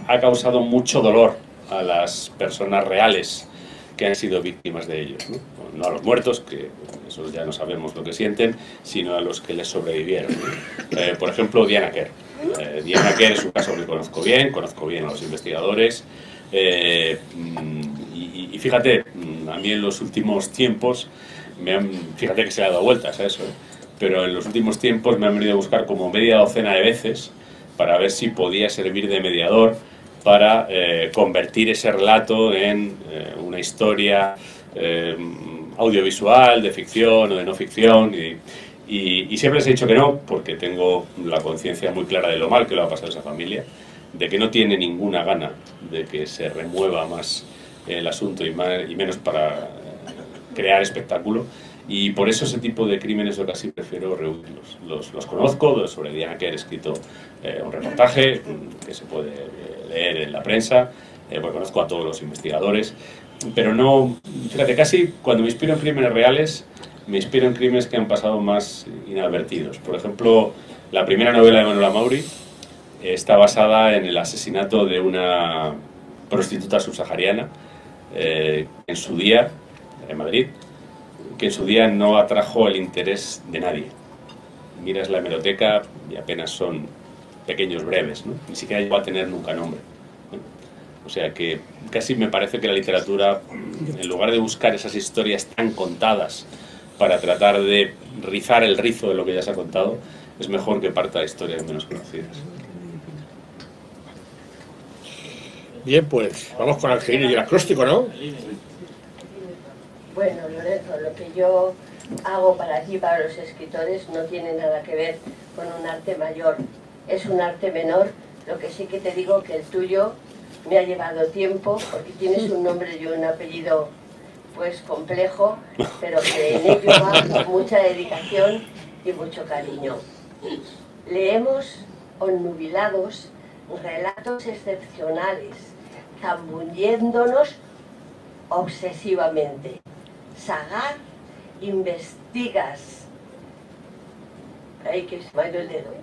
ha causado mucho dolor a las personas reales que han sido víctimas de ellos, ¿no? No a los muertos, que esos ya no sabemos lo que sienten, sino a los que les sobrevivieron, ¿no? Por ejemplo, Diana Quer. Diana Quer es un caso que conozco bien a los investigadores, y fíjate, a mí en los últimos tiempos, fíjate que se le ha dado vueltas a eso, pero en los últimos tiempos me han venido a buscar como media docena de veces para ver si podía servir de mediador para convertir ese relato en una historia audiovisual, de ficción o de no ficción, y siempre les he dicho que no, porque tengo la conciencia muy clara de lo mal que lo ha pasado a esa familia, de que no tiene ninguna gana de que se remueva más el asunto y menos para crear espectáculo, y por eso ese tipo de crímenes yo casi prefiero rehuirlos. Los conozco, sobre Diana Quer he escrito un reportaje que se puede leer en la prensa, porque conozco a todos los investigadores, pero no, fíjate, casi cuando me inspiro en crímenes reales, me inspiro en crímenes que han pasado más inadvertidos. Por ejemplo, la primera novela de Manuela Mauri está basada en el asesinato de una prostituta subsahariana en su día, en Madrid, que en su día no atrajo el interés de nadie. Miras la hemeroteca y apenas son pequeños breves, ¿no? Ni siquiera llegó a tener nunca nombre, ¿no? O sea que casi me parece que la literatura, en lugar de buscar esas historias tan contadas para tratar de rizar el rizo de lo que ya se ha contado, es mejor que parta de historias menos conocidas. Bien, pues vamos con Angelina y el acróstico, ¿no? Bueno, Lorenzo, lo que yo hago para ti, para los escritores, no tiene nada que ver con un arte mayor. Es un arte menor. Lo que sí que te digo que el tuyo me ha llevado tiempo, porque tienes un nombre y un apellido pues complejo, pero que en ello va mucha dedicación y mucho cariño. Leemos obnubilados relatos excepcionales, zambulléndonos obsesivamente. Sagar, investigas. Ay, que se me ha ido el dedo.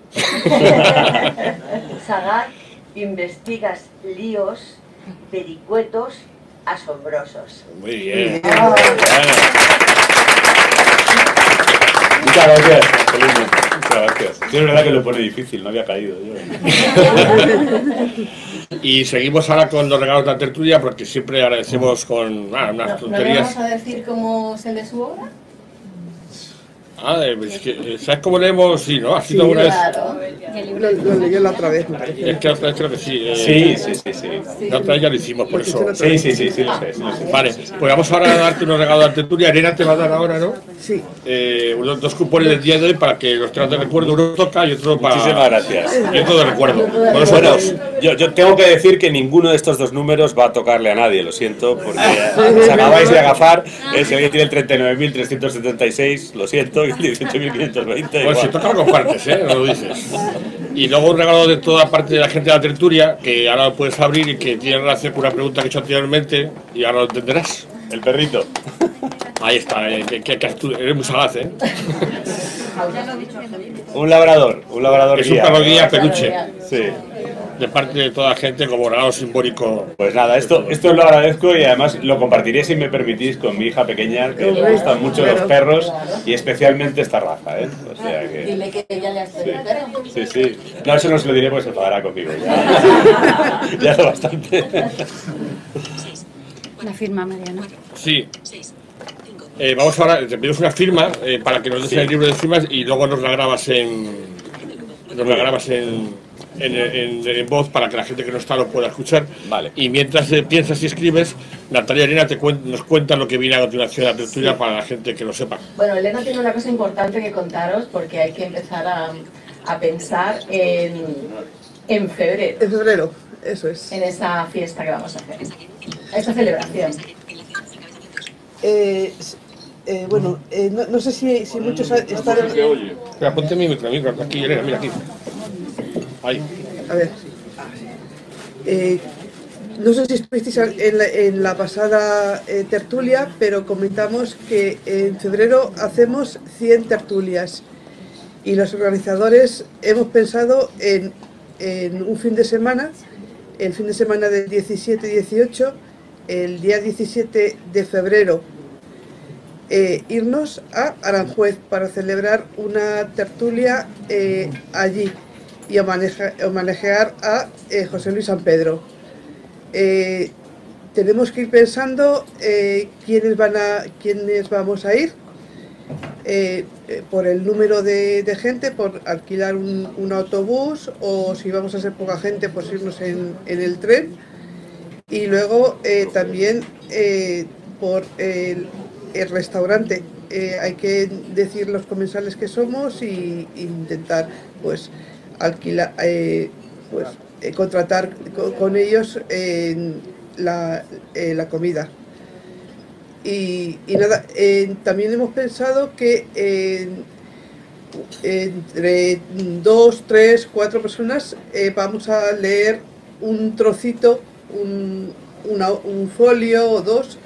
Sagar, investigas líos, vericuetos asombrosos. Muy bien. Muchas gracias, Angelina. Muchas gracias. Sí, es verdad que lo pone difícil, no había caído yo. Y seguimos ahora con los regalos de la tertulia, porque siempre agradecemos con unas tonterías. ¿No vamos a decir cómo se lee su obra? Es que, ¿sabes cómo leemos? Sí, ¿no? ¿Has escrito alguna vez? Claro. Lo leí la otra vez, me parece. Es que la otra vez creo que sí. Sí. La otra vez ya lo hicimos, por eso. Sí, lo sé. Vale, pues vamos ahora a darte unos regalos de la tertulia. Elena te va a dar ahora, ¿no? Sí. Dos cupones del día de hoy para que los tengas de recuerdo. Uno toca y otro para... Muchísimas gracias. Y otro de recuerdo. Bueno, yo tengo que decir que ninguno de estos dos números va a tocarle a nadie, lo siento, porque os acabáis de agafar. Si alguien tiene el 39.376, lo siento, y el 18.520. Pues si toca lo compartes, no lo dices. Y luego un regalo de toda parte de la gente de la tertulia, que ahora lo puedes abrir y que tiene relación con una pregunta que he hecho anteriormente, y ahora lo entenderás. El perrito. Ahí está, eres muy sagaz, ¿eh? Un labrador es guía. Un perro guía peluche. Sí. De parte de toda la gente como regalo simbólico. Pues nada, esto lo agradezco y además lo compartiré, si me permitís, con mi hija pequeña, que le gustan mucho los perros y especialmente esta raza, ¿eh? O sea que... Dile que ya le has traído el perro. Sí. No, eso no se lo diré porque se enfadará conmigo. Ya lo bastante. La firma, Mariano. Sí. Vamos ahora, te pedimos una firma para que nos des el libro de firmas y luego nos la grabas en voz para que la gente que no está lo pueda escuchar. Vale. Y mientras piensas y escribes, Natalia y Elena nos cuentan lo que viene a continuación de la tertulia para la gente que lo sepa. Bueno, Elena tiene una cosa importante que contaros porque hay que empezar a pensar en febrero. En febrero, eso es. En esa fiesta que vamos a hacer. Esa celebración. Bueno, no sé si muchos están... Espera, ponte mi micro aquí, Elena, mira aquí. Ahí. A ver. no sé si estuvisteis en la pasada tertulia, pero comentamos que en febrero hacemos 100 tertulias y los organizadores hemos pensado en un fin de semana, el fin de semana del 17 y 18, el día 17 de febrero, irnos a Aranjuez para celebrar una tertulia allí y homenajear a José Luis San Pedro. Tenemos que ir pensando quiénes vamos a ir, por el número de gente, por alquilar un autobús, o si vamos a ser poca gente, pues irnos en el tren. Y luego también por el restaurante. Hay que decir los comensales que somos y intentar pues alquilar, contratar con ellos la comida. Y nada, también hemos pensado que entre 2, 3, 4 personas vamos a leer un trocito, un folio o dos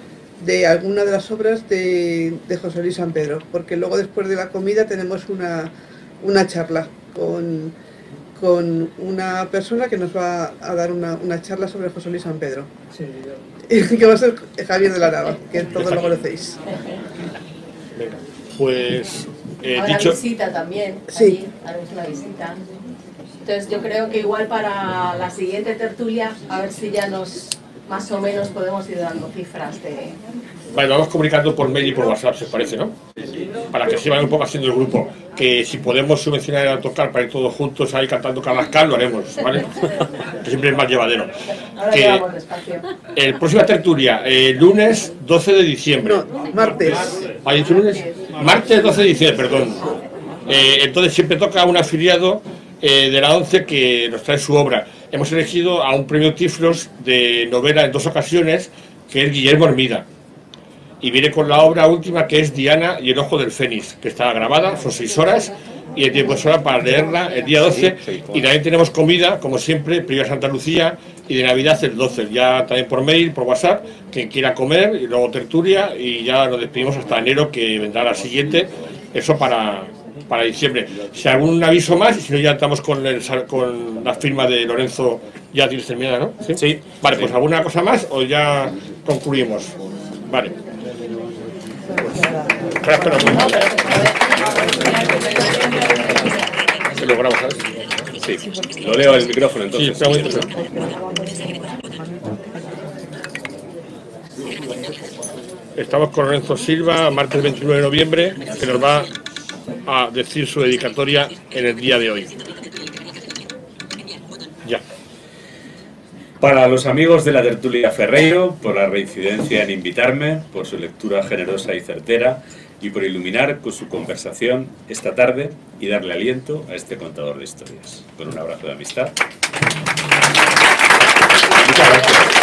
de alguna de las obras de José Luis San Pedro, porque luego después de la comida tenemos una charla con una persona que nos va a dar una charla sobre José Luis San Pedro. Sí, que va a ser Javier de la Nava, que todos lo conocéis. Venga, pues habrá visita también, sí. Allí haremos una visita. Entonces yo creo que igual para la siguiente tertulia, a ver si ya más o menos podemos ir dando cifras de... Vale, vamos comunicando por mail y por WhatsApp, ¿se parece, no? Para que se vaya un poco haciendo el grupo. Que si podemos subvencionar el autocar para ir todos juntos ahí cantando Carrascal, lo haremos, ¿vale? Que siempre es más llevadero. Ahora llevamos despacio. El próxima tertulia, lunes 12 de diciembre. No, martes. ¿Ha dicho lunes? Martes 12 de diciembre, perdón. Entonces siempre toca a un afiliado de la ONCE que nos trae su obra. Hemos elegido a un premio Tiflos de novela en 2 ocasiones, que es Guillermo Hermida. Y viene con la obra última, que es Diana y el ojo del Fénix, que está grabada, son 6 horas, y el tiempo es hora para leerla el día 12. Y también tenemos comida, como siempre, previa Santa Lucía, y de Navidad el 12. Ya también por mail, por WhatsApp, quien quiera comer, y luego tertulia, y ya nos despedimos hasta enero, que vendrá la siguiente. Eso para diciembre. Si hay algún aviso más, y si no ya estamos con la firma de Lorenzo, ya tienes terminada, ¿no? Sí. Vale, pues alguna cosa más o ya concluimos. Vale. Espera. Se lo grabo, ¿sabes? Sí. Lo leo el micrófono entonces. Sí, estamos con Lorenzo Silva, martes 29 de noviembre, que nos va a decir su dedicatoria en el día de hoy. Ya. Para los amigos de la tertulia Ferreiro, por la reincidencia en invitarme, por su lectura generosa y certera, y por iluminar con su conversación esta tarde y darle aliento a este contador de historias. Con un abrazo de amistad. Muchas gracias.